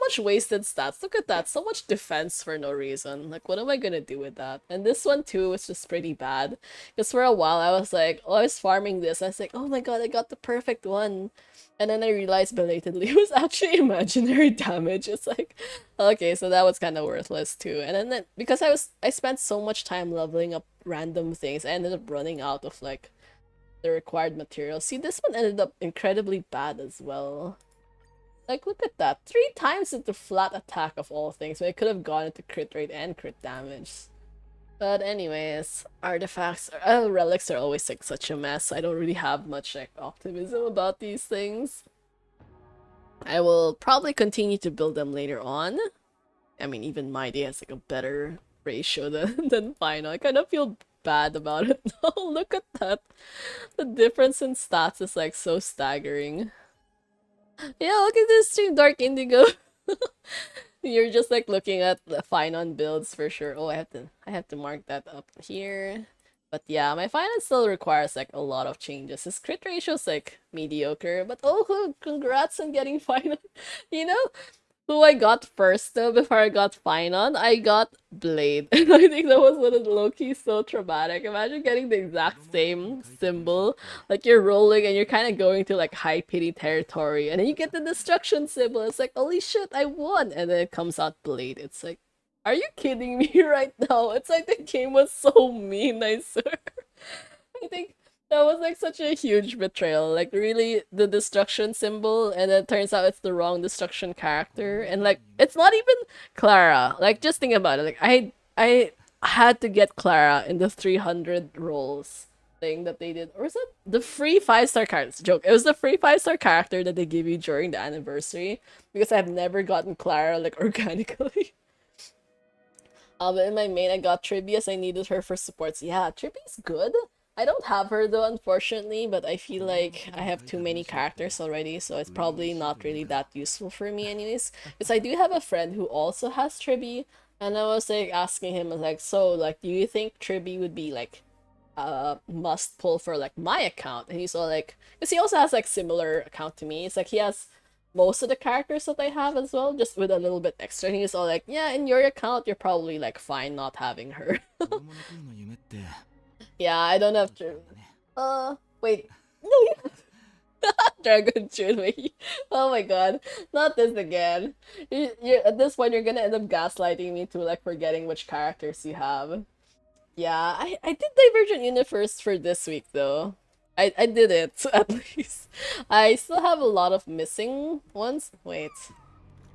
much wasted stats. Look at that, so much defense for no reason. Like, what am I gonna do with that? And this one too was just pretty bad. Because for a while I was like, I was farming this. I was like, oh my god, I got the perfect one. And then I realized belatedly it was actually imaginary damage. It's like, okay, so that was kind of worthless too. And then because I spent so much time leveling up random things, I ended up running out of like the required materials. See, this one ended up incredibly bad as well. Like, look at that. 3 times into flat attack of all things, when it could have gone into crit rate and crit damage. But anyways, artifacts, relics are always like such a mess. I don't really have much like optimism about these things. I will probably continue to build them later on. I mean, even my day has like a better ratio than final. I kind of feel bad about it now. Look at that. The difference in stats is like so staggering. Yeah, look at this stream, Dark Indigo. You're just like looking at the Finon builds for sure. Oh, I have to mark that up here. But yeah, my Finon still requires like a lot of changes. His crit ratio's like mediocre, but oh, congrats on getting Finon. You know who I got first though before I got Finon? I got Blade. And I think that was what is low-key so traumatic. Imagine getting the exact same symbol. Like you're rolling and you're kind of going to like high pity territory, and then you get the destruction symbol. It's like, holy shit, I won! And then it comes out Blade. It's like, are you kidding me right now? It's like the game was so mean, I swear. I think that was like such a huge betrayal. Like really the destruction symbol, and then it turns out it's the wrong destruction character, and like it's not even Clara. Like just think about it. Like I had to get Clara in the 300 rolls thing that they did. Or is it the free 5-star character? Joke. It was the free 5-star character that they give you during the anniversary, because I've never gotten Clara like organically. But in my main I got Tribby as I needed her for supports. Yeah, Tribby's good. I don't have her though, unfortunately, but I feel like I have too many characters already, so it's probably not really that useful for me anyways. Because I do have a friend who also has Tribby, and I was like asking him, I was like, so like, do you think Tribby would be like must pull for like my account? And he's all like, because he also has like similar account to me. It's like he has most of the characters that I have as well, just with a little bit extra. And he's all like, yeah, in your account you're probably like fine not having her. Yeah, I don't have to. Wait. No, you Dragon Chun. Oh my god. Not this again. You're at this point you're gonna end up gaslighting me to like forgetting which characters you have. Yeah, I did Divergent Universe for this week though. I did it, at least. I still have a lot of missing ones. Wait.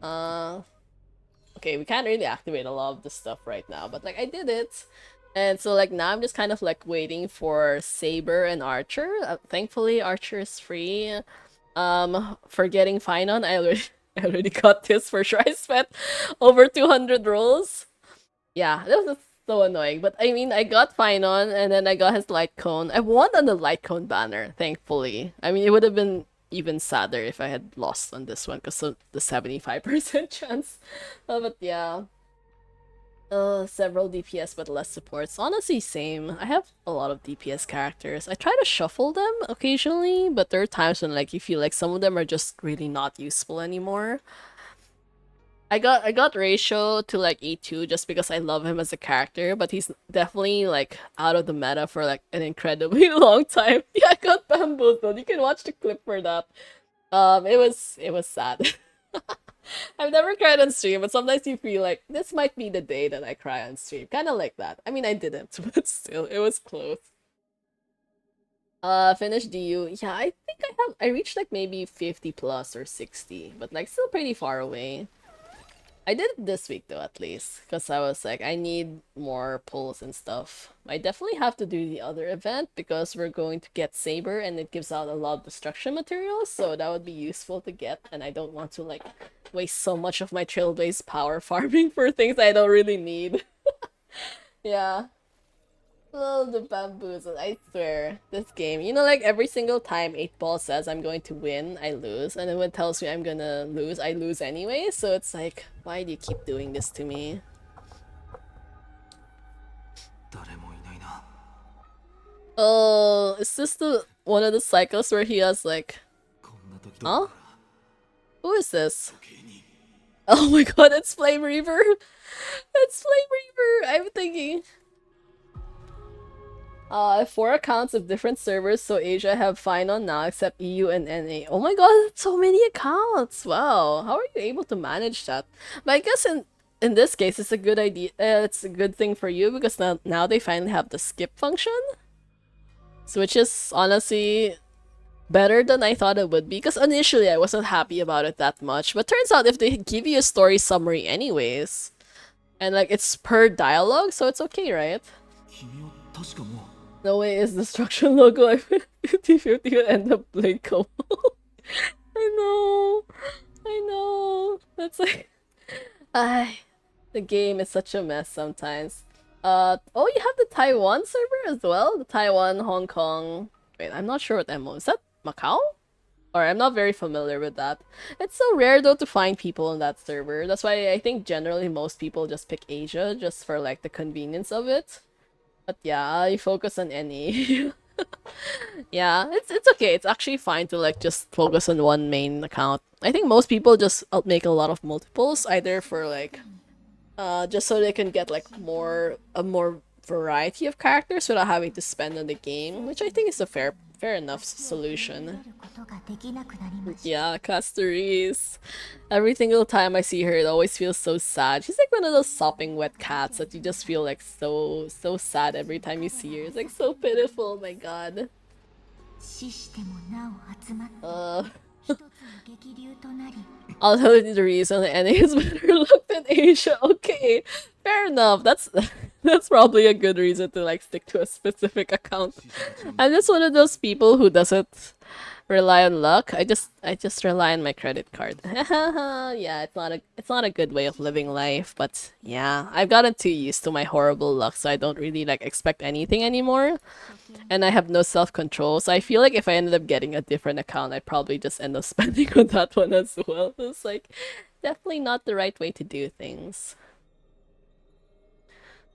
Okay, we can't really activate a lot of this stuff right now, but like I did it. And so like now I'm just kind of like waiting for Saber and Archer. Thankfully Archer is free. For getting Finon, I already got this for sure. I spent over 200 rolls. Yeah, that was so annoying. But I mean, I got Finon and then I got his light cone. I won on the light cone banner, thankfully. I mean, it would have been even sadder if I had lost on this one because of the 75% chance. But yeah. Several DPS but less supports. Honestly, same. I have a lot of DPS characters. I try to shuffle them occasionally, but there are times when like you feel like some of them are just really not useful anymore. I got Ratio to like E2 just because I love him as a character, but he's definitely like out of the meta for like an incredibly long time. Yeah, I got bamboozled. You can watch the clip for that. It was sad. I've never cried on stream, but sometimes you feel like this might be the day that I cry on stream. Kind of like that. I mean, I didn't, but still, it was close. Finish DU. Yeah, I think I reached like maybe 50 plus or 60, but like still pretty far away. I did it this week though, at least, because I was like, I need more pulls and stuff. I definitely have to do the other event because we're going to get Saber and it gives out a lot of destruction materials, so that would be useful to get, and I don't want to like waste so much of my Trailblaze power farming for things I don't really need. Yeah. Oh, the bamboozle, I swear. This game, you know, like every single time 8 Ball says I'm going to win, I lose. And then when it tells me I'm gonna lose, I lose anyway. So it's like, why do you keep doing this to me? Oh, is this the one of the cycles where he has like... Huh? Who is this? Oh my god, it's Flame Reaver! It's Flame Reaver! I'm thinking... 4 accounts of different servers, so Asia have fine on now except EU and NA. Oh my god, so many accounts! Wow, how are you able to manage that? But I guess in this case, it's a good idea. It's a good thing for you because now they finally have the skip function, so which is honestly better than I thought it would be. Because initially I wasn't happy about it that much, but turns out if they give you a story summary anyways, and like it's per dialogue, so it's okay, right? No way is destruction logo. I 50-50 would end up playing Como. I know. I know. That's like... the game is such a mess sometimes. Oh, you have the Taiwan server as well? The Taiwan, Hong Kong... Wait, I'm not sure what MO. Is that Macau? Or I'm not very familiar with that. It's so rare though to find people on that server. That's why I think generally most people just pick Asia just for like the convenience of it. But yeah, I focus on NE. Yeah, it's okay. It's actually fine to like just focus on one main account. I think most people just make a lot of multiples, either for like just so they can get like a more variety of characters without having to spend on the game, which I think is a fair enough solution. Yeah, Castorise. Every single time I see her, it always feels so sad. She's like one of those sopping wet cats that you just feel like so sad every time you see her. It's like so pitiful, oh my god. I'll tell you the reason the NA is better looked in Asia. Okay, fair enough. That's probably a good reason to like stick to a specific account. I'm just one of those people who doesn't rely on luck. I just rely on my credit card. Yeah, it's not a good way of living life, but yeah, I've gotten too used to my horrible luck, so I don't really like expect anything anymore. And I have no self-control, so I feel like if I ended up getting a different account, I'd probably just end up spending on that one as well. It's like definitely not the right way to do things.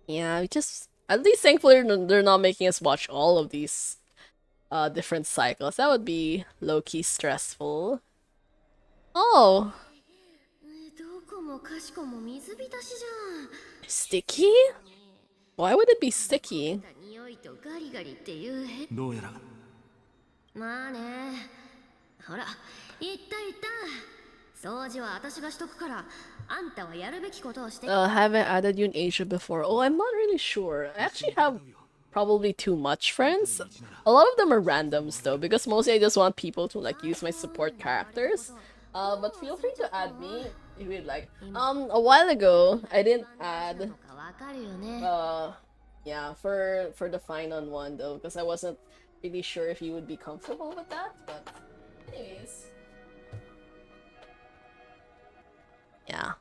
Yeah, just at least thankfully they're not making us watch all of these different cycles. That would be low-key stressful. Oh! Sticky? Why would it be sticky? どうやらまあねほら言った掃除は私がしとくからあんたはやるべきことをして Haven't added you in Asia before. Oh, I'm not really sure. I actually have probably too much friends. A lot of them are randoms though, because mostly I just want people to like use my support characters. But feel free to add me if you'd like. A while ago, I didn't add yeah, for the fine on one though, because I wasn't really sure if you would be comfortable with that, but anyways. Yeah.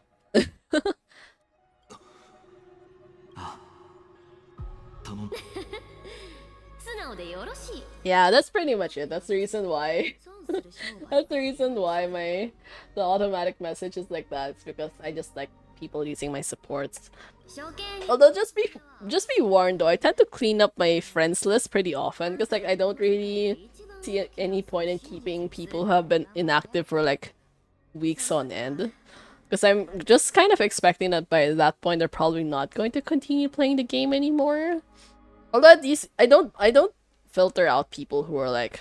Yeah, that's pretty much it. That's the reason why. That's the reason why the automatic message is like that. It's because I just like people using my supports. Although just be warned though, I tend to clean up my friends list pretty often because like I don't really see any point in keeping people who have been inactive for like weeks on end. Because I'm just kind of expecting that by that point they're probably not going to continue playing the game anymore. Although at least I don't filter out people who are like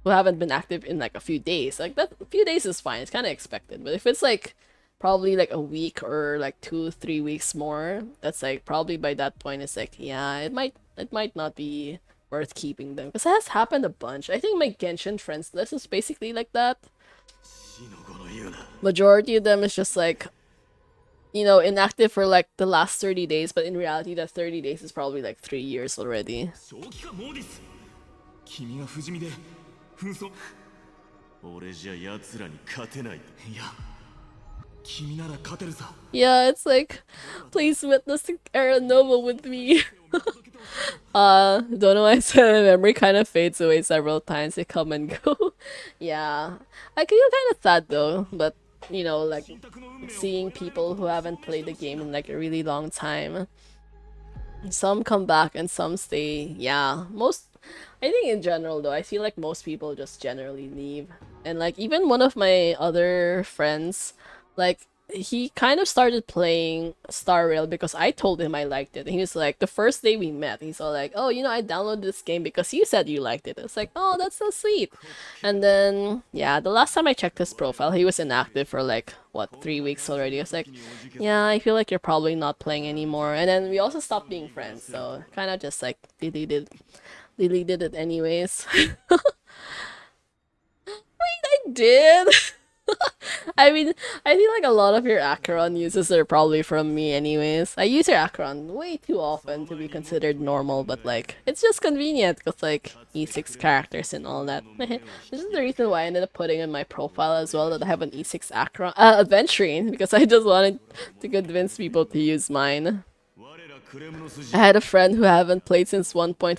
who haven't been active in like a few days. Like that a few days is fine. It's kind of expected. But if it's like probably like a week or like 2-3 weeks more, that's like probably by that point it's like yeah, it might not be worth keeping them. Because it has happened a bunch. I think my Genshin friends list is basically like that. Majority of them is just like, you know, inactive for like the last 30 days, but in reality that 30 days is probably like 3 years already. 君が不死身で紛争俺じゃ奴らに勝てない。いや君なら勝てるさ Yeah, it's like, please witness the Era Nova with me. Don't know why I said my memory kind of fades away several times. They come and go. Yeah, I feel kind of sad though, but you know, like seeing people who haven't played the game in like a really long time. Some come back and some stay. Yeah, I think in general though, I feel like most people just generally leave. And like even one of my other friends, like he kind of started playing Star Rail because I told him I liked it. And he was like, the first day we met, he's all like, oh, you know, I downloaded this game because you said you liked it. It's like, oh, that's so sweet. And then, yeah, the last time I checked his profile, he was inactive for like, what, 3 weeks already. I was like, yeah, I feel like you're probably not playing anymore. And then we also stopped being friends, so kind of just like deleted it anyways. Wait, I did! I mean, I feel like a lot of your Acheron uses are probably from me anyways. I use your Acheron way too often to be considered normal, but like, it's just convenient because like, E6 characters and all that. This is the reason why I ended up putting in my profile as well that I have an E6 Acheron, Adventuring, because I just wanted to convince people to use mine. I had a friend who haven't played since 1.4.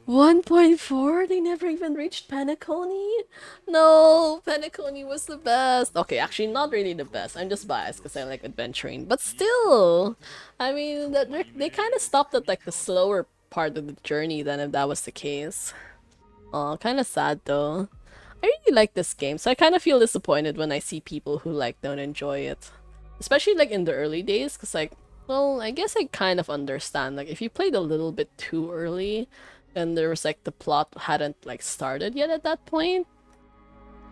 1.4? They never even reached Penacony? No, Penacony was the best. Okay, actually not really the best. I'm just biased because I like adventuring. But still, I mean, they kind of stopped at like the slower part of the journey than if that was the case. Oh, kind of sad though. I really like this game, so I kind of feel disappointed when I see people who like don't enjoy it. Especially like in the early days, because like, well, I guess I kind of understand. Like, if you played a little bit too early, then there was like the plot hadn't like started yet at that point.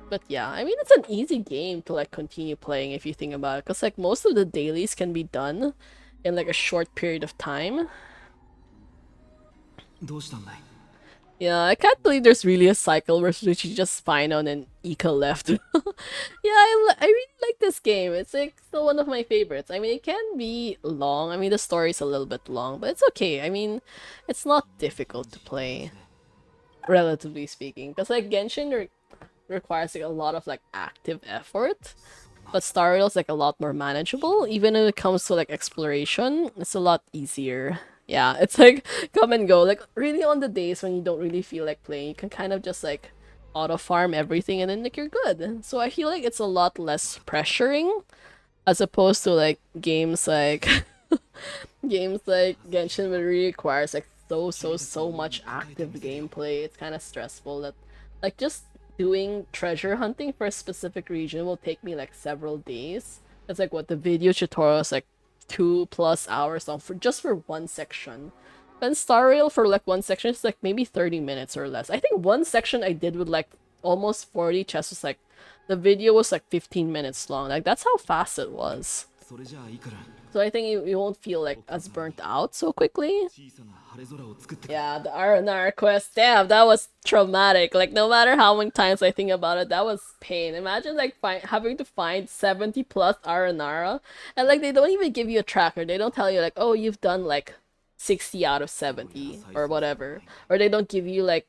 But yeah, I mean, it's an easy game to like continue playing if you think about it, because like most of the dailies can be done in like a short period of time. どうしたんだい Yeah, I can't believe there's really a cycle where Suchi just fine on and Ika left. Yeah, I really like this game. It's like still one of my favorites. I mean, it can be long. I mean, the story's a little bit long, but it's okay. I mean, it's not difficult to play, relatively speaking. Because like Genshin requires like a lot of like active effort, but Star Rail's like a lot more manageable. Even when it comes to like exploration, it's a lot easier. Yeah, it's like come and go. Like really on the days when you don't really feel like playing, you can kind of just like auto farm everything and then like you're good. So I feel like it's a lot less pressuring as opposed to like games like games like Genshin where it really requires like so much active gameplay. It's kind of stressful that like just doing treasure hunting for a specific region will take me like several days. It's like what the video tutorial is like 2+ hours long for just for one section. And Star Rail for like one section is like maybe 30 minutes or less. I think one section I did with like almost 40 chests was like the video was like 15 minutes long. Like that's how fast it was. それじゃあいくら So I think you won't feel like as burnt out so quickly. 小さな晴れ空を作って Yeah, the R&R quest. Damn, that was traumatic. Like no matter how many times I think about it, that was pain. Imagine like having to find 70+ R&R, and like they don't even give you a tracker. They don't tell you like, oh, you've done like 60 out of 70 or whatever, or they don't give you like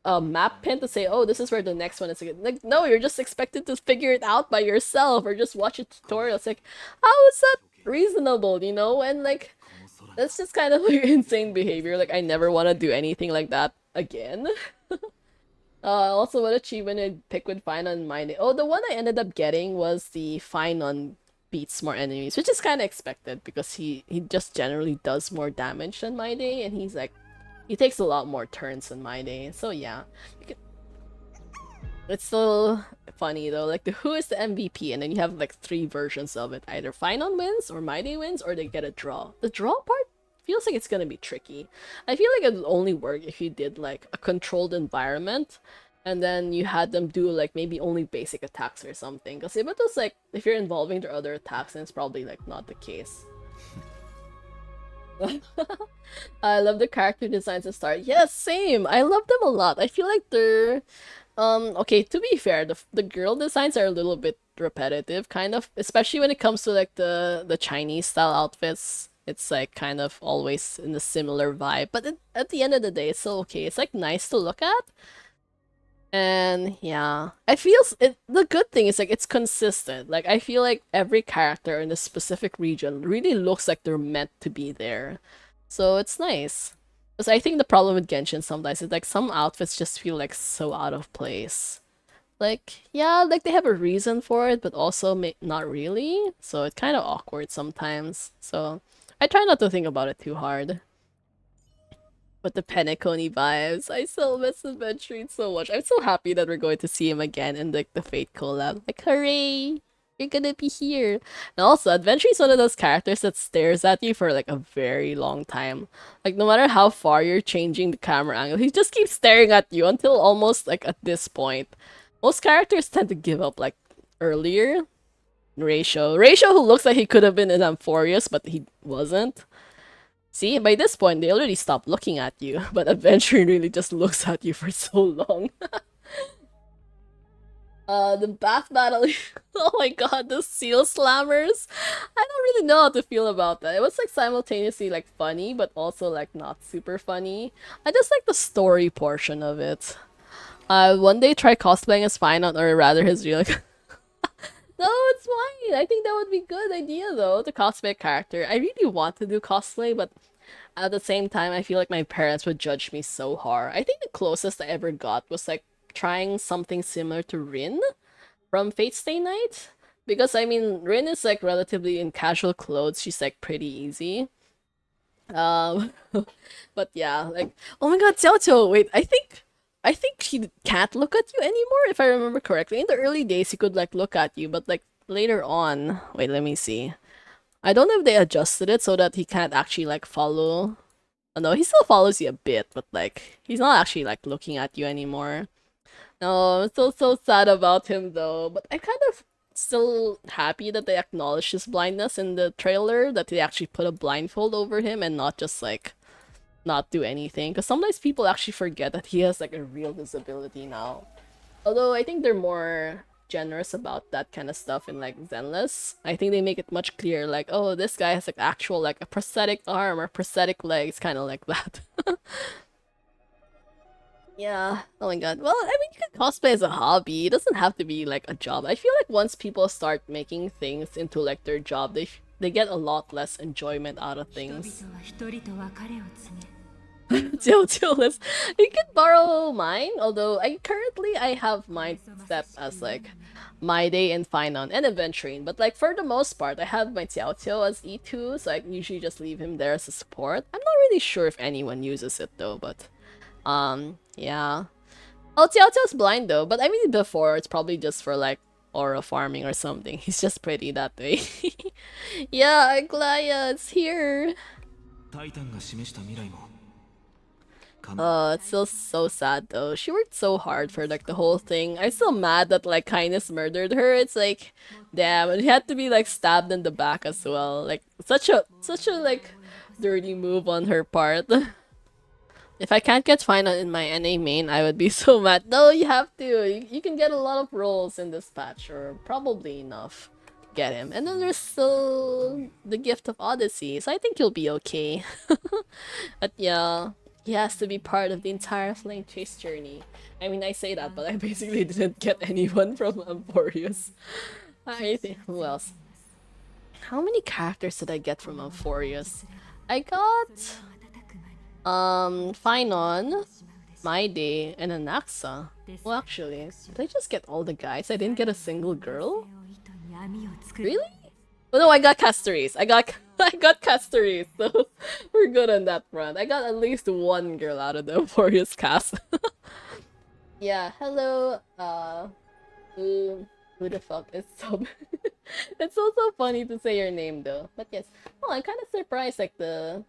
a map pin to say, oh, this is where the next one is. Like no, you're just expected to figure it out by yourself or just watch a tutorial. It's like, how is that reasonable, you know? And like that's just kind of like insane behavior. Like I never want to do anything like that again. Also, what achievement did Pickwood find on my day? Oh, the one I ended up getting was the find on beats more enemies, which is kind of expected because he just generally does more damage than my day, and he's like he takes a lot more turns than my day. So yeah, It's so funny though, like who is the MVP, and then you have like three versions of it. Either Final wins, or My Day wins, or they get a draw. The draw part feels like it's gonna be tricky. I feel like it would only work if you did like a controlled environment, and then you had them do like maybe only basic attacks or something. Because if it was like, if you're involving their other attacks, then it's probably like not the case. I love the character designs to start. Yes, same. I love them a lot. I feel like they're okay, to be fair, the girl designs are a little bit repetitive, kind of, especially when it comes to like the Chinese style outfits. It's like kind of always in a similar vibe, but at the end of the day, it's still okay. It's like nice to look at. And yeah, I feel the good thing is like it's consistent. Like I feel like every character in a specific region really looks like they're meant to be there. So it's nice. Because I think the problem with Genshin sometimes is like some outfits just feel like so out of place. Like, yeah, like they have a reason for it, but also not really. So it's kind of awkward sometimes. So I try not to think about it too hard. But the Penacony vibes, I still miss Adventuring so much. I'm so happy that we're going to see him again in like the Fate collab. Like, hooray! You're gonna be here. And also, Adventuring is one of those characters that stares at you for like a very long time. Like, no matter how far you're changing the camera angle, he just keeps staring at you until almost like at this point. Most characters tend to give up like earlier. Ratio, who looks like he could have been in Amphorius, but he wasn't. See, by this point, they already stopped looking at you, but Adventuring really just looks at you for so long. The bath battle. Oh my god, the seal slammers. I don't really know how to feel about that. It was like simultaneously like funny, but also like not super funny. I just like the story portion of it. One day try cosplaying as Final, or rather his real. No, it's fine. I think that would be a good idea though, to cosplay a character. I really want to do cosplay, but at the same time, I feel like my parents would judge me so hard. I think the closest I ever got was like trying something similar to Rin from Fate Stay Night. Because I mean, Rin is like relatively in casual clothes. She's like pretty easy. Um, but yeah, like, oh my god, Xiao Qiu, wait, I think she can't look at you anymore, if I remember correctly. In the early days, he could like look at you, but like later on, wait, let me see. I don't know if they adjusted it so that he can't actually like follow. Oh, no, he still follows you a bit, but like he's not actually like looking at you anymore. No, I'm so sad about him though. But I'm kind of still happy that they acknowledged his blindness in the trailer. That they actually put a blindfold over him and not just like not do anything. Because sometimes people actually forget that he has like a real disability now. Although I think they're more generous about that kind of stuff in like Zenless. I think they make it much clearer, like, oh, this guy has like actual like a prosthetic arm or prosthetic legs, kind of like that. Yeah. Oh my god. Well, I mean, you can cosplay as a hobby. It doesn't have to be like a job. I feel like once people start making things into like their job, they get a lot less enjoyment out of things. Jojo's. You can borrow mine, although I have mine set as like My Day and Finon and Adventuring, but like for the most part I have my Xiao Qiu as E2, so I usually just leave him there as a support. I'm not really sure if anyone uses it though, but yeah. Oh, Xiao Qiu's blind though, but I mean before it's probably just for like aura farming or something. He's just pretty that way. Yeah, Aglaya, it's here. It's still so sad though. She worked so hard for like the whole thing. I'm still mad that like Kindness murdered her. It's like, damn, and he had to be like stabbed in the back as well. Like such a like dirty move on her part. If I can't get final in my NA main, I would be so mad. No, you have to. You can get a lot of rolls in this patch, or probably enough. Get him. And then there's still the gift of Odyssey, so I think you'll be okay. But yeah, he has to be part of the entire Flame Chase journey. I mean, I say that, but I basically didn't get anyone from Amphorius. I think, who else? How many characters did I get from Amphorius? I got Finon, My Day, and Anaxa. Well, actually, did I just get all the guys? I didn't get a single girl? Really? Oh no, I got Castoris. I got Castoris, so we're good on that front. I got at least one girl out of the Amphorius cast. Yeah, hello, who the fuck is sub? It's also funny to say your name though. But yes. Oh, I'm kind of surprised like the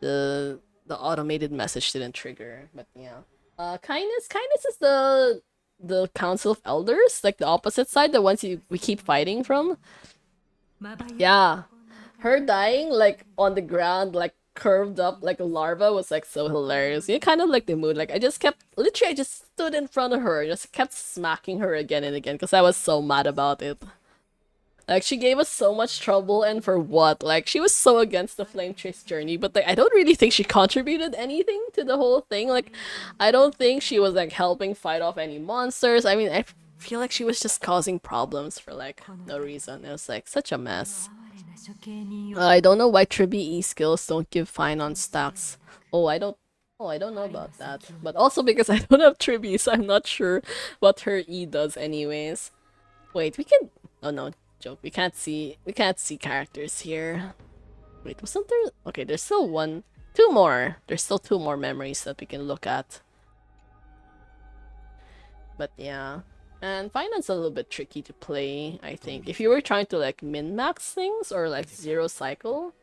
the automated message didn't trigger. But yeah. Kindness is the Council of Elders, like the opposite side, the ones we keep fighting from. Yeah. Her dying like on the ground, like curved up like a larva was like so hilarious. You kind of like the mood. Like I just stood in front of her, just kept smacking her again and again because I was so mad about it. Like she gave us so much trouble and for what? Like she was so against the Flame Chase journey, but like I don't really think she contributed anything to the whole thing. Like I don't think she was like helping fight off any monsters. I mean, I feel like she was just causing problems for like no reason. It was like such a mess. I don't know why Tribi E skills don't give fine on stacks. Oh, I don't know about that. But also because I don't have Tribi, so I'm not sure what her E does anyways. Wait, we can oh no, joke. We can't see characters here. Wait, wasn't there okay, there's still two more. There's still two more memories that we can look at. But yeah. And Finance a little bit tricky to play, I think. If you were trying to like min-max things or like zero cycle.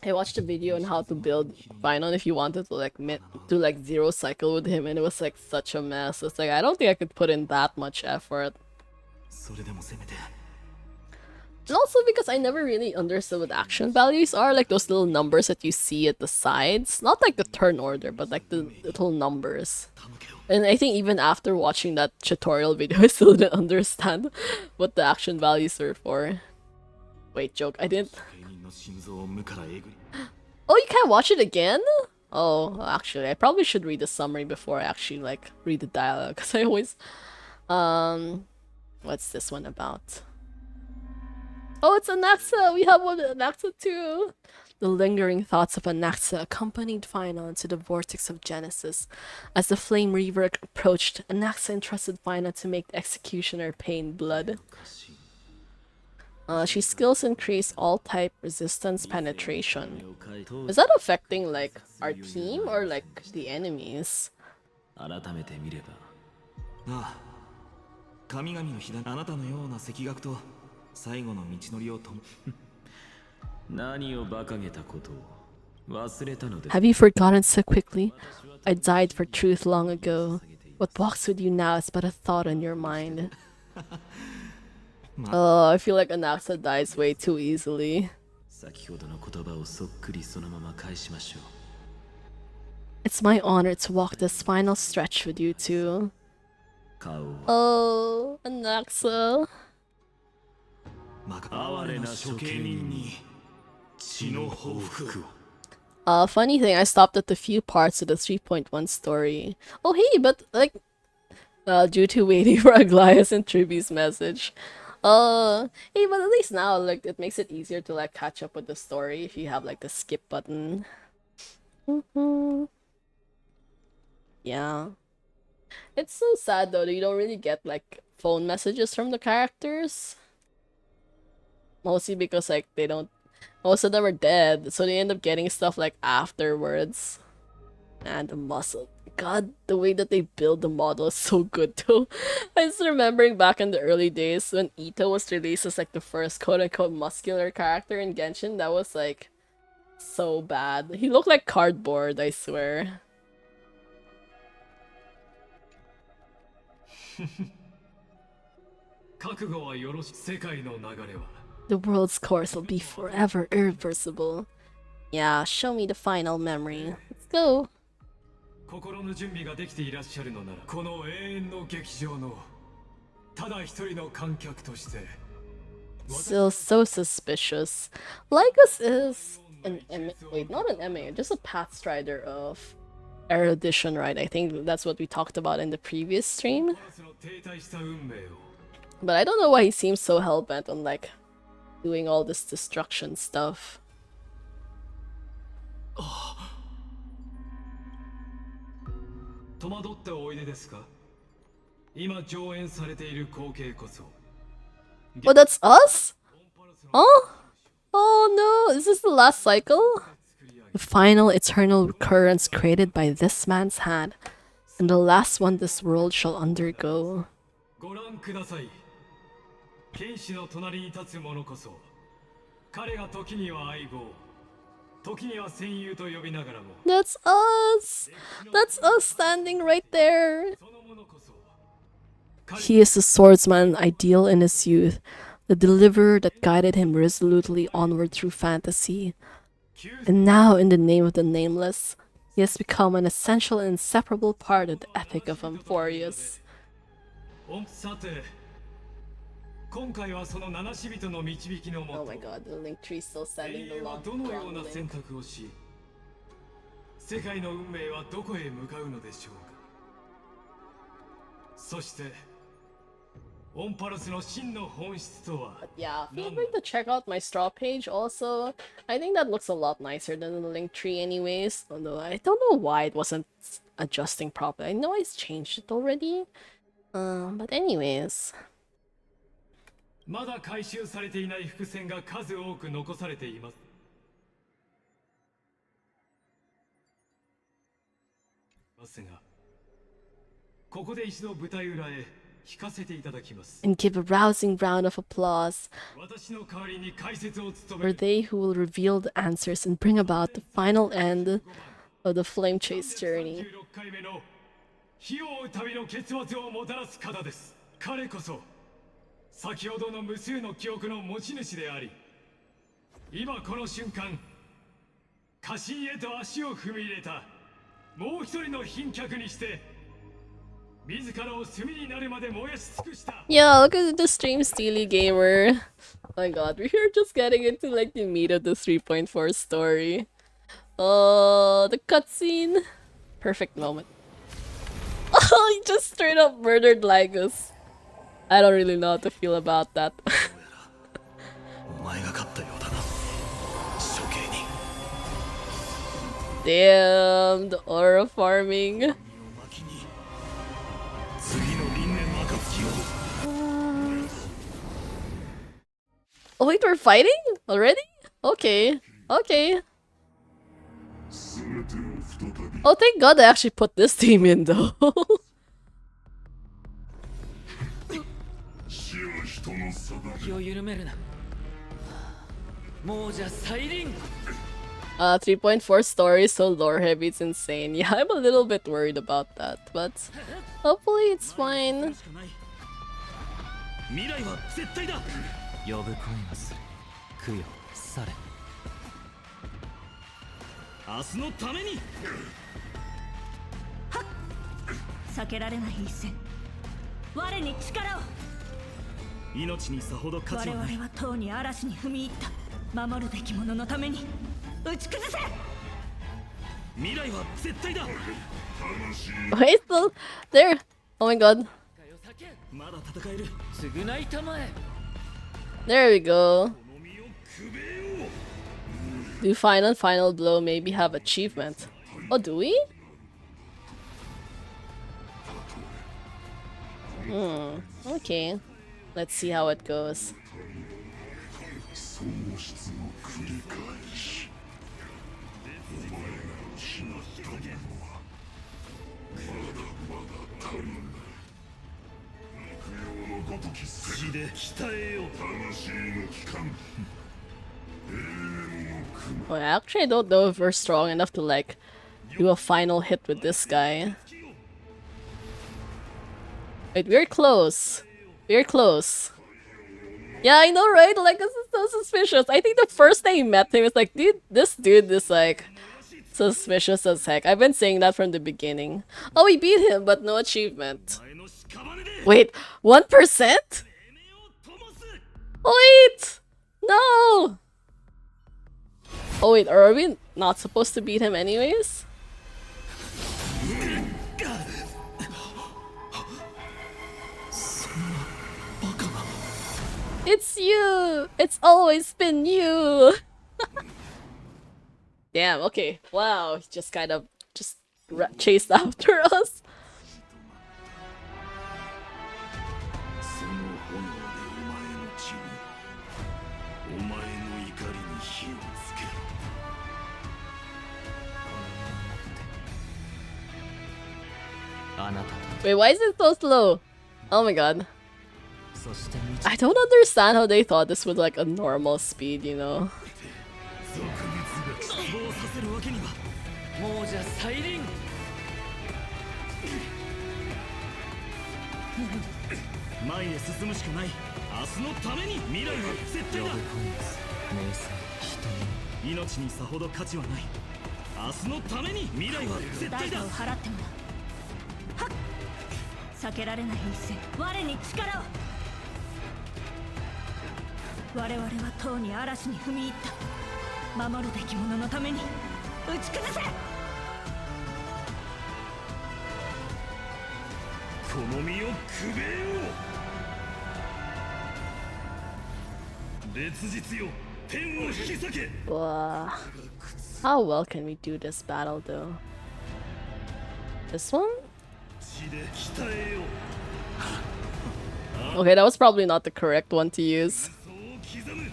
I watched a video on how to build Finon if you wanted to like do like zero cycle with him and it was like such a mess. It's like I don't think I could put in that much effort. And also because I never really understood what action values are, like those little numbers that you see at the sides. Not like the turn order, but like the little numbers. And I think even after watching that tutorial video, I still didn't understand what the action values were for. Wait, joke, I didn't... Oh, you can't watch it again? Oh, actually, I probably should read the summary before I actually, like, read the dialogue, because I always... What's this one about? Oh, it's Anaxa! We have one Anaxa too! The lingering thoughts of Anaxa accompanied Finon to the vortex of Genesis. As the Flame Reaver approached, Anaxa entrusted Finon to make the executioner pain blood. She skills increase all type resistance penetration. Is that affecting like our team or like the enemies? 何を馬鹿げたことを忘れたのです。 Have you forgotten so quickly? I died for truth long ago. What walks with you now is but a thought on your mind. Oh, I feel like Anaxa dies way too easily. 先ほどの言葉をそっくりそのまま返しましょう。 It's my honor to walk this final stretch with you too. Oh, Anaxa. 哀れな処刑人に血の報復を。 Funny thing, I stopped at the few parts of the 3.1 story. Oh hey, but like, due to waiting for Aglaya's and Tribi's message. Hey, but at least now, like, it makes it easier to like catch up with the story if you have like the skip button. Yeah. It's so sad though that you don't really get like phone messages from the characters. Mostly because like they don't, most of them are dead, so they end up getting stuff like afterwards. And the muscle. God, the way that they build the model is so good too. I just remembering back in the early days when Ito was released as like the first quote-unquote muscular character in Genshin, that was like so bad. He looked like cardboard, I swear. The world's course will be forever irreversible. Yeah, show me the final memory. Let's go. Still so suspicious. Lycus is an wait, not an MA, just a Pathstrider of erudition, right? I think that's what we talked about in the previous stream. But I don't know why he seems so hellbent on like doing all this destruction stuff. Oh, that's us? Oh? Oh no, is this the last cycle? The final eternal recurrence created by this man's hand, and the last one this world shall undergo. ご覧ください。剣士の隣に立つ者こそ、彼が時には相棒、時には戦友と呼びながらも。That's us! That's us standing right there! He is the swordsman ideal in his youth, the deliverer that guided him resolutely onward through fantasy. And now, in the name of the nameless, he has become an essential and inseparable part of the epic of Amphorius. さて、今回はその七死人の導きのもと、 Oh my god, the link tree still sending the は long どのような link. 選択をし、世界の運命はどこへ向かうのでしょうか。そして、オンパルスの真の本質とは。 Yeah, feel free to check out my straw page also. I think that looks a lot nicer than the link tree anyways. Although I don't know why it wasn't adjusting properly. I know I changed it already. But anyways. まだ回収されていない伏線が数多く残されています。ますが、ここで一度舞台裏へ引かせていただきます。 And give a rousing round of applause 私の代わりに解説を務 for める they who will reveal the answers and bring about the final end of the flame chase journey. 36回目の火を追う旅の結末をもたらす方です。彼こそ先ほどの無数の記憶の持ち主であり、今この瞬間家臣へと足を踏み入れたもう一人の賓客にして自らを炭になるまで燃やし尽くした。 Yeah, look at the stream, Steely Gamer. Oh my god, we're just getting into like the meat of the 3.4 story. Oh, the cutscene. Perfect moment. Oh, he just straight up murdered Lygus. I don't really know how to feel about that. お前が勝ったようだな、処刑人。 Damn, the aura farming. 次の輪廻の暁を。 Oh wait, we're fighting? Already? Okay, okay. Oh, thank god they actually put this team in though. 気を緩めるな。もうじゃ再臨。 3.4 story is so lore heavy, it's insane. Yeah, I'm a little bit worried about that, but hopefully it's fine. 未来は絶対だ。呼ぶ声がする。供養され。明日のために。避けられない一戦。我に力を。命にさほど価値はない。我々はとうに嵐に踏み入った。守るべき者のために打ち崩せ。未来は絶対だ。 Wait, still there. Oh my god. まだ戦える。償いたまえ。 There we go. Do final blow maybe have achievement? Oh, do we? Okay. Let's see how it goes. Well, actually, I don't know if we're strong enough to like do a final hit with this guy. Wait, we're close. We're close. Yeah, I know, right? Like, this is so suspicious. I think the first day I met him, it's like, dude, this dude is like suspicious as heck. I've been saying that from the beginning. Oh, we beat him, but no achievement. Wait, 1%? Wait! No! Oh wait, are we not supposed to beat him anyways? It's you! It's always been you! Damn, okay. Wow, he just kind of just chased after us. Wait, why is it so slow? Oh my god. I don't understand how they thought this was like a normal speed, you know? 失望させるわけにはもうじゃ再臨前へ進むしかない明日のために未来は絶対だ命にさほど価値はない明日のために未来は絶対だ代価を払ってもらうはっ避けられない一戦我に力を我々はとうに嵐に踏み入った守るべき者のために打ち崩せこの身をくべよう烈日よ天を引き裂け How well can we do this battle though? This one? 血で鍛えよう Okay, that was probably not the correct one to use. そう刻む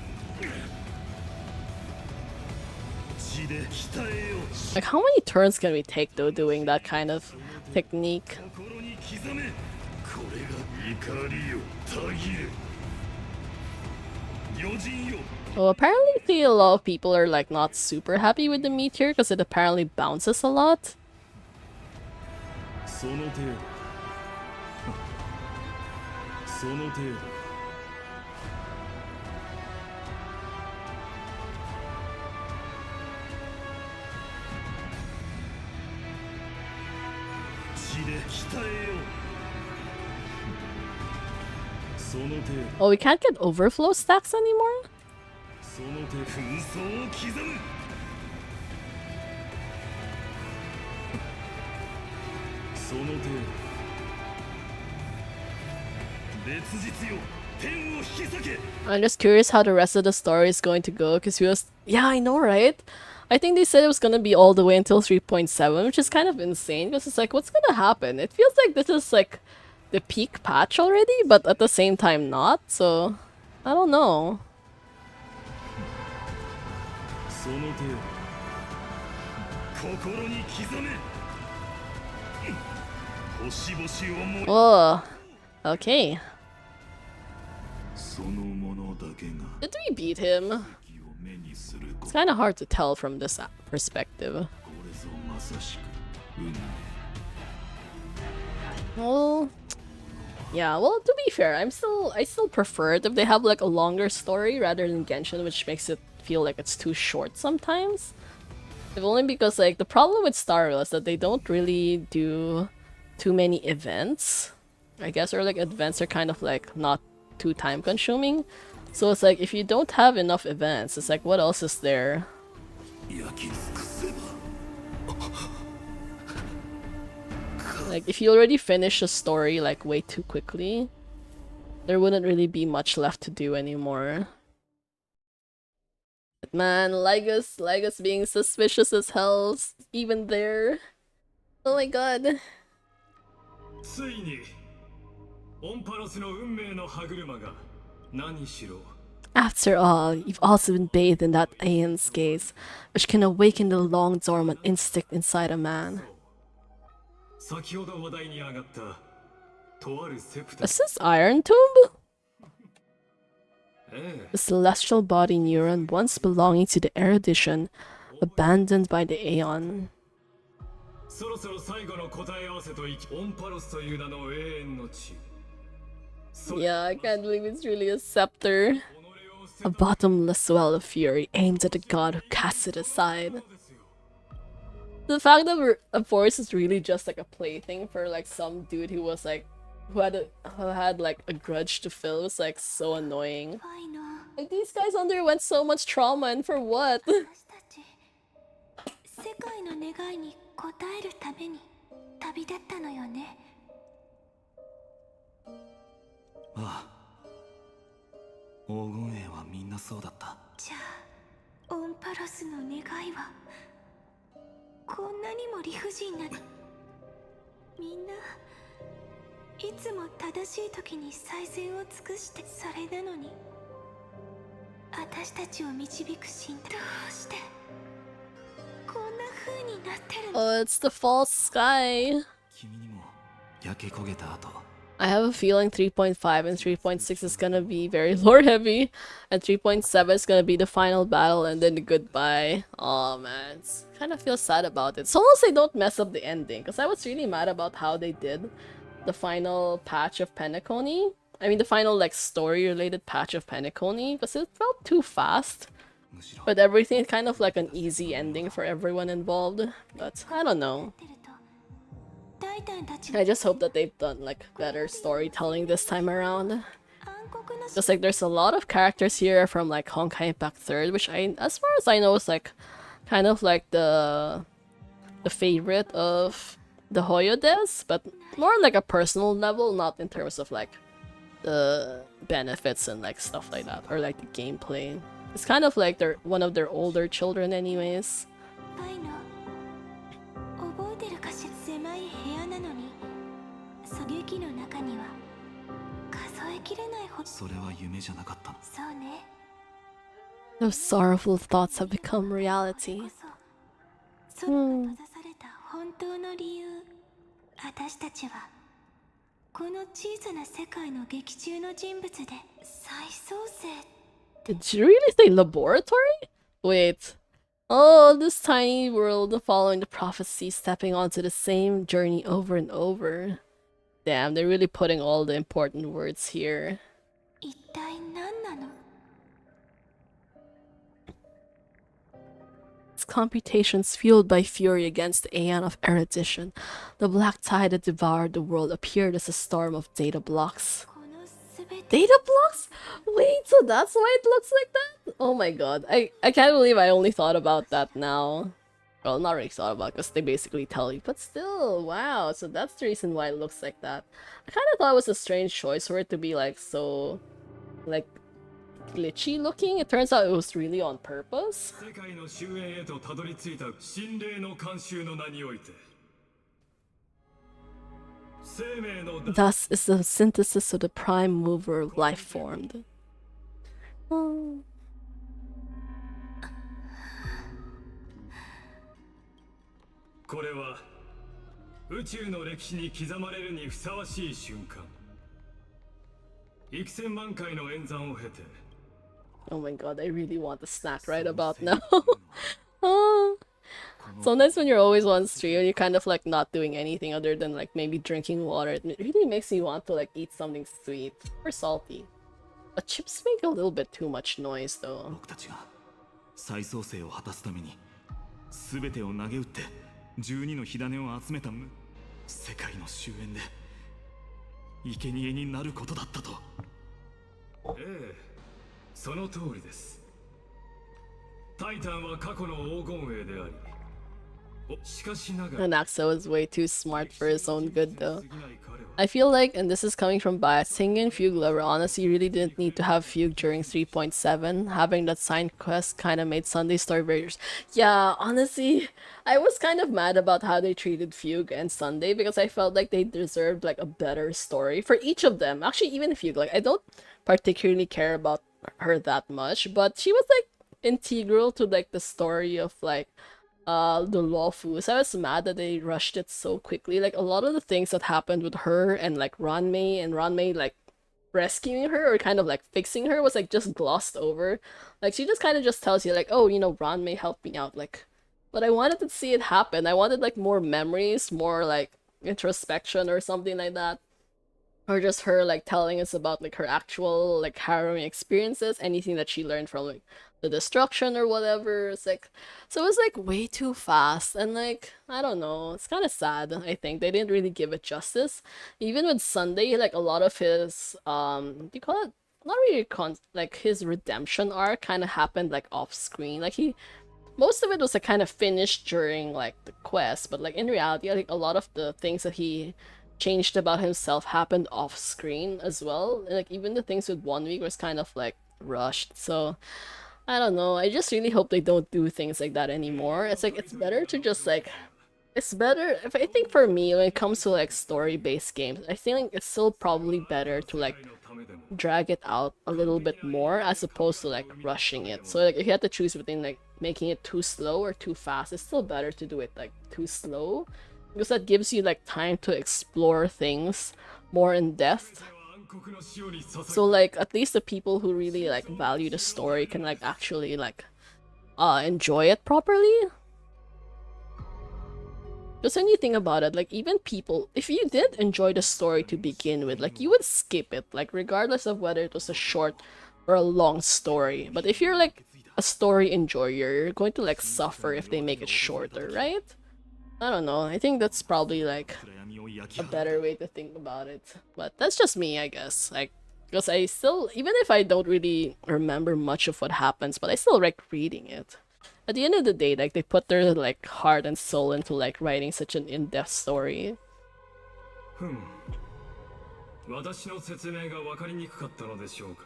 血で鍛えよう Like, how many turns can we take though doing that kind of technique? 心に刻めこれが怒りよたぎれ余人よ Well, apparently a lot of people are like not super happy with the meteor because it apparently bounces a lot. その程度その程度血で鍛えようその程度 Oh, we can't get overflow stacks anymore? その手紛争を刻むその程度烈日よ天を引き裂け I'm just curious how the rest of the story is going to go because we was... Yeah, I know, right? I think they said it was gonna be all the way until 3.7, which is kind of insane because it's like, what's gonna happen? It feels like this is like the peak patch already, but at the same time not, so... I don't know. その程度心に刻め星々をも Oh, okay. そのものだけが Did we beat him? 敵を目にするこ It's kind of hard to tell from this perspective. れぞまさしく運命 Well, yeah, well, to be fair, I still prefer it if they have like a longer story rather than Genshin, which makes it feel like it's too short sometimes. If only because like the problem with Star Rail is that they don't really do too many events, I guess, or like events are kind of like not too time consuming. So it's like if you don't have enough events, it's like what else is there? 焼き尽くせば Like if you already finish a story like way too quickly, there wouldn't really be much left to do anymore. But man, Lygus being suspicious as hell, even there. Oh my god. ついにオンパロスの運命の歯車が何しろ After all, you've also been bathed in that Aeon's gaze, which can awaken the long dormant instinct inside a man. 先ほど話題に上がったとあるセプタ Is this Iron Tomb? え The celestial body neuron once belonging to the erudition, abandoned by the Aeon. そろそろ最後の答え合わせといきオンパロスという名の永遠の地 Yeah, I can't believe it's really a scepter. A bottomless well of fury aimed at the god who cast it aside. The fact that a force is really just like a plaything for like some dude who was like who had like a grudge to fill was like so annoying. ファイの Like these guys underwent so much trauma and for what? 私たち世界の願いに応えるために旅立ったのよねああ黄金衛はみんなそうだったじゃあオンパロスの願いはこんなにも理不尽なみんないつも正しい時に最善を尽くしてそれなのに私たちを導く神どうしてこんな風になってるの Oh, it's the false sky. 君にも焼け焦げた後 I have a feeling 3.5 and 3.6 is gonna be very lore heavy, and 3.7 is gonna be the final battle and then the goodbye. Oh man, it's kind of feel sad about it. So long as they don't mess up the ending, because I was really mad about how they did the final patch of Penacony. I mean the final like story related patch of Penacony, because it felt too fast. But everything kind of like an easy ending for everyone involved. But I don't know. タイタンたちの I just hope that they've done like better storytelling this time around. 暗黒の Just like there's a lot of characters here from like Honkai Impact 3rd, which as far as I know is like kind of like the favorite of the Hoyodes, but more like a personal level, not in terms of like the benefits and like stuff like that, or like the gameplay. It's kind of like they're one of their older children anyways. パイの覚えてるかしら。狭い部屋なのに狙撃の中には数えきれないほど。それは夢じゃなかったの。そうね。 Those sorrowful thoughts have become reality. そ空が閉ざされた本当の理由。私たちはこの小さな世界の劇中の人物で再創生。 Did you really say laboratory? Wait. Oh, this tiny world following the prophecy, stepping onto the same journey over and over. Damn, they're really putting all the important words here. 一体何なの？ Its computations fueled by fury against the aeon of erudition. The black tide that devoured the world appeared as a storm of data blocks. このすべて Data blocks? Wait, so that's why it looks like that? Oh my god. I can't believe I only thought about that now. Well, not really thought about because they basically tell you, but still, wow. So that's the reason why it looks like that. I kind of thought it was a strange choice for it to be like so, like, glitchy looking. It turns out it was really on purpose. 世界の終焉へとたどり着いた心霊の慣習の名において生命の Thus is the synthesis of the prime mover of life formed. Oh. これは宇宙の歴史に刻まれるにふさわしい瞬間。幾千万回の演算を経て Oh my god, I really want the snack right about now. Oh. Sometimes when you're always on stream and you're kind of like not doing anything other than like maybe drinking water, it really makes you want to like eat something sweet or salty. But chips make a little bit too much noise though. 僕たちが再創生を果たすために全てを投げ打って12の火種を集めた世界の終焉で生贄になることだったと。ええ、その通りです。タイタンは過去の黄金栄であり、しかしながら And Axo is way too smart for his own good though. I feel like, and this is coming from bias, Singing and Fugue Lover honestly really didn't need to have Fugue during 3.7. Having that side quest kind of made Sunday's story very... Yeah, honestly, I was kind of mad about how they treated Fugue and Sunday because I felt like they deserved like a better story for each of them. Actually, even Fugue, like I don't particularly care about her that much, but she was like integral to like the story of like the Lawfu. So I was mad that they rushed it so quickly. Like a lot of the things that happened with her and like Ranmei like rescuing her or kind of like fixing her was like just glossed over. Like she just kind of just tells you like, oh, you know, Ranmei helped me out. Like, but I wanted to see it happen. I wanted like more memories, more like introspection or something like that. Or just her like telling us about like her actual like harrowing experiences, anything that she learned from like the destruction or whatever. It's like, so it was like way too fast and like I don't know, it's kind of sad. I think they didn't really give it justice. Even with Sunday, like a lot of his do you call it, not really like his redemption arc kind of happened like off screen. Like most of it was like kind of finished during like the quest, but like in reality, like a lot of the things that he changed about himself happened off screen as well. And, like even the things with 1 week was kind of like rushed. So I don't know. I just really hope they don't do things like that anymore. It's like it's better to just like it's better if I think for me when it comes to like story-based games, I think like, it's still probably better to like drag it out a little bit more as opposed to like rushing it. So like if you had to choose between like making it too slow or too fast, it's still better to do it like too slow. because that gives you like time to explore things more in depth. So like at least the people who really like value the story can like actually like enjoy it properly. Because when you think about it, like even people, if you did enjoy the story to begin with, like you would skip it, like regardless of whether it was a short or a long story. But if you're like a story enjoyer, you're going to like suffer if they make it shorter, right? I don't know. I think that's probably like a better way to think about it. But that's just me, I guess. Like, because I still, even if I don't really remember much of what happens, but I still like reading it. At the end of the day, like they put their like heart and soul into like writing such an in-depth story. 私の説明が分かりにくかったのでしょうか。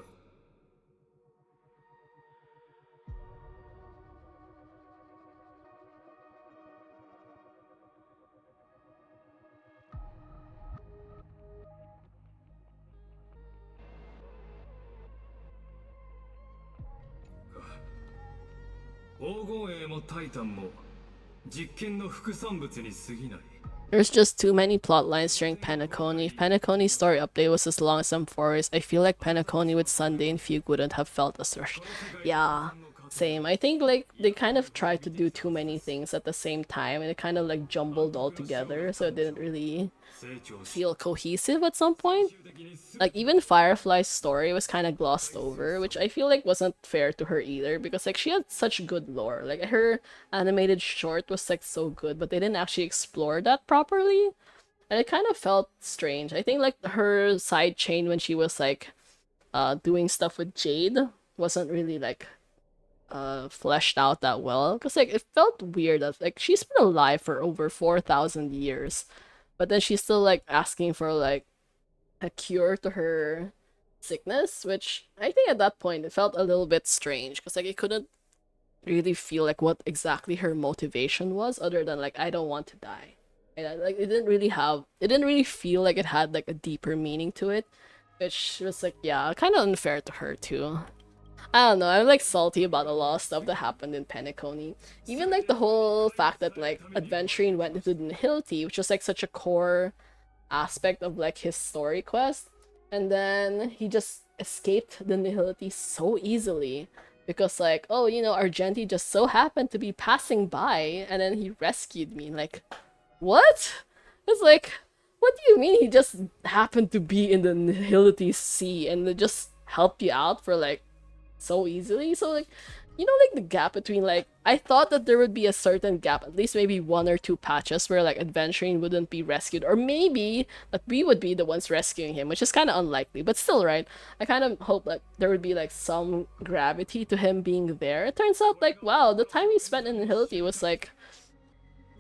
黄金栄もタイタンも実験の副産物に過ぎない。 There's just too many plot lines during Penacony. If Penacony's story update was as long as some Forest, I feel like Penacony with Sunday and Fugue wouldn't have felt as rushed. Yeah, same. I think like they kind of tried to do too many things at the same time and it kind of like jumbled all together, so it didn't really feel cohesive at some point. Like even Firefly's story was kind of glossed over, which I feel like wasn't fair to her either because like she had such good lore. Like her animated short was like so good, but they didn't actually explore that properly. And it kind of felt strange. I think like her side chain when she was like doing stuff with Jade wasn't really like fleshed out that well because like it felt weird that like she's been alive for over 4,000 years, but then she's still like asking for like a cure to her sickness, which I think at that point it felt a little bit strange because like it couldn't really feel like what exactly her motivation was other than like I don't want to die. And like it didn't really feel like it had like a deeper meaning to it, which was like yeah, kind of unfair to her too. I don't know, I'm like salty about a lot of stuff that happened in Penacony. Even like the whole fact that like Adventuring went into the Nihility, which was like such a core aspect of like his story quest, and then he just escaped the Nihility so easily because like, oh, you know, Argenti just so happened to be passing by and then he rescued me. Like, what? It's like, what do you mean he just happened to be in the Nihility Sea and they just helped you out for like so easily? So like, you know, like the gap between like I thought that there would be a certain gap, at least maybe 1 or 2 patches where like Adventuring wouldn't be rescued, or maybe that we would be the ones rescuing him, which is kind of unlikely, but still, right? I kind of hope like there would be like some gravity to him being there. It turns out like wow, the time he spent in Nihility was like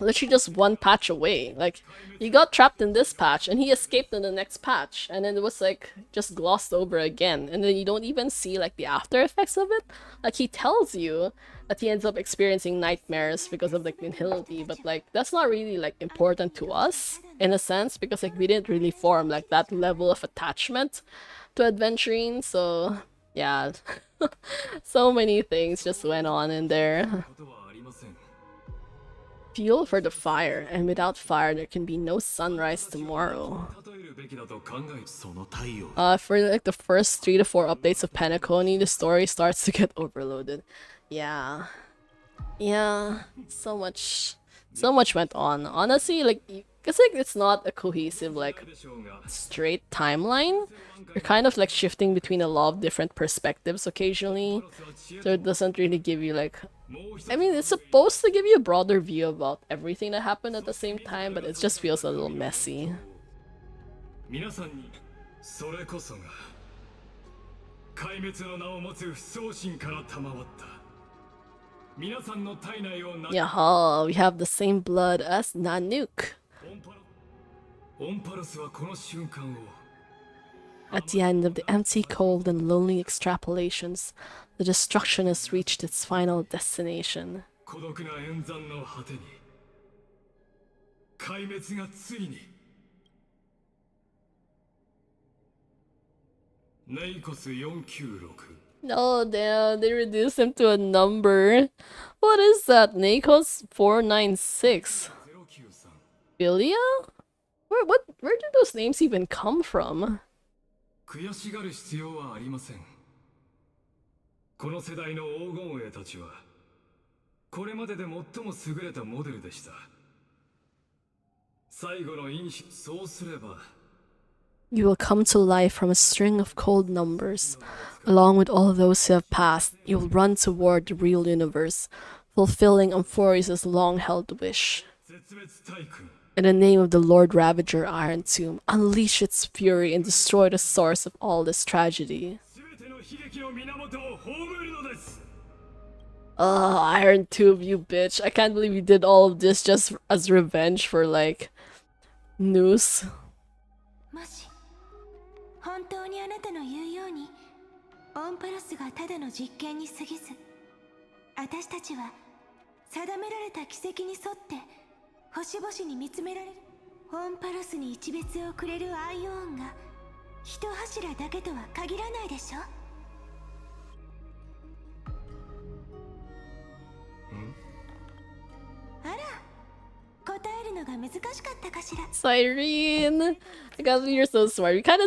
literally just 1 patch away. Like he got trapped in this patch and he escaped in the next patch, and then it was like just glossed over again, and then you don't even see like the after effects of it. Like he tells you that he ends up experiencing nightmares because of like Nihility, but like that's not really like important to us in a sense because like we didn't really form like that level of attachment to Adventuring. So yeah, so many things just went on in there. Fuel for the fire, and without fire there can be no sunrise tomorrow. For like the first 3 to 4 updates of Penacony, the story starts to get overloaded. Yeah. Yeah, so much went on. Honestly, like, because like it's not a cohesive, like, straight timeline. You're kind of like shifting between a lot of different perspectives occasionally, so it doesn't really give you like, I mean, it's supposed to give you a broader view about everything that happened at the same time, but it just feels a little messy. Yaha, we have the same blood as Nanook. At the end of the empty, cold, and lonely extrapolations, the destruction has reached its final destination. Oh damn, they reduced him to a number. What is that? Nakos 496. Philia? Where do those names even come from? 悔しがる必要はありません。この世代の黄金兵たちはこれまでで最も優れたモデルでした。最後の飲酒、そうすれば You will come to life from a string of cold numbers. Along with all those who have passed, you will run toward the real universe, fulfilling Amphorius' long-held wish. 絶滅大軍 In the name of the Lord Ravager Iron Tomb, unleash its fury and destroy the source of all this tragedy. 全ての悲劇の源を葬るのです。 Ugh, Iron Tomb, you bitch. I can't believe you did all of this just as revenge for, like, news. もし本当にあなたの言うようにオンパロスがただの実験に過ぎず、私たちは定められた軌跡に沿って星々に見つめられる。オンパロスに一別をくれるアイオーンが一柱だけとは限らないでしょ。あら、答えるのが難しかったかしら。 Cyrene! I can't believe you're so smart. We kind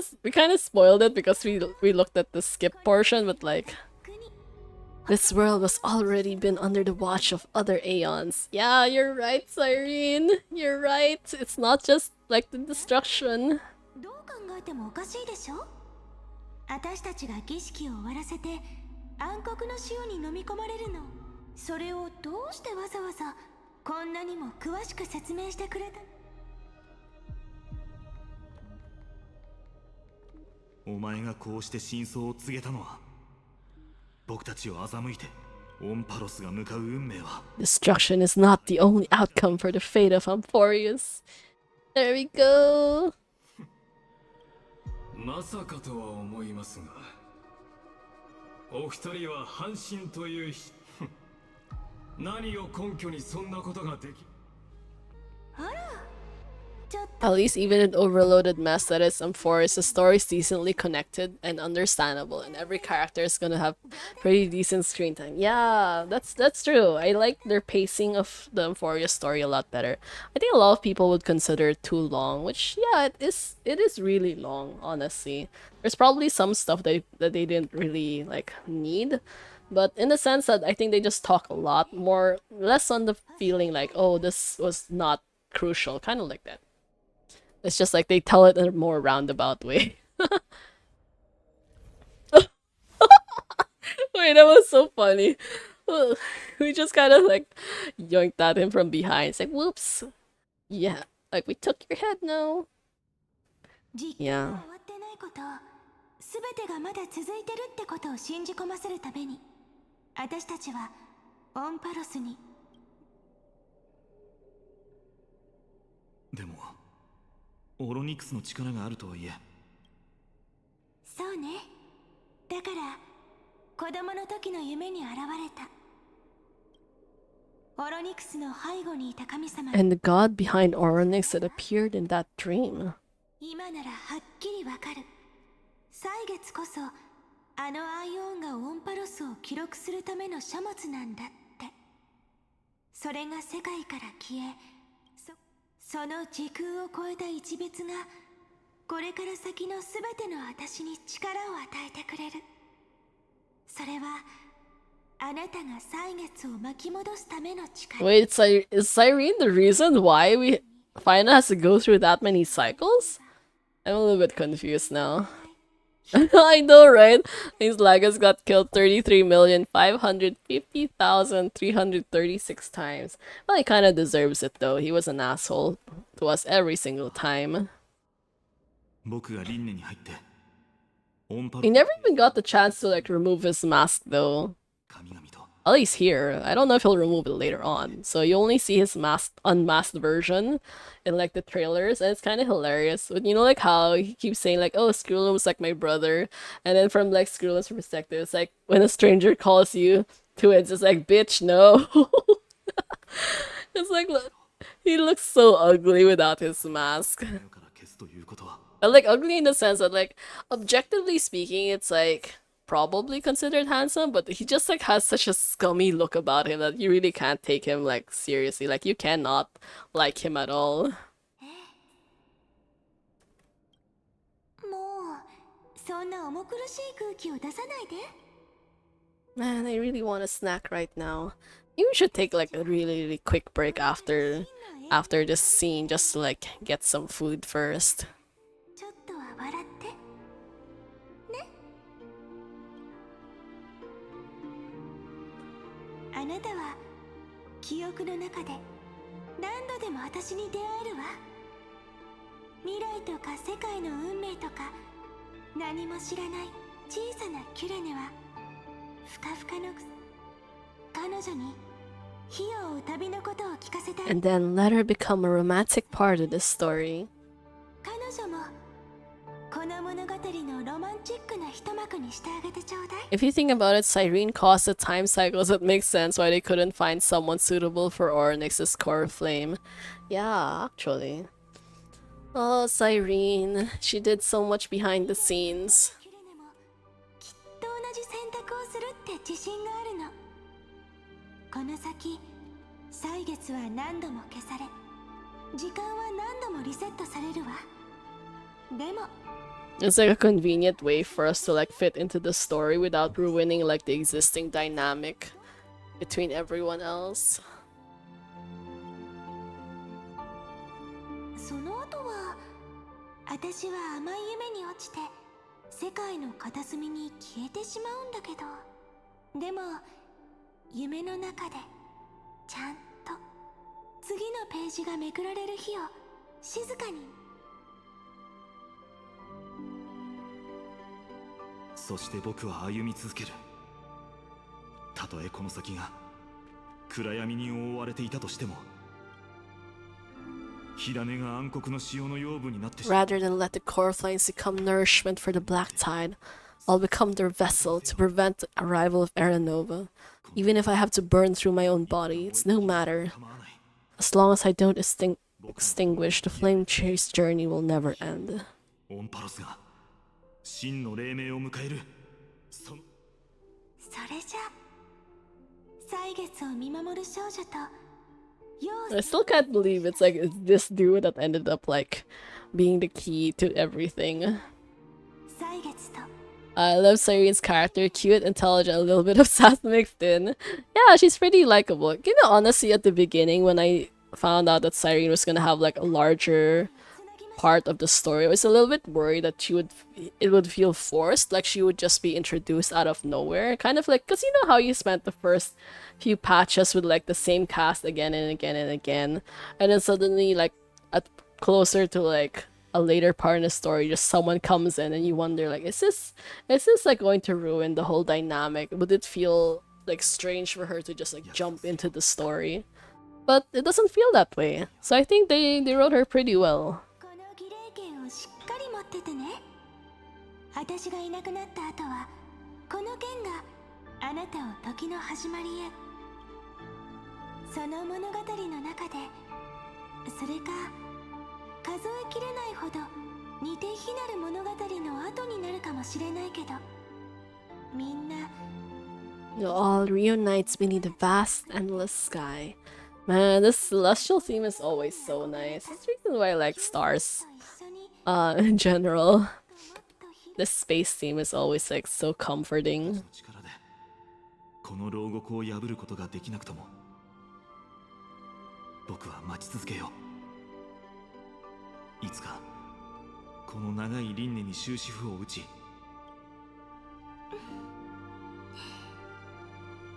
of spoiled it because we looked at the skip portion, but like, this world was already been under the watch of other aeons. Yeah, you're right, Cyrene. You're right. It's not just like the destruction. どう考えてもおかしいでしょ。私たちが儀式を終わらせて暗黒の潮に飲み込まれるの。それをどうしてわざわざこんなにも詳しく説明してくれた。お前がこうして真相を告げたのは僕たちを欺いてオンパロスが向かう運命は Destruction is not the only outcome for the fate of Amphorius. There we go. まさかとは思いますが、お二人は半身という何を根拠にそんなことができ。あら、ちょっと At least even in overloaded mess that is Amphorius, the story's decently connected and understandable, and every character is gonna have pretty decent screen time. Yeah, that's true. I like their pacing of the Amphorius story a lot better. I think a lot of people would consider it too long, which yeah, it is really long, honestly. There's probably some stuff that they didn't really like need. But in the sense that I think they just talk a lot more, less on the feeling like, oh, this was not crucial, kind of like that. It's just like they tell it in a more roundabout way. Wait, that was so funny. We just kind of like yoinked at him from behind. It's like, whoops. Yeah, like we took your head now. 実験が終わってないこと、すべてがまだ続いてるってことを信じ込ませるために、私たちはオンパロスに。でもオロニクスの力があるとはいえ。そうね。だから子供の時の夢に現れた。オロニクスの背後にいた神様。 And the god behind Oronix that appeared in that dream. 今ならはっきりわかる。歳月こそあのアイオンがオンパロスを記録するための書物なんだって。それが世界から消え、その時空を超えた一別がこれから先のすべての私に力を与えてくれる。それはあなたが歳月を巻き戻すための力。 Wait, is Cyrene the reason why Fina has to go through that many cycles? I'm a little bit confused now. I know, right? His Lagas got killed 33,550,336 times. Well, he kind of deserves it though. He was an asshole to us every single time. 僕が輪廻に入ってオンパロ He never even got the chance to like remove his mask though. 神々と At least here. I don't know if he'll remove it later on. So you only see his unmasked version in like the trailers, and it's kind of hilarious. But you know like how he keeps saying like, oh, Skrilla was like my brother, and then from like Skrilla's perspective, it's like when a stranger calls you to it, it's just like, bitch, no. It's like, look, he looks so ugly without his mask. 世から消すということは But, like ugly in the sense that like objectively speaking, it's like probably considered handsome, but he just like has such a scummy look about him that you really can't take him like seriously. Like you cannot like him at all. そんな重苦しい空気を出さないで。 Man, I really want a snack right now. Maybe we should take like a really quick break after this scene just to like get some food first. ちょっとは笑ってね。あなたは記憶の中で何度でも私に出会えるわ。未来とか世界の運命とか何も知らない小さなキュレネはふかふかの彼女に火を追う旅のことを聞かせたい。 And then let her become a romantic part of this story. 彼女もこの物語のロマンチックな一幕にしてあげてちょうだい。 If you think about it, Cyrene caused the time cycles. It makes sense why they couldn't find someone suitable for Oryx's core flame. Yeah, actually. Oh, Cyrene. She did so much behind the scenes. キュレネもきっと同じ選択をするって自信があるの。この先歳月は何度も消され時間は何度もリセットされるわ。でも It's like a convenient way for us to like fit into the story without ruining like the existing dynamic between everyone else. その後は私は甘い夢に落ちて世界の片隅に消えてしまうんだけど、でも夢の中でちゃんと次のページがめくられる日を静かに。そして僕は歩み続ける。たとえこの先が暗闇に覆われていたとしても、火種が暗黒の潮の養分になってしまう。 Rather than let the core flames become nourishment for the black tide, I'll become their vessel to prevent the arrival of Aranova. Even if I have to burn through my own body, it's no matter. As long as I don't extinguish, the flame chase journey will never end. オンパロスが真の黎明を迎える。それじゃ歳月を見守る少女と I still can't believe it's like it's this dude that ended up like being the key to everything. 歳月と I love Cyrene's character, cute, intelligent, a little bit of sass mixed in. Yeah, she's pretty likable. You know, honestly, at the beginning when I found out that Cyrene was gonna have like a larger part of the story, I was a little bit worried that it would feel forced, like she would just be introduced out of nowhere, kind of like, because you know how you spent the first few patches with like the same cast again and again and again, and then suddenly like at closer to like a later part in the story, just someone comes in and you wonder like, is this like going to ruin the whole dynamic? Would it feel like strange for her to just like jump into the story? But it doesn't feel that way, so I think they wrote her pretty well. この儀礼券をしっかり持っててね。私がいなくなった後はこの剣があなたを時の始まりへ。その物語の中でそれか数えきれないほど似て非なる物語の後になるかもしれないけど、みんな It all reunites beneath the vast, endless sky. Man, this celestial theme is always so nice. That's the reason why I like stars. In general. This space theme is always like so comforting. 力でこの牢獄を破ることができなくとも、僕は待ち続けよう。いつかこの長い輪廻に終止符を打ち、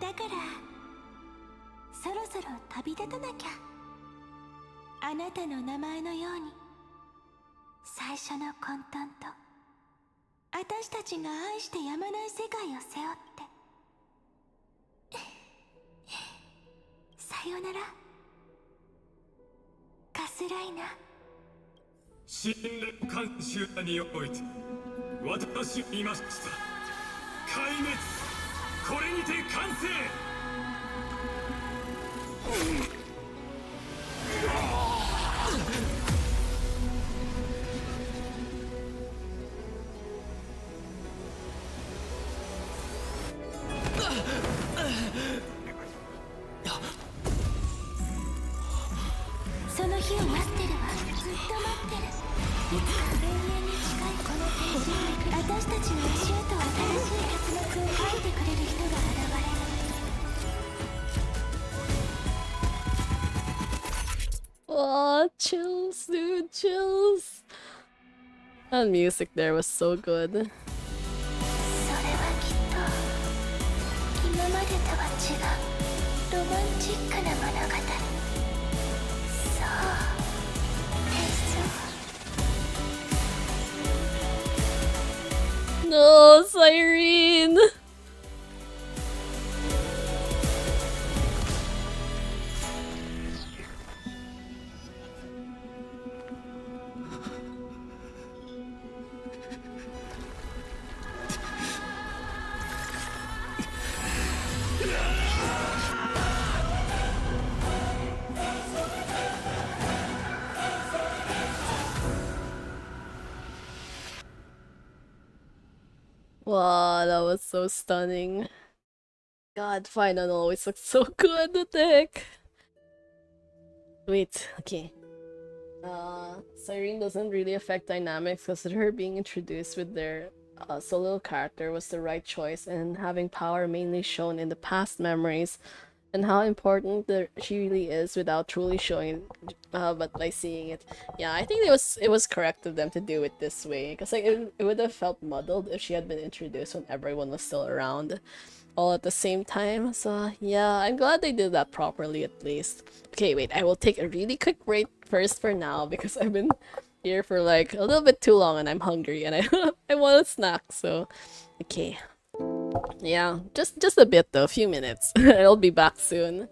だからそろそろ旅立たなきゃ。あなたの名前のように最初の混沌と私たちが愛してやまない世界を背負ってさよならカスライナ。神霊監修において私見ました。壊滅、これにて完成。その日を待ってるわ。ずっと待ってる。いつか永遠に近いこのページをめくり私たちの足跡を正しい結末を書いてくれる人が現れる。 Oh, chills, dude, chills. That music there was so good. それはきっと今までとは違うロマンチックな物語。そうでしょ。 No, Cyrene! Wow, that was so stunning. God, final always looks so good, what the heck? Wait, okay. Cyrene doesn't really affect dynamics because her being introduced with their solo character was the right choice, and having power mainly shown in the past memories and how important she really is without truly showing but by seeing it. Yeah, I think it was correct of them to do it this way, because like it would have felt muddled if she had been introduced when everyone was still around all at the same time. So yeah, I'm glad they did that properly at least. Okay, wait, I will take a really quick break first for now because I've been here for like a little bit too long and I'm hungry and I I want a snack. So okay. Yeah, just a bit though, a few minutes. I'll be back soon.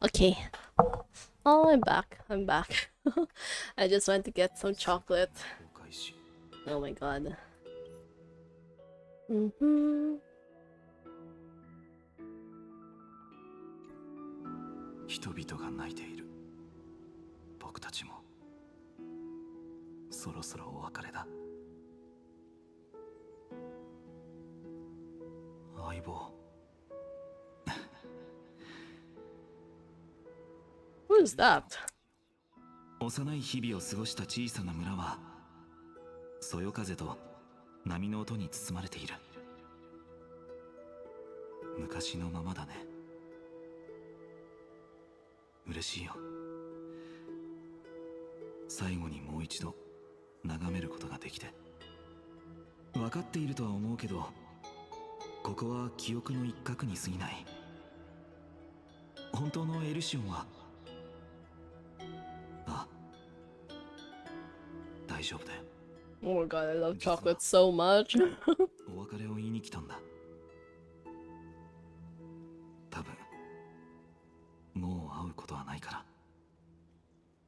Okay. Oh, I'm back. I'm back. I just went to get some chocolate. Oh my god. Mm-hmm. 人々が泣いている。僕たちもそろそろお別れだ。相棒。Who is that? 幼い日々を過ごした小さな村はそよ風と波の音に包まれている。昔のままだね。嬉しいよ。最後にもう一度眺めることができて。分かっているとは思うけど、ここは記憶の一角に過ぎない。本当のエルシオンは、あ、大丈夫だよ。Oh my god, I love chocolate so much. お別れを言いに来たんだ。多分もう会うことはないから。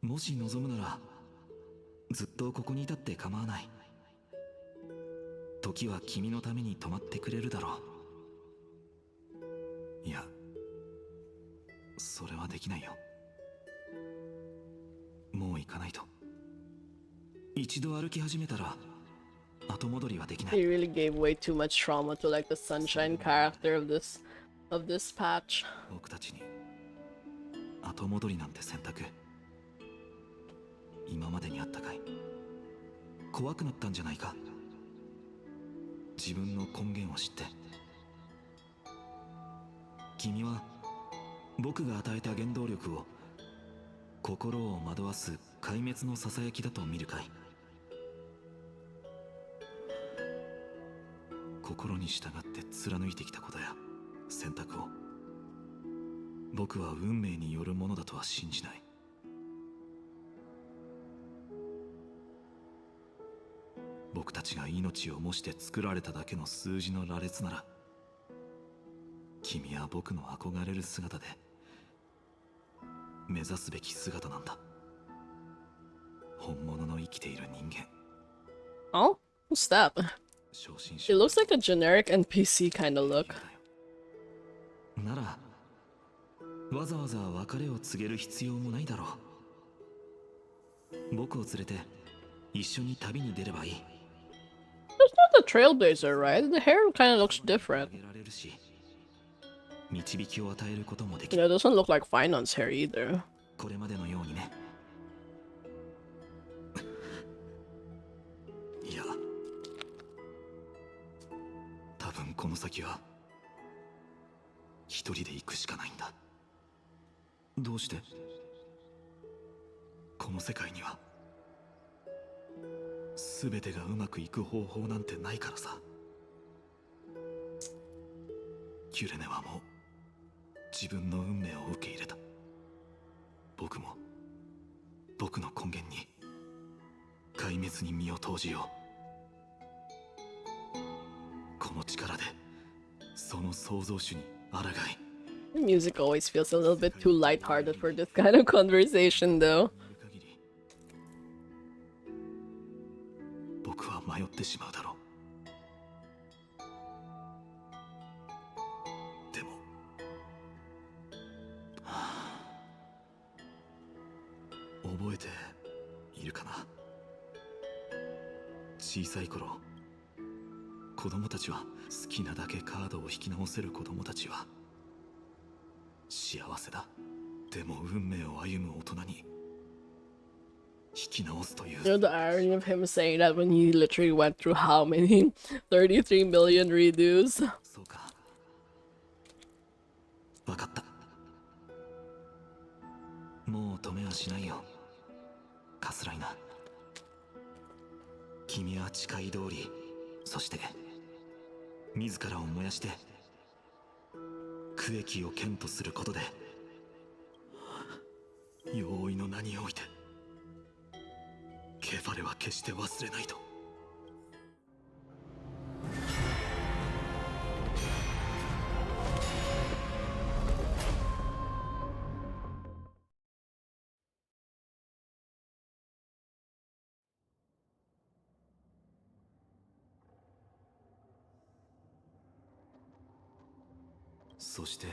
もし望むならずっとここにいたって構わない。時は君のために止まってくれるだろう。いや、それはできないよ。もう行かないと。一度歩き始めたら後戻りはできない。 He really gave way too much trauma to like the sunshine character of this patch. 僕たちに後戻りなんて選択、今までにあったかい？怖くなったんじゃないか？自分の根源を知って。君は僕が与えた原動力を心を惑わす壊滅のささやきだと見るかい？心に従って貫いてきたことや選択を僕は運命によるものだとは信じない。僕たちが命を模して作られただけの数字の羅列なら、君は僕の憧れる姿で目指すべき姿なんだ。本物の生きている人間。 Oh? Who's that? It looks like a generic NPC kind of look. ならわざわざ別れを告げる必要もないだろう。僕を連れて一緒に旅に出ればいい。 That's not the Trailblazer, right? The hair kind of looks different. 導きを与えることもでき You る。 know, it doesn't look like Finance hair either. これまでのようにね。いや、多分この先は一人で行くしかないんだ。どうして？この世界には全てがうまくいく方法なんてないからさ。キュレネはもう自分の運命を受け入れた。僕も僕の根源に壊滅に身を投じよう。この力でその創造主に抗い。 The music always feels a little bit too lighthearted for this kind of conversation, though. 僕は迷ってしまうだろう。でも、覚えているかな。小さい頃、子供たちは好きなだけカードを引き直せる子供たちは幸せだ。でも運命を歩む大人に引き直すという You know the irony of him saying that when he literally went through how many 33 million redos? そうか分かった。もう止めはしないよカスライナ。君は誓い通り、そして自らを燃やして区域を剣とすることで容易の名においてケファレは決して忘れないと。そして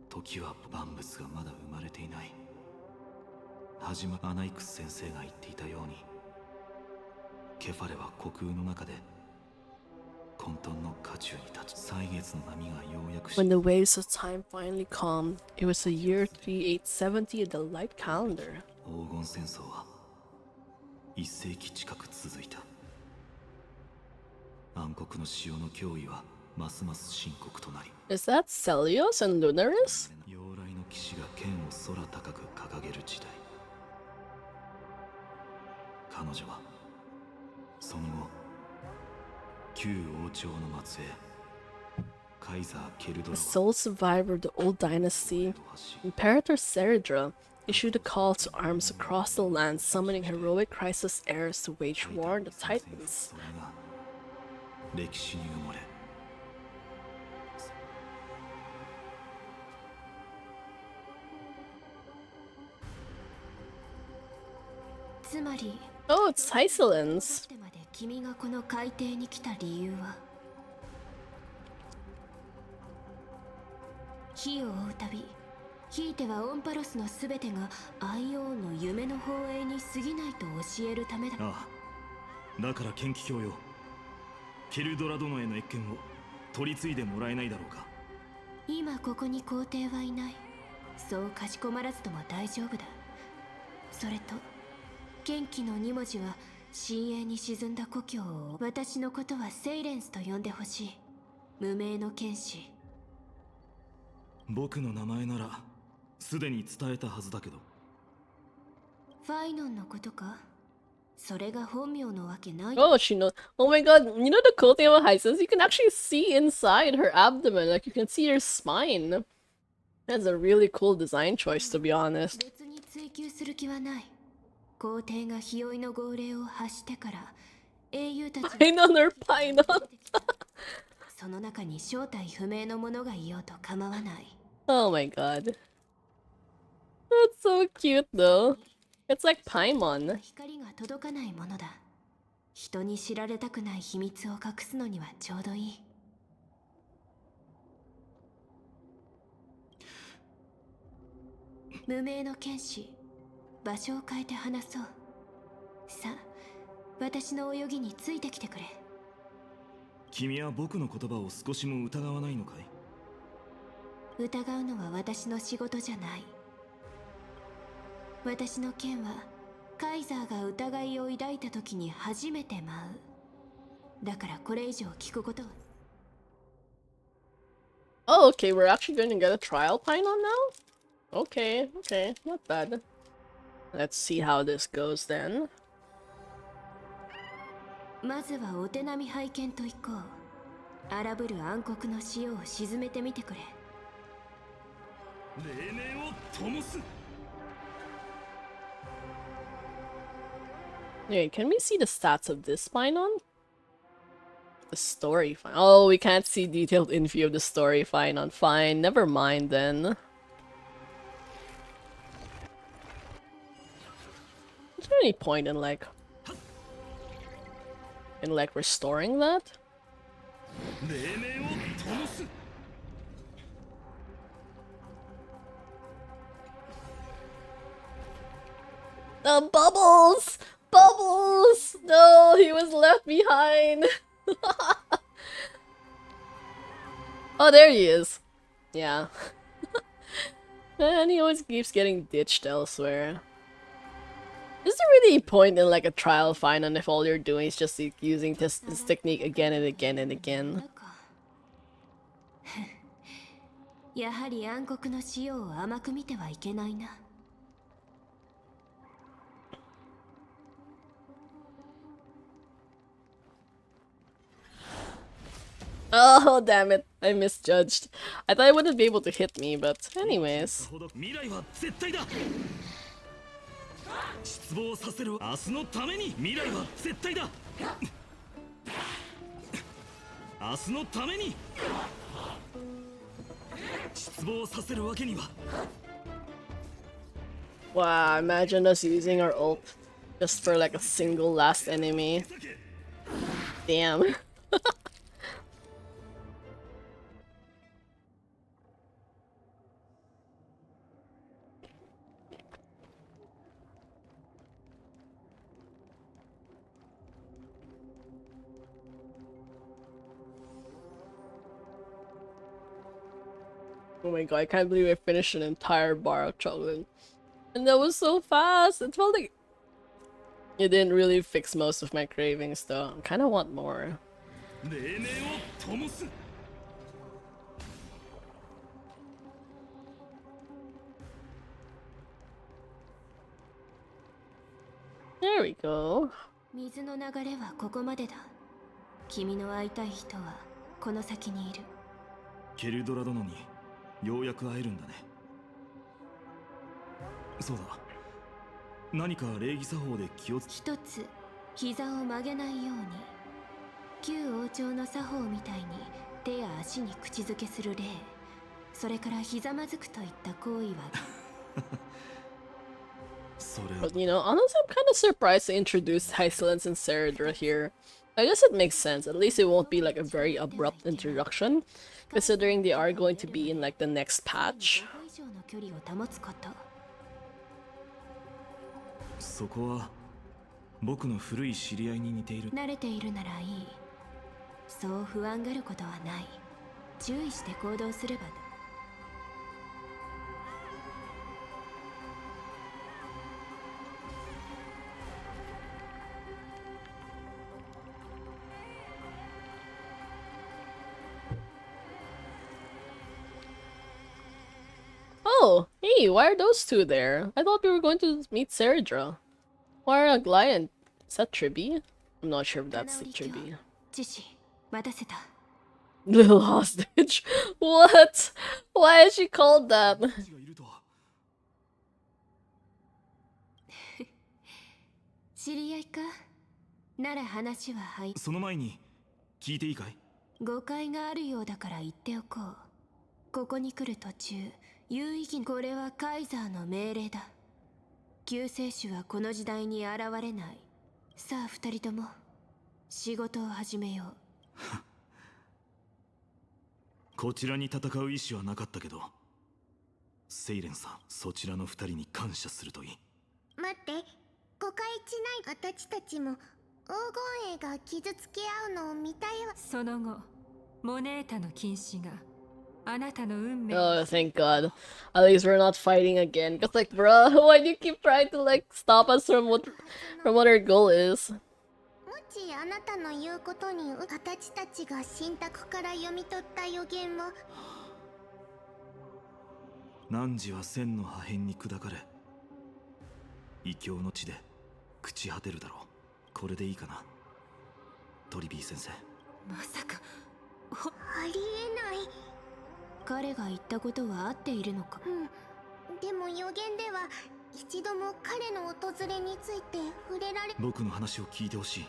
時は万物がまだ生まれていない。アナイクス先生が言っていたようにケファレは虚空の中で混沌の渦中に立ち歳月の波がようやく When the waves of time finally calmed, it was the year 3870 of the light calendar. 黄金戦争は1世紀近く続いた。暗黒の潮の脅威はますます深刻となり、 Is that Celios and Lunaris? 妖来の騎士が剣を空高く掲げる時代。彼女はその後旧王朝の末裔カイザー・ケルド The ラ sole survivor of the old dynasty, Imperator Seridra issued a call to arms across the land, summoning heroic crisis heirs to wage war on the Titans. それが歴史に埋もれ、つまり Oh, it's Hysolins. まで君がこの海底に来た理由は、火を追うたびひいてはオンパロスのすべてがアイオーンの夢の放映に過ぎないと教えるためだ。ああ、だから剣気教よ、ケルドラ殿への謁見を取り継いでもらえないだろうか。今ここに皇帝はいない。そうかしこまらずとも大丈夫だ。それと剣気の2文字は深淵に沈んだ故郷を、私のことはセイレンスと呼んでほしい。無名の剣士。僕の名前ならすでに伝えたはずだけど。ファイノンのことか。それが本名のわけない。 Oh, she knows. Oh my god, you know the cool thing about Hysolins? You can actually see inside her abdomen. Like, you can see her spine. That's a really cool design choice, to be honest. 別に追求する気はない。皇帝が日追いの号令を発してから英雄たち Pine on her pine on. その中に正体不明の者がいようと構わない。 Oh my god. That's so cute, though. It's like Paimon. 光が届かないものだ。人に知られたくない秘密を隠すのにはちょうどいい。無名の剣士、場所を変えて話そう。さあ、私の泳ぎについてきてくれ。君は僕の言葉を少しも疑わないのかい？疑うのは私の仕事じゃない。私の剣はカイザーが疑いを抱いた時に初めて舞う。だからこれ以上聞くことは。 Oh, okay, we're actually going to get a trial Paimon now? Okay, okay, not bad. Let's see how this goes then. まずはお手並み拝見といこう。荒ぶる暗黒の潮を沈めてみてくれ。黎明を灯す。 Wait, can we see the stats of this Paimon? The story Paimon. Oh, we can't see detailed info of the story Paimon. Fine, never mind then. Is there any point in like restoring that? 黎明を灯す。 The bubbles! Bubbles! No, he was left behind. Oh, there he is. Yeah. And he always keeps getting ditched elsewhere. any point in like a trial final if all you're doing is just using this technique again and again and again? やはり暗黒の塩を甘く見てはいけないな。Oh, damn it. I misjudged. I thought it wouldn't be able to hit me, but anyways. 未来は絶対だ。失望させる明日のために未来は絶対だ。明日のために失望させるわけには。Wow, imagine us using our ult just for like a single last enemy. Damn. Oh my god, I can't believe I finished an entire bar of chocolate. And that was so fast! It felt like it didn't really fix most of my cravings though. I kinda want more. There we go. 水の流れはここまでだ。君の会いたい人はこの先にいる。ケルドラ殿にようやく会えるんだね。そうだ。何か礼儀作法で気をつ一つ膝を曲げないように。旧王朝の作法みたいに手や足に口づけする礼。それからひざまずくといった行為は。But you know, honestly, I'm kind of surprised they introduced Hysolence and Seridra here. I guess it makes sense. At least it won't be like a very abrupt introduction, considering they are going to be in like the next patch. そこは僕の古い知り合いに似ている。慣れているならいい。そう不安がることはない。注意して行動すればだ。Oh, hey, why are those two there? I thought we were going to meet Seridra. Why are Aglaya and... Is that Tribby? I'm not sure if that's the Tribby. Little hostage? What? Why is she called that? 知り合いかなら話ははい。その前に聞いていいかい？誤解があるようだから言っておこう。ここに来る途中、有意義。これはカイザーの命令だ。救世主はこの時代に現れない。さあ二人とも仕事を始めよう。こちらに戦う意思はなかったけど、セイレンさん、そちらの二人に感謝するといい。待って、誤解しない。私たちも黄金栄が傷つけ合うのを見たいわ。その後、モネータの禁止があなたの運命。 Oh, thank God. At least we're not fighting again. Cause like, bruh, why do you keep trying to like stop us from what our goal is? もしあなたの言うことに私たちが神託から読み取った予言を。汝は千の破片に砕かれ、異教の地で朽ち果てるだろう。これでいいかな、トリビー先生。まさかありえない。彼が言ったことは合っているのか。でも予言では一度も彼の訪れについて触れられ。僕の話を聞いてほしい。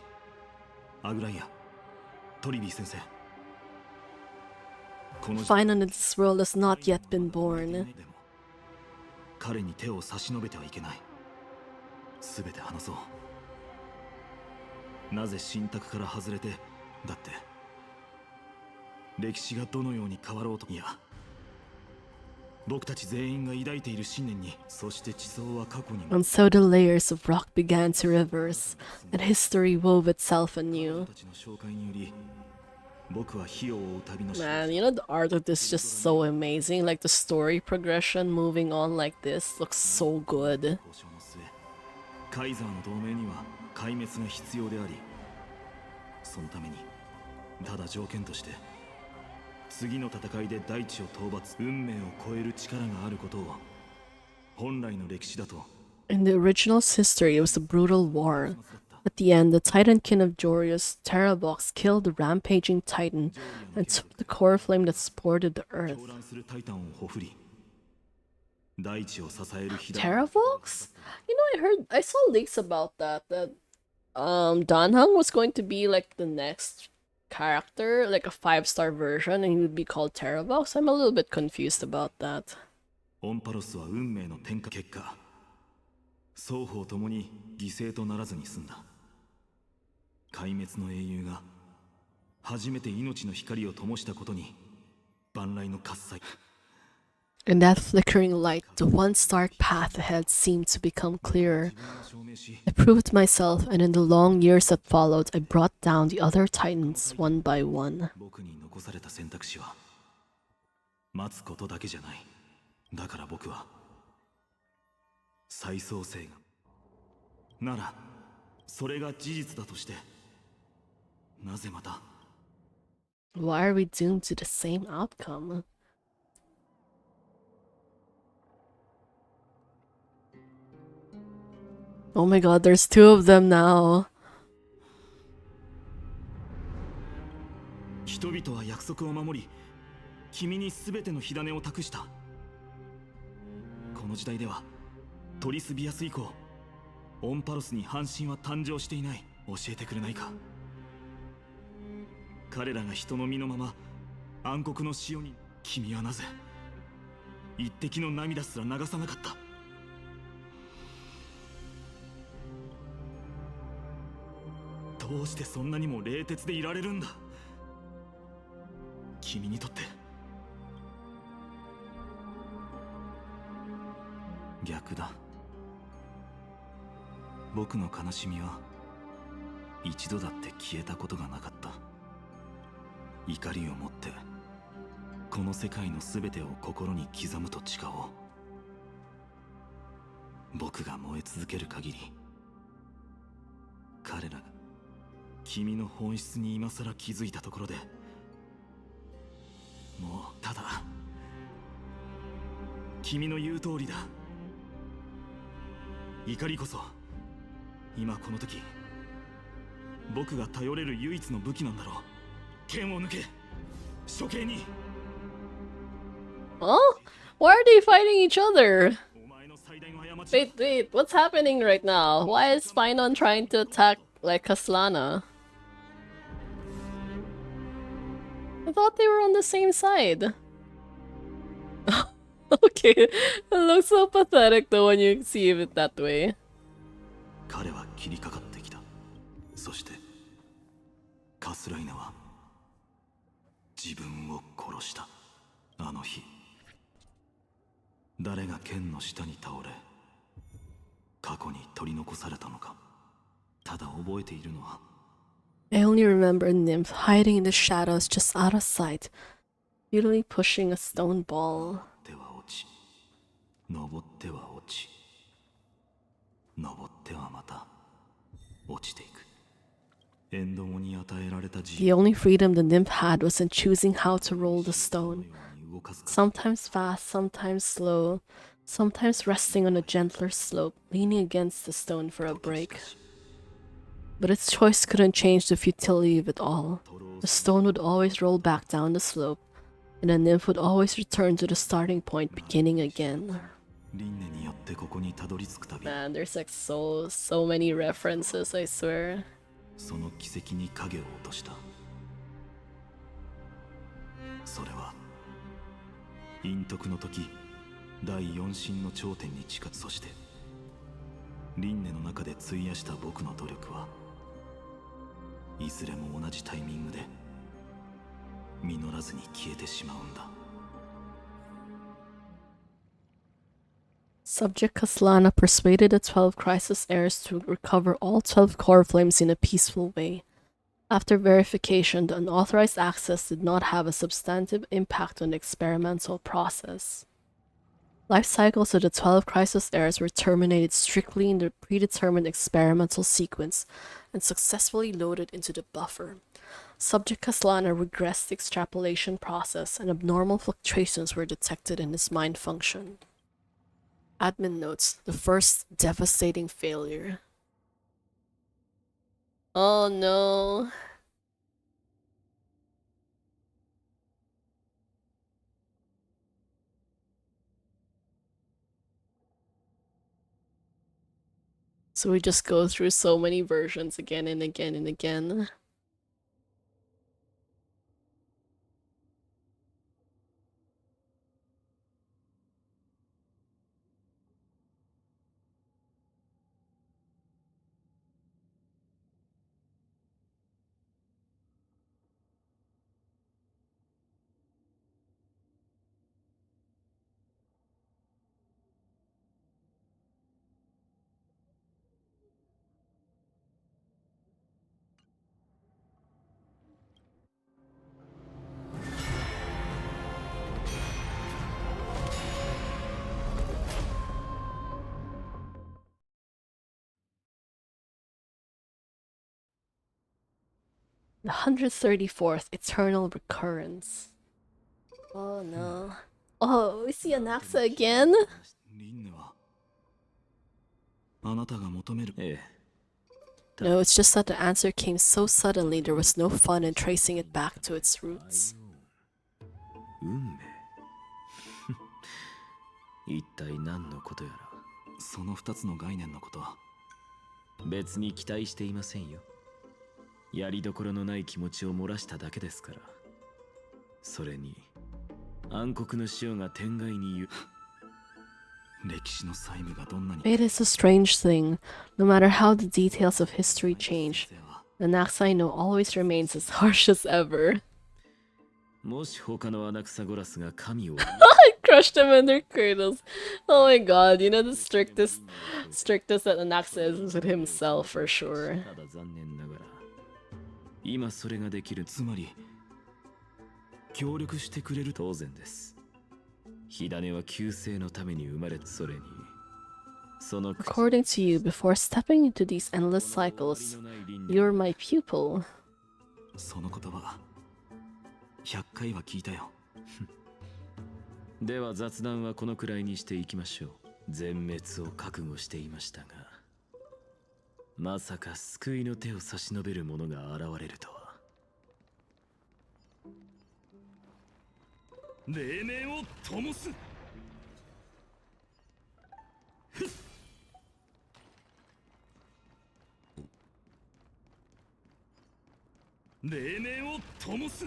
アグライア、トリビー先生。 Finally, this world has not yet been born. 彼に手を差し伸べてはいけない。すべて話そう。なぜ神託から外れて、だって歴史がどのように変わろうと。いや、僕たち全員が抱いている信念に、そして地層は過去に。 And so the layers of rock began to reverse, and history wove itself anew. Man, you know the art of this is just so amazing. Like the story progression moving on like this looks so good. カイザーの同盟には壊滅が必要であり、そのためにただ条件として次の戦いで大地を討伐、運命を超える力があることを本来の歴史だと。 In the original's history, it was a brutal war. At the end, the Titan King of Jorius, Terravox, killed the rampaging Titan and took the core flame that supported the earth. 狂乱するタイタンをほふり、大地を支える火種。 Terravox? You know, I saw leaks about that Danhang was going to be like the next character, like a 5-star version, and he would be called Terravox. I'm a little bit confused about that. オンパロスは運命の転化結果、双方ともに犠牲とならずに済んだ。壊滅の英雄が初めて命の光を灯したことに万来の喝采。 In that flickering light, the once dark path ahead seemed to become clearer. I proved myself, and in the long years that followed, I brought down the other titans one by one. 僕に残された選択肢は待つことだけじゃない。だから僕は再創生がなら、それが事実だとして、なぜまた Why are we doomed to the same outcome? Oh my god, there's 2 of them now. 人々は約束を守り、君に全ての火種を託した。この時代ではトリスビアス以降、オンパロスに半神は誕生していない。教えてくれないか。彼らが人の身のまま暗黒の潮に、君はなぜ一滴の涙すら流さなかった。どうしてそんなにも冷徹でいられるんだ。君にとって逆だ。僕の悲しみは一度だって消えたことがなかった。怒りを持ってこの世界の全てを心に刻むと誓おう。僕が燃え続ける限り、彼らが君の本質に今さら気づいたところで、もうただ君の言う通りだ。怒りこそ今この時僕が頼れる唯一の武器なんだろう。剣を抜け、処刑に。 Huh? Why are they fighting each other? Wait, what's happening right now? Why is Spinon trying to attack, like, Kaslana? I thought they were on the same side. Okay, it looks so pathetic though when you see it that way. 彼は切りかかってきた。そしてカスライナは自分を殺した。あの日誰が剣の下に倒れ過去に取り残されたのか、ただ覚えているのは、 I only remember a nymph hiding in the shadows just out of sight, futilely pushing a stone ball. 登っては落ち、登ってはまた落ちていく。エンドモに与えられた自 The only freedom the nymph had was in choosing how to roll the stone. Sometimes fast, sometimes slow, sometimes resting on a gentler slope, leaning against the stone for a break. But its choice couldn't change the futility of it all. The stone would always roll back down the slope, and the nymph would always return to the starting point, beginning again. Man, there's like so many references, I swear. その奇跡に影を落とした。それは陰徳の時、第四神の頂点に近づ、そして輪廻の中で費やした僕の努力はいずれも同じタイミングで実らずに消えてしまうんだ。 Subject Kaslana persuaded the 12 Crisis heirs to recover all 12 core flames in a peaceful way. After verification, the unauthorized access did not have a substantive impact on the experimental process. Life cycles of the 12 crisis eras were terminated strictly in the predetermined experimental sequence and successfully loaded into the buffer. Subject Caslana regressed the extrapolation process, and abnormal fluctuations were detected in his mind function. Admin notes the first devastating failure. Oh no. So we just go through so many versions again and again and again. The 134th Eternal Recurrence. Oh no. Oh, we see Anaxa again? リンネはあなたが求める。No, it's just that the answer came so suddenly there was no fun in tracing it back to its roots. 運命一体何のことやら。その2つの概念のことは別に期待していませんよ。やりどころのない気持ちを漏らしただけですから。それに暗黒の潮が天外に言う。歴史の細部がどんなに It is a strange thing. No matter how the details of history change, the Naxai no always remains as harsh as ever. もし他のアナクサゴラスが神を I crushed them in their cradles. Oh my god, you know the strictest that Anaxa is with himself for sure. ただ残念ながら今それができる。つまり協力してくれる。当然です。火種は救世のために生まれ、それにその According to you, before stepping into these endless cycles, you're my pupil. その言葉100回は聞いたよ。では雑談はこのくらいにしていきましょう。全滅を覚悟していましたが、まさか救いの手を差し伸べる者が現れるとは。黎明を灯す。黎明を灯す。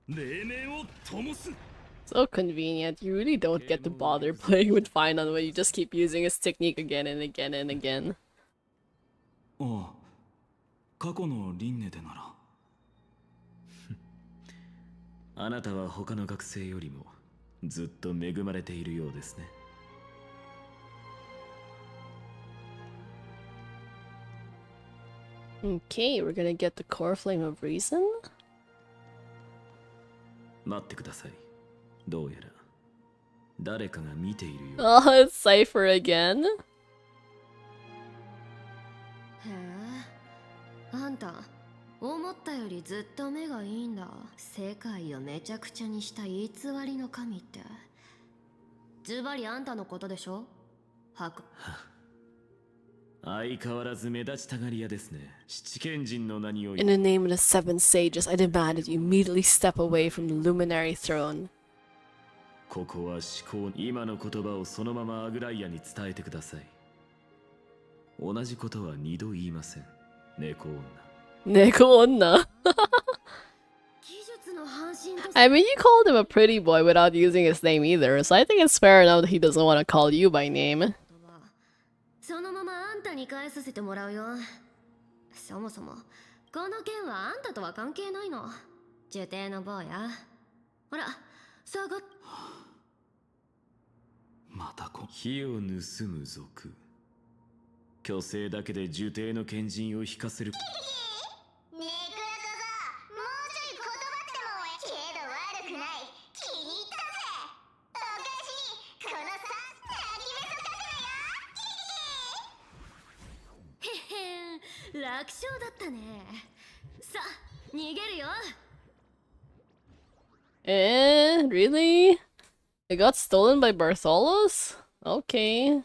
黎明を灯す。 So convenient. You really don't get to bother playing with Final when you just keep using his technique again and again and again. ああ、過去の輪廻でなら。あなたは他の学生よりもずっと恵まれているようですね。Okay, we're gonna get the core flame of reason? 待ってください。どうやら誰かが見ているよう。Oh, it's Cypher again? へえ、あんた思ったよりずっと目がいいんだ。世界をめちゃくちゃにした偽りの神って、ズバリあんたのことでしょ？相変わらず目立ちたがり屋ですね。七賢人の名におい In the name of the seven sages, I demand that you immediately step away from the luminary throne. ここは思考、今の言葉をそのままアグライアに伝えてください。同じことは二度言いません。猫女。猫女? I mean, you called him a pretty boy without using his name either, so I think it's fair enough that he doesn't want to call you by name. そのままあんたに返させてもらうよ。そもそもこの件はあんたとは関係ないの。受刑の坊や。ほら、下がっ。また火を盗む族。虚勢だけで受刑の賢人を引かせる。めぐら楽勝だったね。さあ、逃げるよ。Really? It got stolen by Bartholos? Okay.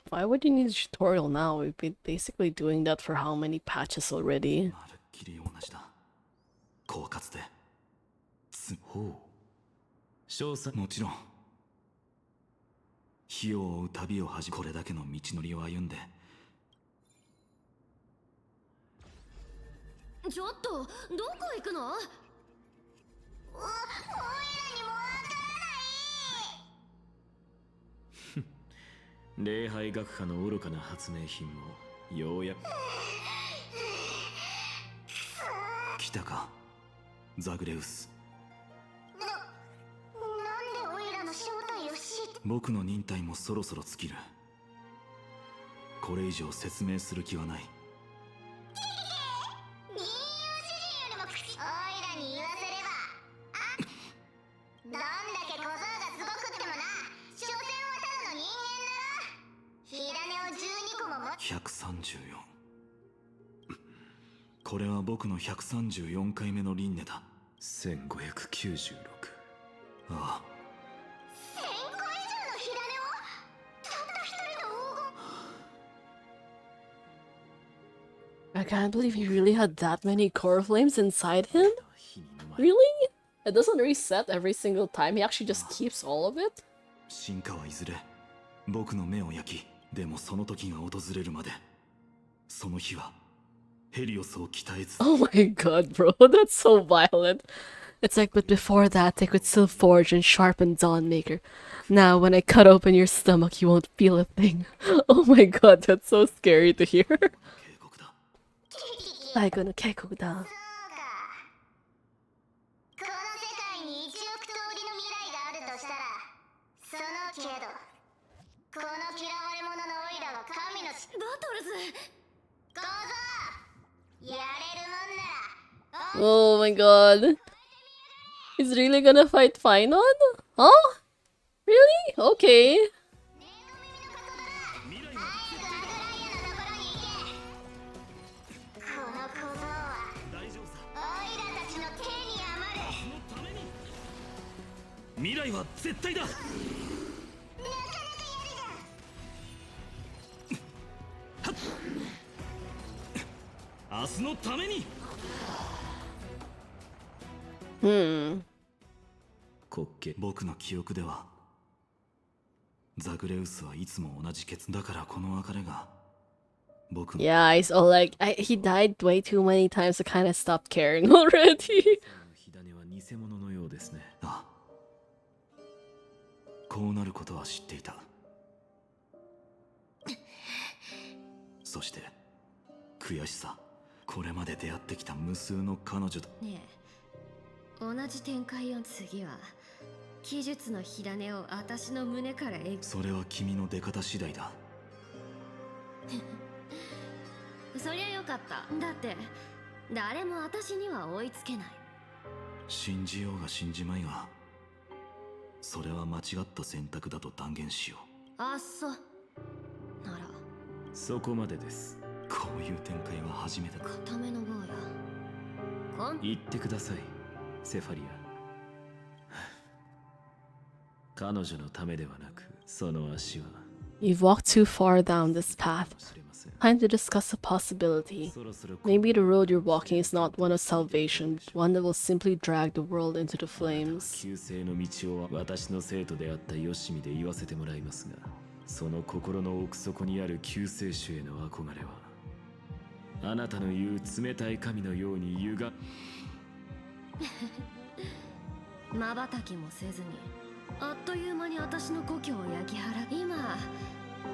Why would you need a tutorial now? We've been basically doing that for how many patches already? まるっきり同じだ。狡猾で。ほう。少佐もちろん。火を追う旅をこれだけの道のりを歩んで。ちょっと、どこ行くの？礼拝学派の愚かな発明品もようやく来たか、ザグレウス。なんでオイラの正体を知って。僕の忍耐もそろそろ尽きる。これ以上説明する気はない。吟遊詩人よりも口。オイラに言わせれば、どんだけ小僧がすごくってもな、所詮はただの人間だろ。火種を12個も持っ。134。これは僕の134回目の輪廻だ。1596。ああ。1000個以上の火種をたった一人の黄金。 I can't believe he really had that many core flames inside him? Really? It doesn't reset every single time, he actually just keeps all of it? 進化はいずれ僕の目を焼き、でもその時が訪れるまで、その日はヘリオスを鍛えつ。 Oh my god, bro, that's so violent. It's like, but before that, they could still forge and sharpen Dawnmaker. Now, when I cut open your stomach, you won't feel a thing. Oh my god, that's so scary to hear. 最後の警告だ。この世界に1億通りの未来があるとしたら、そのけどこの嫌われ者のオイラは神のバトルズ小僧やれるもんなら。 Oh my god. He's really gonna fight Finon? Huh? Really? Okay. 未来は絶対だ。明日のために。僕の記憶ではザグレウスはいつも同じだからこの別れが僕の。 Yeah, he's all like, he died way too many times to kind of stop caring already. 火種は偽物のようですね。ああ、こうなることは知っていた。そして悔しさ、これまで出会ってきた無数の彼女と。ねえ、同じ展開よ。次は奇術の火種を私の胸からそれは君の出方次第だ。そりゃよかった。だって誰も私には追いつけない。信じようが信じまいが、それは間違った選択だと断言しよう。あっそ。ならそこまでです。こういう展開は初めてだ。固めの坊や。言ってください、セファリア。彼女のためではなく、その足は。 You've walked too far down this path. Time to discuss a possibility. Maybe the road you're walking is not one of salvation, but one that will simply drag the world into the flames. 救世の道を私の生徒であったヨシミで言わせてもらいますが、その心の奥底にある救世主への憧れは、あなたの言う冷たい神のように歪瞬きもせずにあっという間に私の故郷を焼き払う。今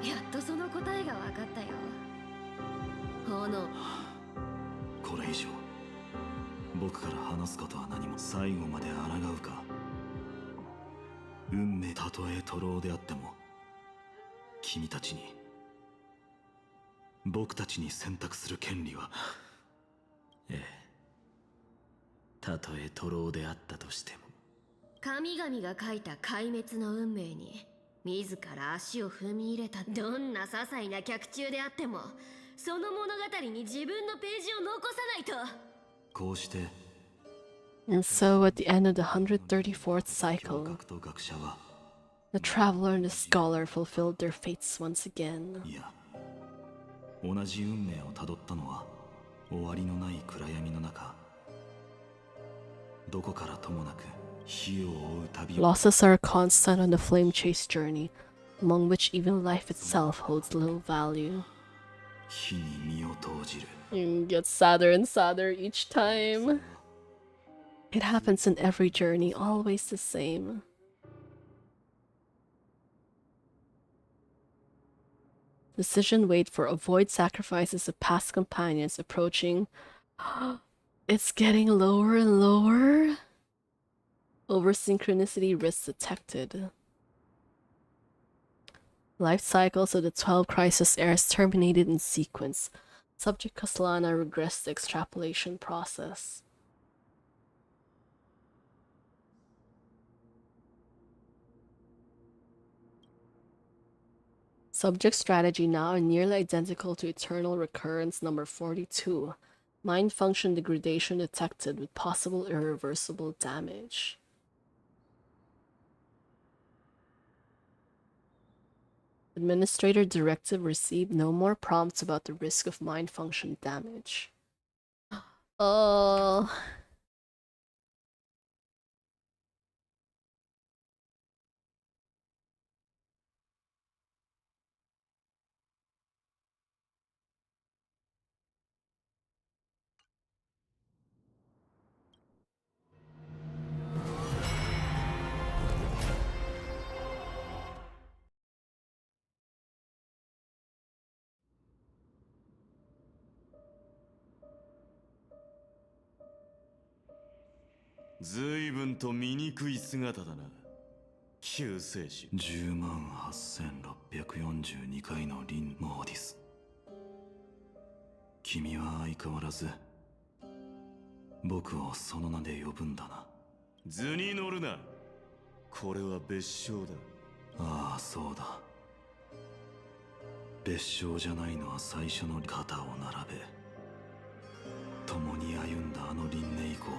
やっとその答えが分かったよ。炎。これ以上僕から話すことは何も。最後まで抗うか。運命たとえ徒労であっても、君たちに、僕たちに選択する権利は。ええ、たとえ徒労であったとしても。神々が書いた壊滅の運命に自ら足を踏み入れた。どんな些細な脚中であってもその物語に自分のページを残さないと。こうして And so, at the end of the 134th cycle, 学と学者は the traveler and the scholar fulfilled their fates once again. いや同じ運命をたどったのは終わりのない暗闇の中どこからともなく火を追う旅を Losses are constant on the flame chase journey, among which even life itself holds little value. 火に身を投じる It gets sadder and sadder each time. It happens in every journey, always the same. Decision wait for avoid sacrifices of past companions approaching. It's getting lower and lower. Over synchronicity risks detected. Life cycles of the 12 crisis eras terminated in sequence. Subject Kaslana regressed the extrapolation process. Subject strategy now nearly identical to Eternal Recurrence number 42. Mind function degradation detected with possible irreversible damage. Administrator directive received no more prompts about the risk of mind function damage. Oh.随分と醜い姿だな救世主。108,642回のリン・モーディス君は相変わらず僕をその名で呼ぶんだな。図に乗るな。これは別称だ。ああそうだ別称じゃないのは最初の肩を並べ共に歩んだあの輪廻以降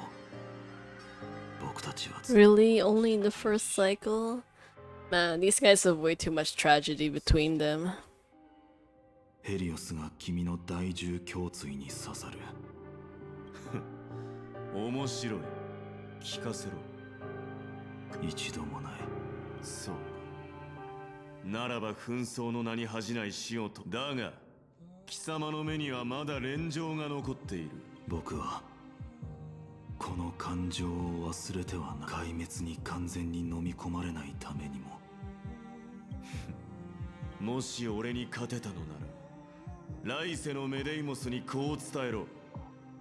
Really? Only in the first cycle? Man, these guys have way too much tragedy between them. ヘリオスが君の第十胸椎に刺さる面白い聞かせろ一度もないそうならば紛争の名に恥じない死をとだが貴様の目にはまだ連城が残っている僕はこの感情を忘れてはな壊滅に完全に飲み込まれないためにももし俺に勝てたのなら来世のメデイモスにこう伝えろ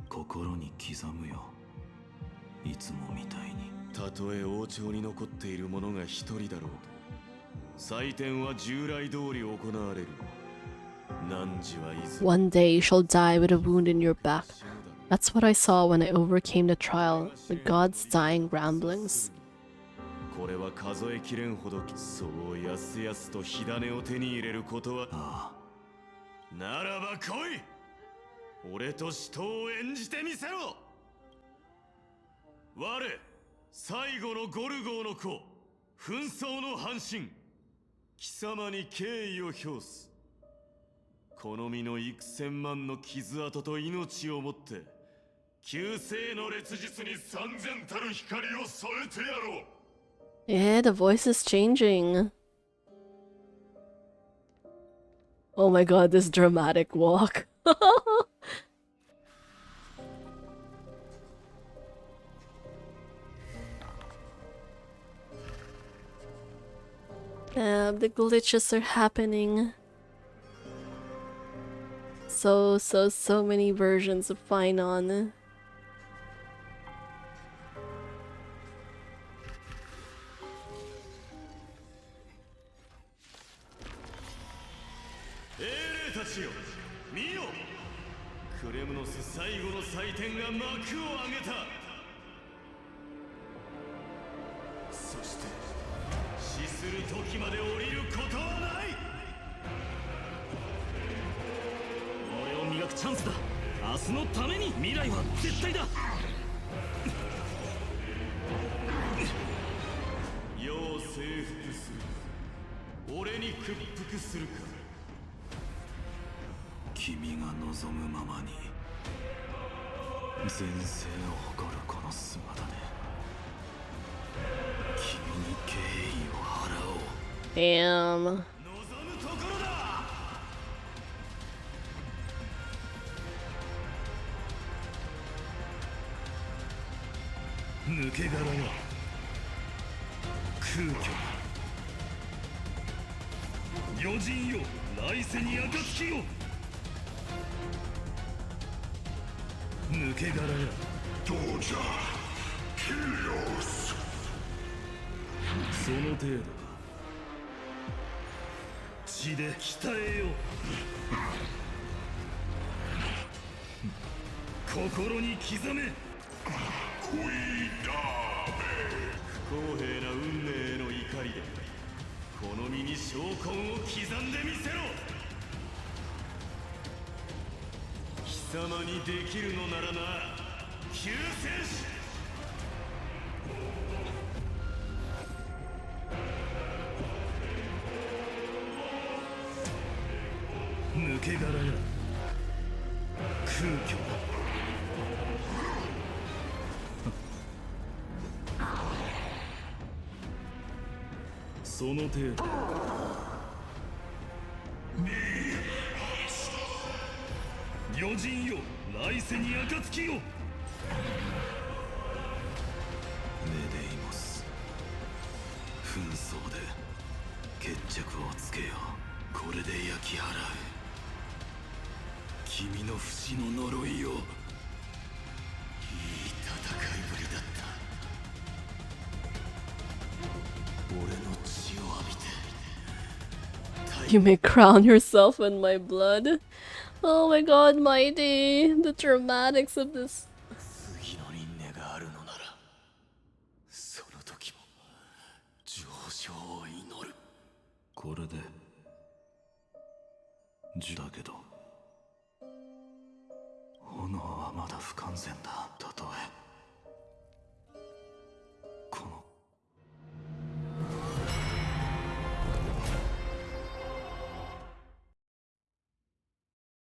心に刻むよいつもみたいにたとえ王朝に残っている者が一人だろうと祭典は従来通り行われる汝はいず One day you shall die with a wound in your back. That's what I saw when I overcame the trial, the god's dying ramblings. これは数えきれんほどそうやすやすと火種を手に入れることはああならば来い俺と死闘を演じてみせろ我最後のゴルゴーの子紛争の半身貴様に敬意を表すこの身の幾千万の傷跡と命をもって救世の烈日に三千たる光を添えてやろう Yeah, the voice is changing. Oh my god, this dramatic walk. The glitches are happening. So many versions of Finon. たちよ見よクレムノス最後の祭典が幕を上げたそして死する時まで降りることはない我くチャンスだ。明日のために未来は絶対だ。世を征服するか、俺に屈服するか。君が望むままに全盛を誇るこの姿で君に敬意を払おう。Damn. 望むところだ。抜け殻よ、空虚な余人よ、来世に暁よ。抜け殻やどうじゃキリオス。その程度か。血で鍛えよ。心に刻め。不公平な運命への怒りでこの身に証拠を刻んでみせろ。貴様にできるのならな、救世主。抜け殻や空虚だ。その程度。余人よ、来世に暁よ。メデイモス、紛争で決着をつけよう。これで焼き払う君の不死の呪いを。いい戦いぶりだった。俺の血を浴びて。 You may crown yourself in my blood. Oh my god, Mighty. The dramatics of this. 次の輪廻があるのならその時も上昇を祈る。これでだけど炎はまだ不完全だ。たとえこの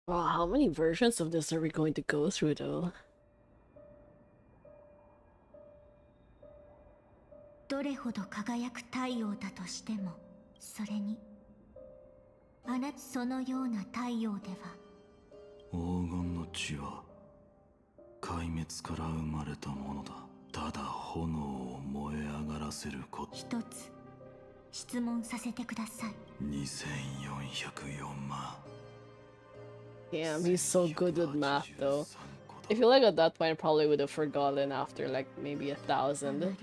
Wow, how many versions of this are we going to go through though? どれほど輝く太陽だとしても、それにそのような太陽では黄金の血は壊滅から生まれたものだ。ただ炎を燃え上がらせること。一つ質問させてください。2404万。 Damn, he's so good with math though. I feel like at that point I probably would have forgotten after like maybe 1,000.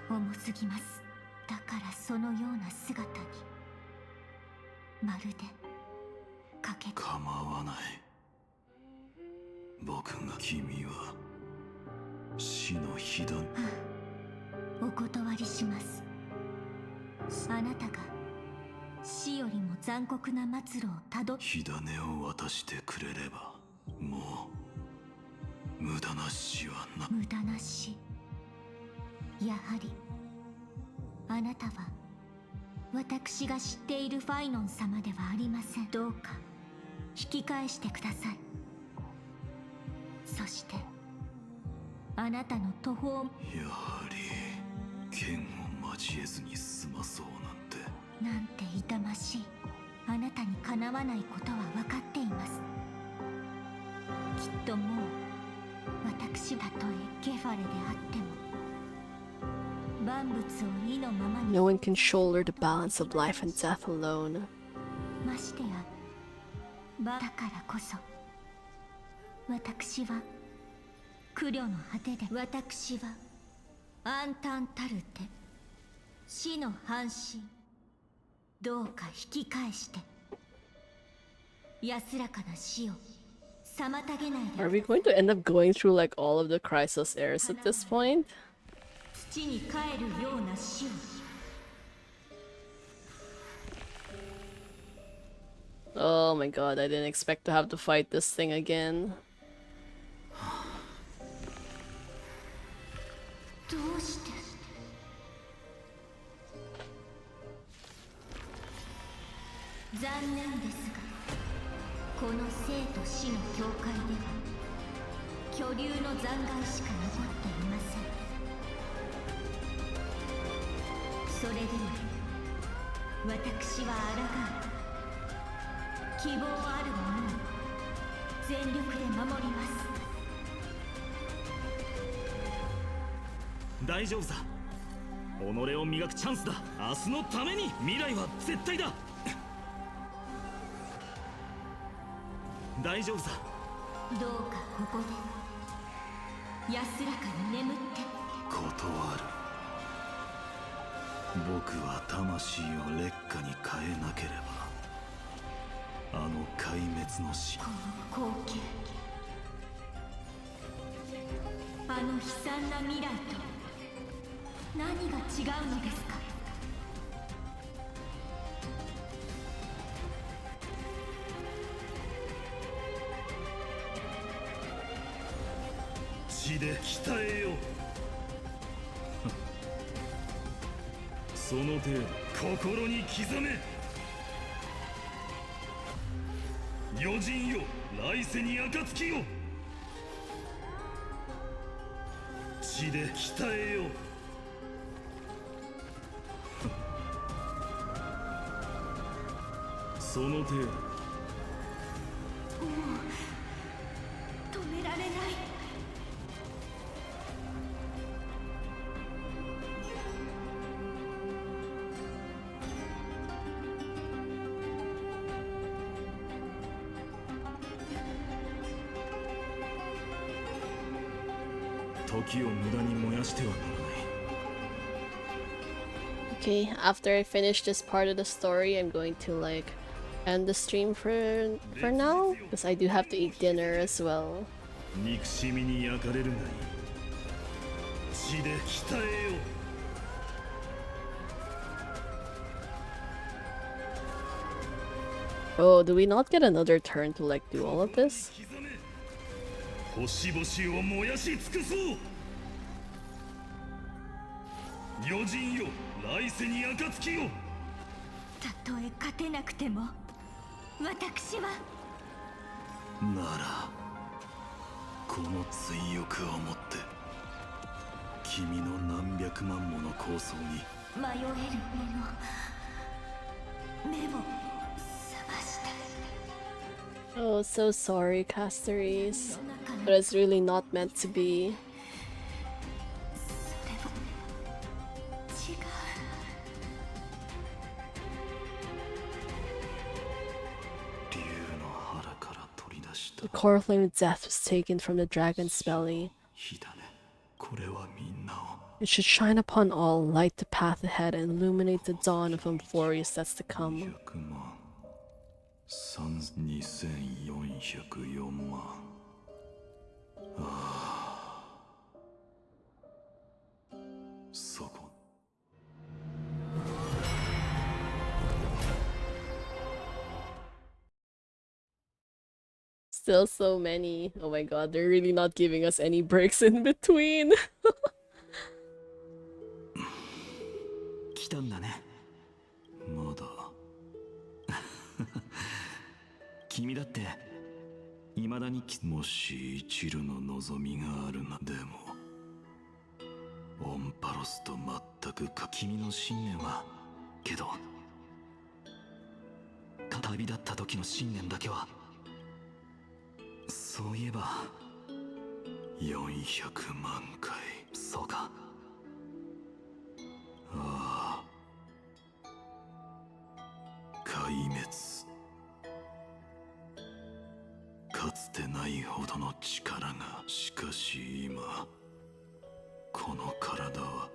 重すぎます。だからそのような姿にまるでかけ構わない。僕が君は死の火だ。お断りします。あなたが死よりも残酷な末路をたど火種を渡してくれればもう無駄な死はな。無駄な死。やはりあなたは私が知っているファイノン様ではありません。どうか引き返してください。そしてあなたの途方。やはり剣を交えずに済まそうなんて痛ましい。あなたにかなわないことは分かっています。きっともう私たとえゲファレであっても万物を意のままに。 No one can shoulder the balance of life and death alone. ましてやだからこそ私は苦慮の果てで。私は暗淡たるて死の半身。どうか引き返して安らかな死を妨げないで。 Are we going to end up going through like all of the Crisis eras at this point? 土に帰るような死を。Oh my god, I didn't expect to have to fight this thing again. どうして？残念ですが、この生と死の境界では巨竜の残骸しか残っていません。それでも私は抗う。希望ある者を全力で守ります。大丈夫さ。己を磨くチャンスだ。明日のために。未来は絶対だ。大丈夫さ。どうかここで安らかに眠って。断る。僕は魂を劣化に変えなければ、あの壊滅の死、この光景、あの悲惨な未来と何が違うのですか？血で鍛えよう。その程度心に刻め。余人よ、来世に暁よ。血で鍛えよう。その程度。もう止められない。時を無駄に燃やしてはならない。 Okay, after I finish this part of the story, I'm going to like end the stream for now because I do have to eat dinner as well. 憎しみに焼かれるがいい。血で鍛えよう。 Oh, do we not get another turn to like do all of this? 星々を燃やし尽くそう。余人よ、来世に暁よ。たとえ勝てなくても私は。ならこの追憶をもって君の何百万もの構想に迷える者、目を覚ましたい。 Oh, so sorry, Castaries. But it's really not meant to be. それは違う。 竜の腹から取り出した The core flame of death was taken from the dragon's belly. 火種。これはみんなを It should shine upon all, light the path ahead, and illuminate the dawn of glorious that's to come. 100万2404万。ああ、そこ。 Still so many. Oh my god, they're really not giving us any breaks in between. 来たんだね。まだ。君だって未だにもし一縷の望みがあるな。でもオンパロスと全く君の信念はけど旅立った時の信念だけは。そういえば400万回。そうか。ああ、壊滅。かつてないほどの力が。しかし今この体は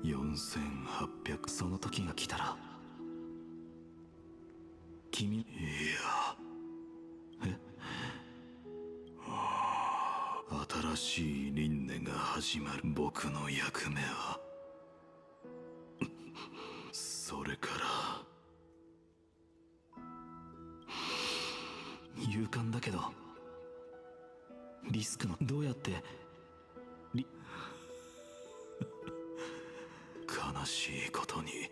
4800。その時が来たら君。いや、新しい輪廻が始まる。僕の役目はそれから勇敢だけどリスクのどうやって悲しいことに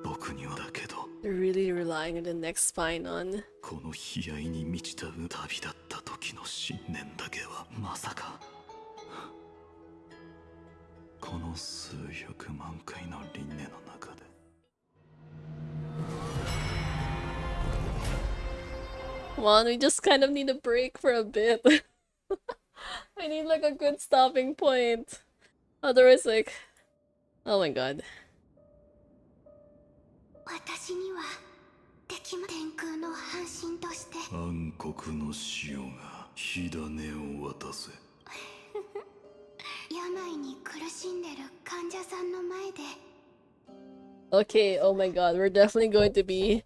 僕にはだけど They're really relying on the next spine on. この悲哀に満ちた旅だった時の信念だけはまさかこの数百万回の輪廻の中で Come on, we just kind of need a break for a bit. I need like a good stopping point. Otherwise, like, oh my god. 私には敵も天空の半身として暗黒の潮が火種を渡せ病に苦しんでる患者さんの前で Okay, oh my god, we're definitely going to be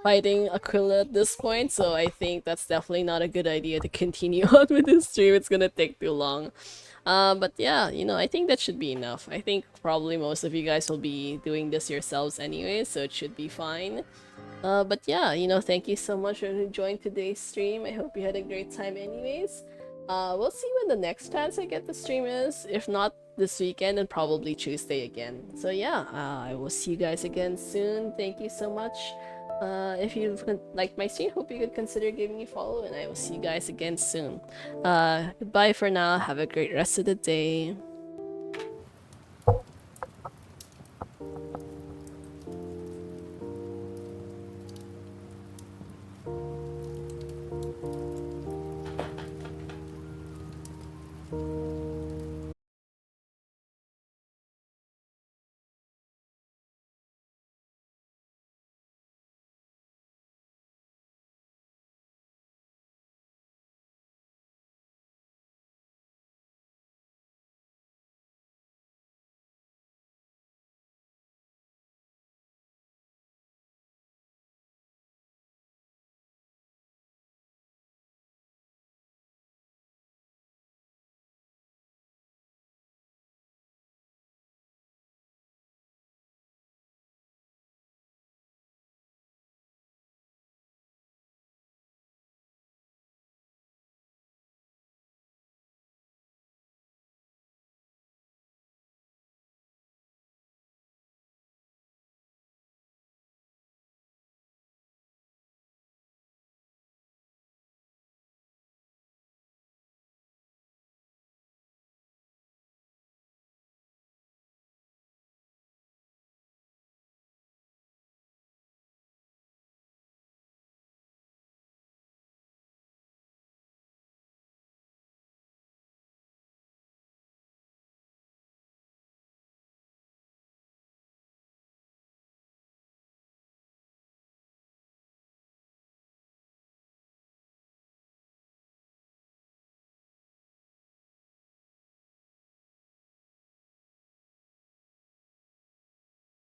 fighting Aquila at this point, so I think that's definitely not a good idea to continue on with this stream. It's gonna take too long. But yeah, you know, I think that should be enough. I think probably most of you guys will be doing this yourselves anyway, so it should be fine. But yeah, you know, thank you so much for joining today's stream. I hope you had a great time anyways. We'll see when the next chance I get the stream is. If not this weekend, then probably Tuesday again. So yeah, I will see you guys again soon. Thank you so much. If you've liked my stream, hope you could consider giving me a follow, and I will see you guys again soon. Goodbye for now. Have a great rest of the day.